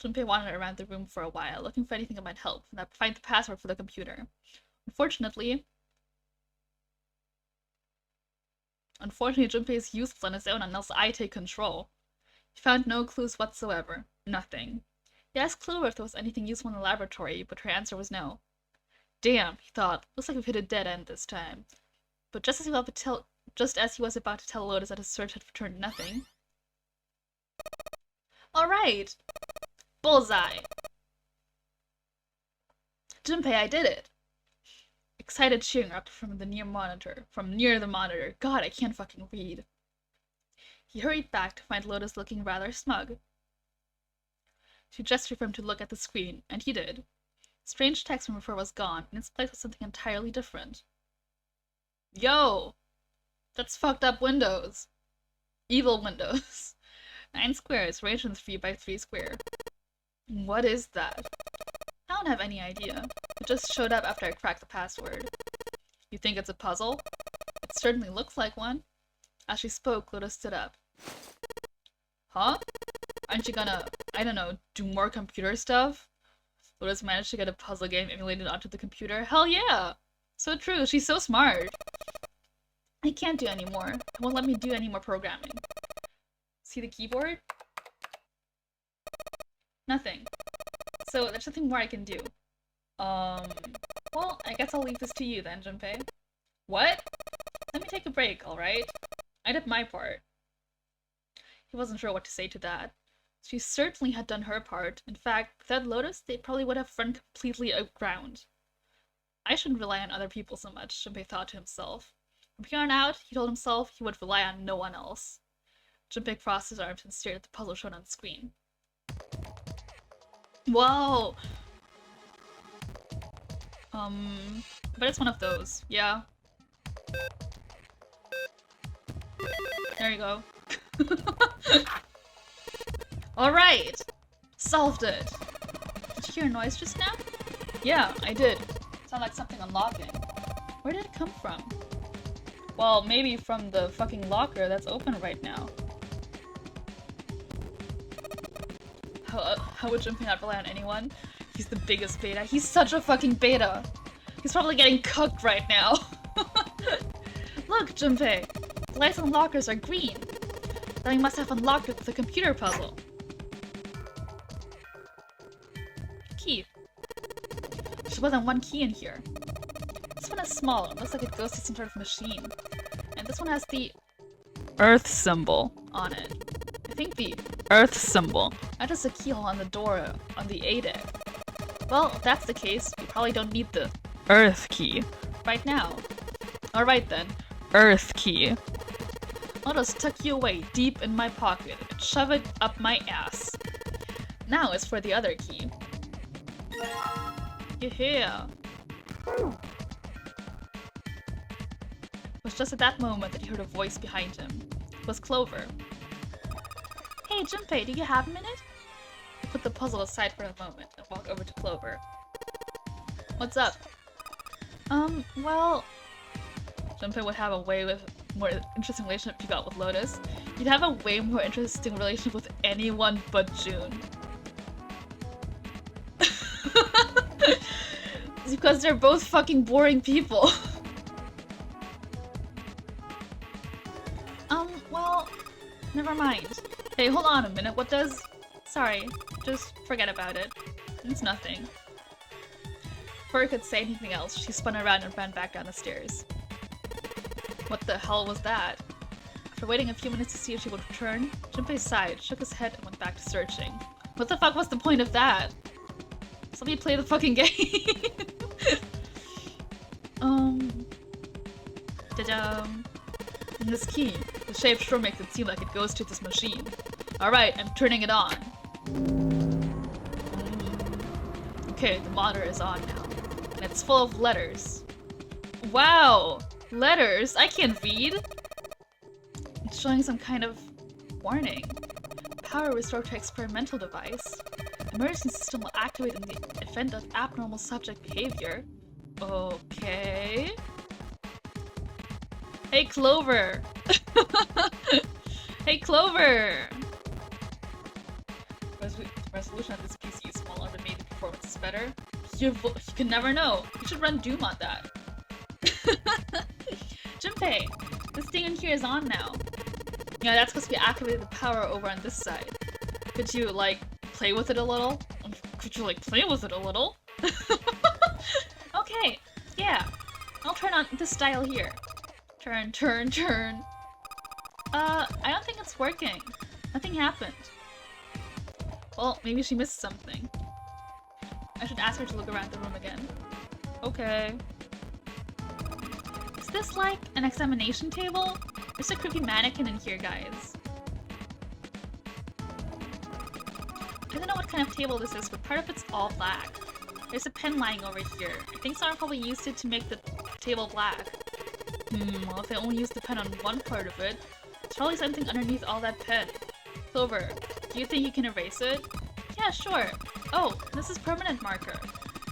Junpei wandered around the room for a while, looking for anything that might help, and find the password for the computer. Unfortunately, Junpei is useless on his own unless I take control. He found no clues whatsoever. Nothing. He asked Clover if there was anything useful in the laboratory, but her answer was no. Damn, he thought. Looks like we've hit a dead end this time. But just as he was about to tell Lotus that his search had returned nothing. Alright! Bullseye! Junpei, I did it! Excited cheering erupted from near the monitor. God, I can't fucking read. He hurried back to find Lotus looking rather smug. She gestured for him to look at the screen, and he did. Strange text from before was gone, and its place was something entirely different. Yo! That's fucked up windows. Evil windows. 9 squares, ranged in 3 by 3 square. What is that? I don't have any idea. It just showed up after I cracked the password. You think it's a puzzle? It certainly looks like one. As she spoke, Lotus stood up. Huh? Aren't you gonna, I don't know, do more computer stuff? Lotus managed to get a puzzle game emulated onto the computer. Hell yeah! So true, she's so smart. I can't do any more. It won't let me do any more programming. See the keyboard? Nothing. So there's nothing more I can do. Well, I guess I'll leave this to you then, Junpei. What? Let me take a break, alright? I did my part. He wasn't sure what to say to that. She certainly had done her part. In fact, without Lotus, they probably would have run completely aground. I shouldn't rely on other people so much, Junpei thought to himself. From here on out, he told himself he would rely on no one else. Junpei crossed his arms and stared at the puzzle shown on the screen. Whoa! But it's one of those, yeah. There you go. Alright! Solved it! Did you hear a noise just now? Yeah, I did. Sounded like something unlocking. Where did it come from? Well, maybe from the fucking locker that's open right now. How would Junpei not rely on anyone? He's the biggest beta. He's such a fucking beta! He's probably getting cooked right now. Look, Junpei! The lights on the lockers are green. Then he must have unlocked it with a computer puzzle. Key. There's more than one key in here. This one is small. It looks like it goes to some sort of machine. And this one has the Earth symbol on it. I think the Earth symbol. That is a keyhole on the door on the A deck. Well, if that's the case, we probably don't need the Earth key right now. Alright then. Earth key. I'll just tuck you away deep in my pocket and shove it up my ass. Now is for the other key. Yeah. It was just at that moment that he heard a voice behind him. It was Clover. Hey Junpei, do you have a minute? He put the puzzle aside for a moment and walked over to Clover. What's up? Well... Junpei would have a way with more interesting relationship he got with Lotus. He'd have a way more interesting relationship with anyone but June. It's because they're both fucking boring people. Well, never mind. Hey, hold on a minute, what does... Sorry, just forget about it. It's nothing. Before I could say anything else, she spun around and ran back down the stairs. What the hell was that? After waiting a few minutes to see if she would return, Junpei sighed, shook his head, and went back to searching. What the fuck was the point of that? Just let me play the fucking game! Ta-dum! And this key, the shape sure makes it seem like it goes to this machine. Alright, I'm turning it on. Okay, the monitor is on now. And it's full of letters. Wow! Letters? I can't read! It's showing some kind of warning. Power restored to experimental device. Emergency system will activate in the event of abnormal subject behavior. Okay. Hey Clover! Hey Clover! Resolution of this PC is smaller, but maybe performance is better. You can never know. You should run Doom on that. Junpei, this thing in here is on now. Yeah, that's because we activated the power over on this side. Could you, like, play with it a little? Could you, like, play with it a little? Okay, yeah. I'll turn on this dial here. Turn, turn, turn. I don't think it's working. Nothing happened. Well, maybe she missed something. I should ask her to look around the room again. Okay. Is this like an examination table? There's a creepy mannequin in here, guys. I don't know what kind of table this is, but part of it's all black. There's a pen lying over here. I think someone probably used it to make the table black. Well, if they only used the pen on one part of it, there's probably something underneath all that pen. Clover, do you think you can erase it? Yeah, sure. Oh, this is permanent marker.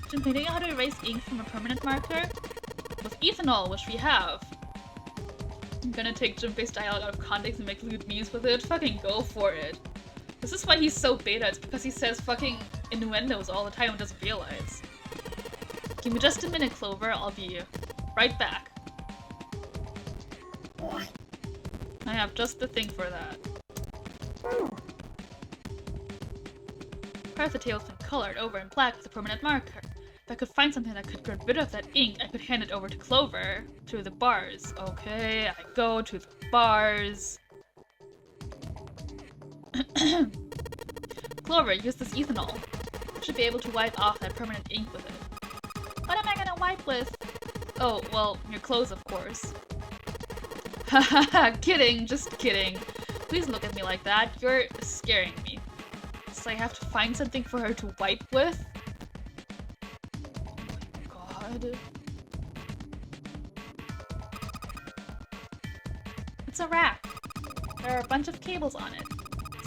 Junpei, do you know how to erase ink from a permanent marker? With ethanol, which we have. I'm gonna take Junpei's dialogue out of context and make lewd memes with it. Fucking go for it. This is why he's so beta. It's because he says fucking innuendos all the time and doesn't realize. Give me just a minute, Clover. I'll be right back. I have just the thing for that. Part of the table's been colored over in black with a permanent marker. If I could find something that could get rid of that ink, I could hand it over to Clover. To the bars. Okay, I go to the bars. Clover, use this ethanol. You should be able to wipe off that permanent ink with it. What am I gonna wipe with? Oh, well, your clothes, of course. Hahaha, kidding, just kidding. Please look at me like that. You're scaring me. So I have to find something for her to wipe with? Oh my god. It's a rack. There are a bunch of cables on it.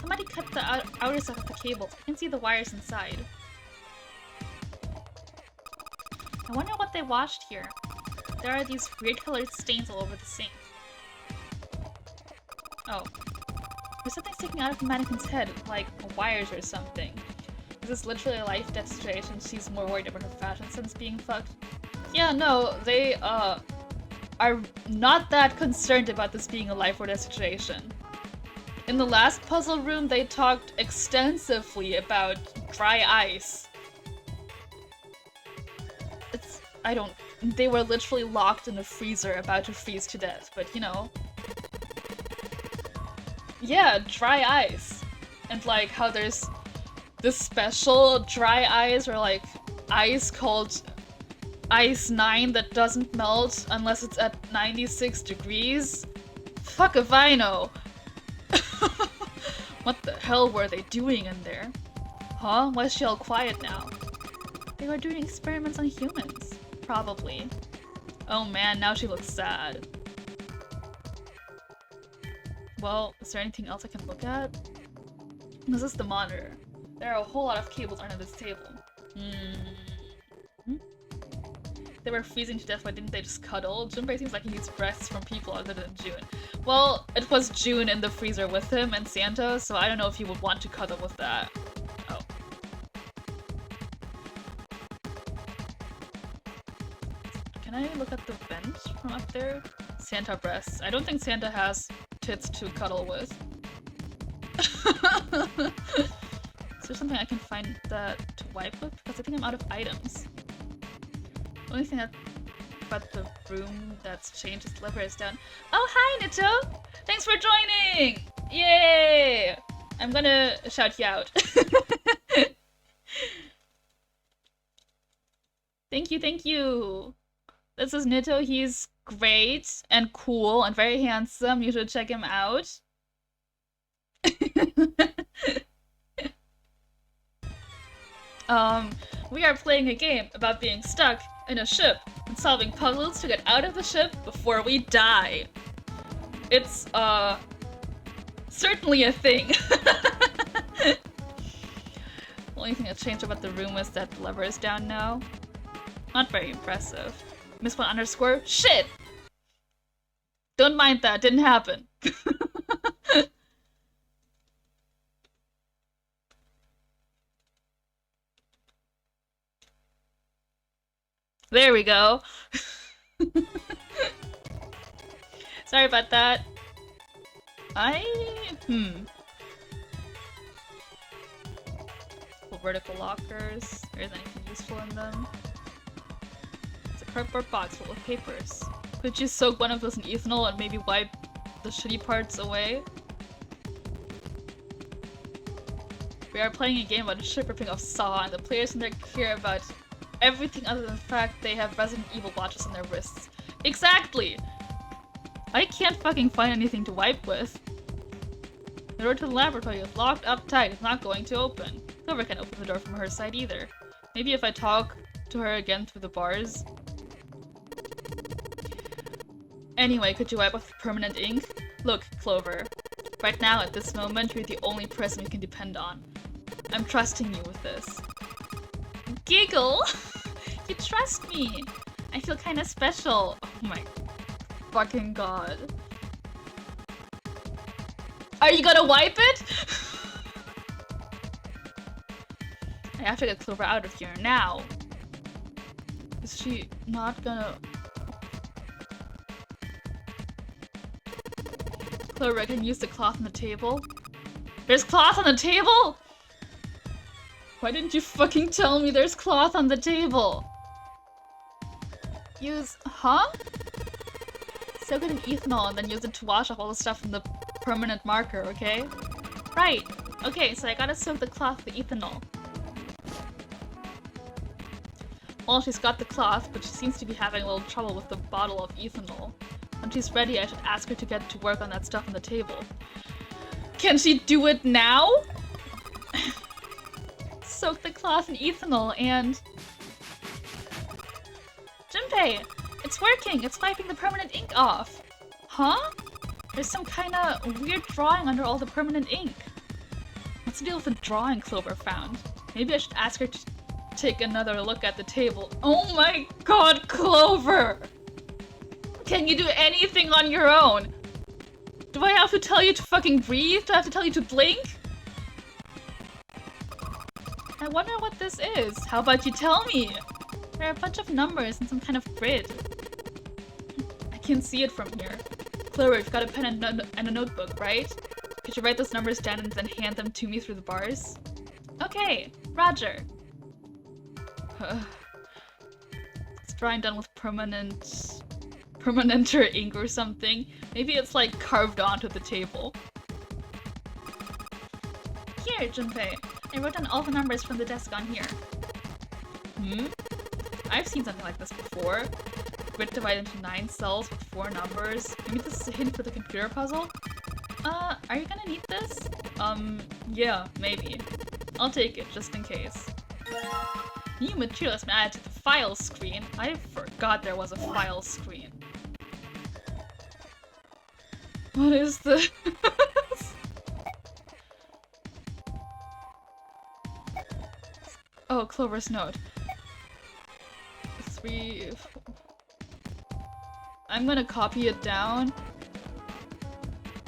Somebody cut the outer side of the cables. I can see the wires inside. I wonder what they washed here. There are these weird colored stains all over the sink. Oh. There's something sticking out of the mannequin's head, like wires or something. Is this literally a life-death situation? She's more worried about her fashion sense being fucked? Yeah, no, they, are not that concerned about this being a life-or-death situation. In the last puzzle room, they talked extensively about dry ice. They were literally locked in a freezer about to freeze to death, but you know. Yeah, dry ice. And like how there's this special dry ice or like ice called Ice 9 that doesn't melt unless it's at 96 degrees. Fuck if I know. What the hell were they doing in there? Huh? Why is she all quiet now? They were doing experiments on humans. Probably. Oh man, now she looks sad. Well, is there anything else I can look at? This is the monitor. There are a whole lot of cables under this table. They were freezing to death, why didn't they just cuddle? Junpei seems like he needs breaths from people other than June. Well, it was June in the freezer with him and Santa, so I don't know if he would want to cuddle with that. Oh. Can I look at the vent from up there? Santa breasts. I don't think Santa has tits to cuddle with. Is there something I can find that to wipe with? Because I think I'm out of items. The only thing about the room that's changed is the lever is down. Oh, hi, Nito! Thanks for joining! Yay! I'm gonna shout you out. Thank you, thank you! This is Nito. He's great and cool and very handsome. You should check him out. We are playing a game about being stuck in a ship and solving puzzles to get out of the ship before we die. It's, certainly a thing. The only thing that changed about the room was that the lever is down now. Not very impressive. Miss 1 underscore? Shit! Don't mind that, didn't happen. There we go. Sorry about that. Vertical lockers. There isn't anything useful in them. It's a cardboard box full of papers. Could you soak one of those in ethanol and maybe wipe the shitty parts away? We are playing a game about a ship ripping off Saw, and the players in there care about everything other than the fact they have Resident Evil watches on their wrists. Exactly! I can't fucking find anything to wipe with. The door to the laboratory is locked up tight. It's not going to open. Clover can't open the door from her side either. Maybe if I talk to her again through the bars. Anyway, could you wipe off the permanent ink? Look, Clover. Right now, at this moment, you're the only person we can depend on. I'm trusting you with this. Giggle! You trust me! I feel kinda special. Oh my fucking god. Are you gonna wipe it? I have to get Clover out of here now. Is she not gonna... Clover, I can use the cloth on the table. There's cloth on the table?! Why didn't you fucking tell me there's cloth on the table? Use... huh? Soak it in ethanol and then use it to wash off all the stuff from the permanent marker, okay? Right. Okay, so I gotta soak the cloth with ethanol. Well, she's got the cloth, but she seems to be having a little trouble with the bottle of ethanol. When she's ready, I should ask her to get to work on that stuff on the table. Can she do it now? Soak the cloth in ethanol and... Junpei! It's working! It's wiping the permanent ink off! Huh? There's some kinda weird drawing under all the permanent ink. What's the deal with the drawing Clover found? Maybe I should ask her to take another look at the table. Oh my god, Clover! Can you do anything on your own? Do I have to tell you to fucking breathe? Do I have to tell you to blink? I wonder what this is. How about you tell me? There are a bunch of numbers and some kind of grid. I can see it from here. Clover, you've got a pen and a notebook, right? Could you write those numbers down and then hand them to me through the bars? Okay, Roger. It's drawing done with permanenter ink or something. Maybe it's like carved onto the table. Here, Junpei. I wrote down all the numbers from the desk on here. Hmm? I've seen something like this before. Grid divided into 9 cells with 4 numbers. Maybe this is a hint for the computer puzzle? Are you gonna need this? Yeah, maybe. I'll take it, just in case. New material has been added to the file screen. I forgot there was a file screen. What is this? Oh, Clover's note. 3... I'm gonna copy it down.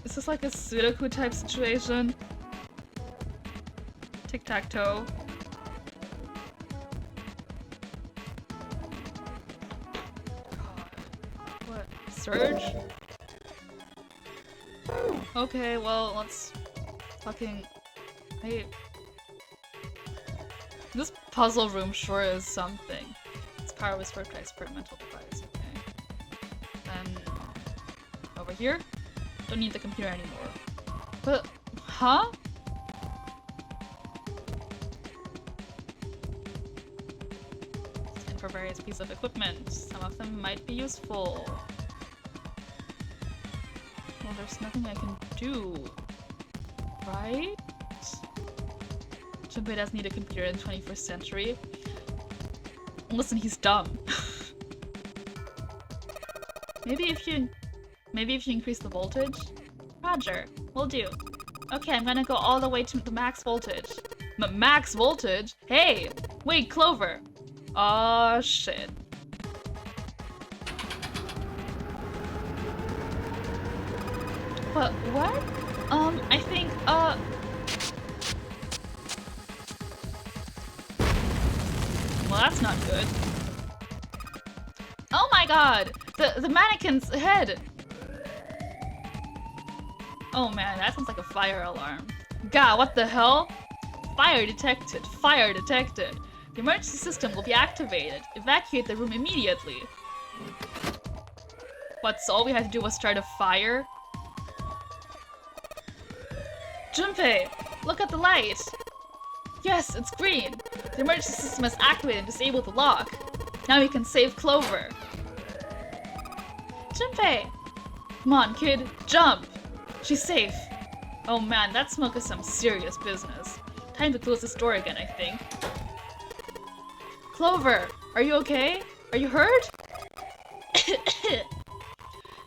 Is this like a Sudoku type situation? Tic-tac-toe. What? Surge? Okay, well, let's fucking... Hey... This puzzle room sure is something. Its power was worked by experimental device, okay. Then... over here? Don't need the computer anymore. But... huh? And for various pieces of equipment. Some of them might be useful. Well, there's nothing I can do. Right? Junpei doesn't need a computer in the 21st century. Listen, he's dumb. Maybe if you increase the voltage? Roger, will do. Okay, I'm gonna go all the way to the max voltage. Max voltage? Hey! Wait, Clover! Aw, shit. What? I think, well, that's not good. Oh my god! The mannequin's head! Oh man, that sounds like a fire alarm. Gah, what the hell? Fire detected. Fire detected. The emergency system will be activated. Evacuate the room immediately. What, so all we had to do was start a fire? Junpei, look at the light! Yes, it's green! The emergency system has activated and disabled the lock. Now we can save Clover. Junpei! Come on, kid, jump! She's safe. Oh man, that smoke is some serious business. Time to close this door again, I think. Clover, are you okay? Are you hurt?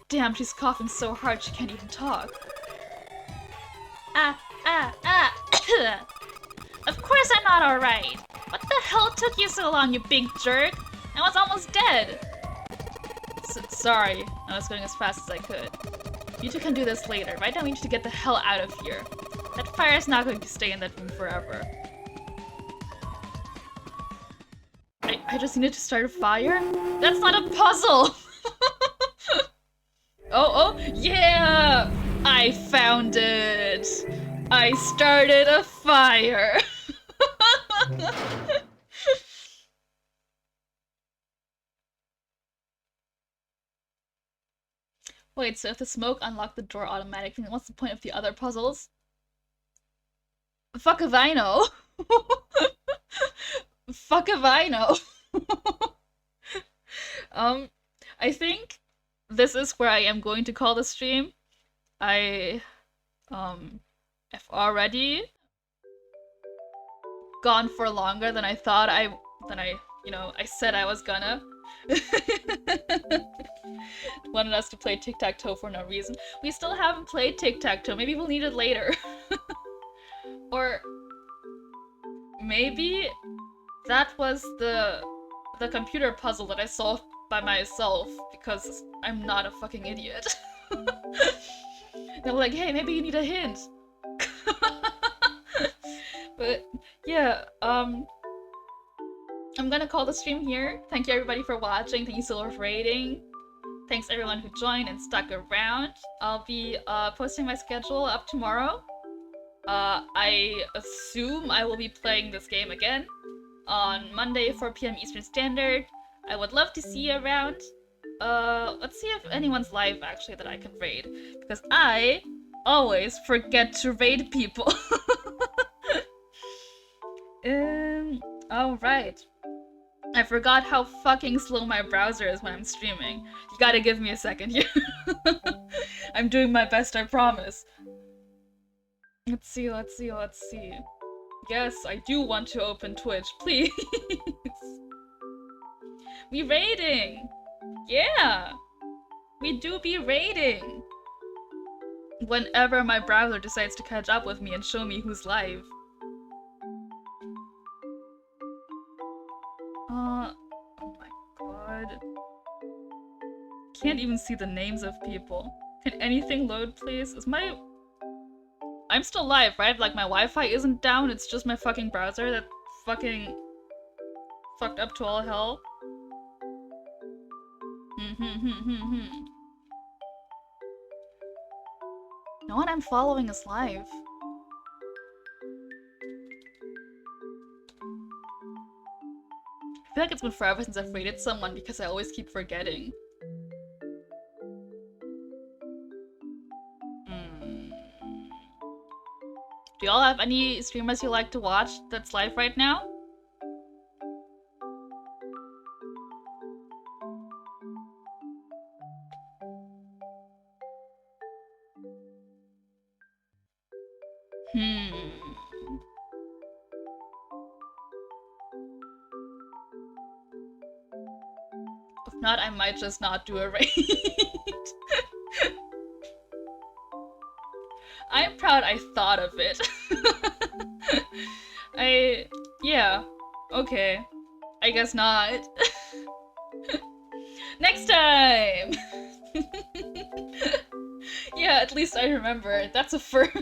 Damn, she's coughing so hard she can't even talk. Of course I'm not alright. What the hell took you so long, you big jerk? I was almost dead. Sorry, I was going as fast as I could. You two can do this later. Right now we need to get the hell out of here. That fire's not going to stay in that room forever. I just needed to start a fire? That's not a puzzle! Oh, yeah! I found it! I started a fire! Wait, so if the smoke unlocked the door automatically, then what's the point of the other puzzles? Fuck if I know! Fuck if I know! I think this is where I am going to call the stream. I have already gone for longer than I thought I said I was gonna. Wanted us to play tic-tac-toe for no reason. We still haven't played tic-tac-toe. Maybe we'll need it later. Or maybe that was the computer puzzle that I solved by myself because I'm not a fucking idiot. They were like, hey, maybe you need a hint. But yeah, I'm gonna call the stream here. Thank you everybody for watching. Thank you Silver for rating. Thanks everyone who joined and stuck around. I'll be posting my schedule up tomorrow. I assume I will be playing this game again on Monday, 4 p.m. Eastern Standard. I would love to see you around. Let's see if anyone's live actually that I can raid, because I always forget to raid people. Alright. I forgot how fucking slow my browser is when I'm streaming. You gotta give me a second here. I'm doing my best, I promise. Let's see. Yes, I do want to open Twitch, please. We raiding! Yeah! We do be raiding! Whenever my browser decides to catch up with me and show me who's live. Oh my god. Can't even see the names of people. Can anything load, please? I'm still live, right? Like, my Wi-Fi isn't down, it's just my fucking browser that fucking fucked up to all hell. No one I'm following is live. I feel like it's been forever since I've rated someone because I always keep forgetting. Do y'all have any streamers you like to watch that's live right now? If not, I might just not do a raid. I'm proud I thought of it. Yeah, okay. I guess not. Next time! Yeah, at least I remember. That's a first.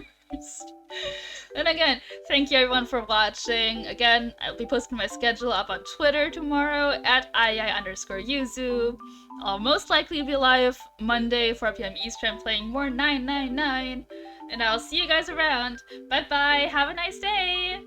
And again, thank you everyone for watching. Again, I'll be posting my schedule up on Twitter tomorrow at @ii_yuzu. I'll most likely be live Monday, 4 p.m. Eastern, playing more 999. And I'll see you guys around. Bye bye, have a nice day!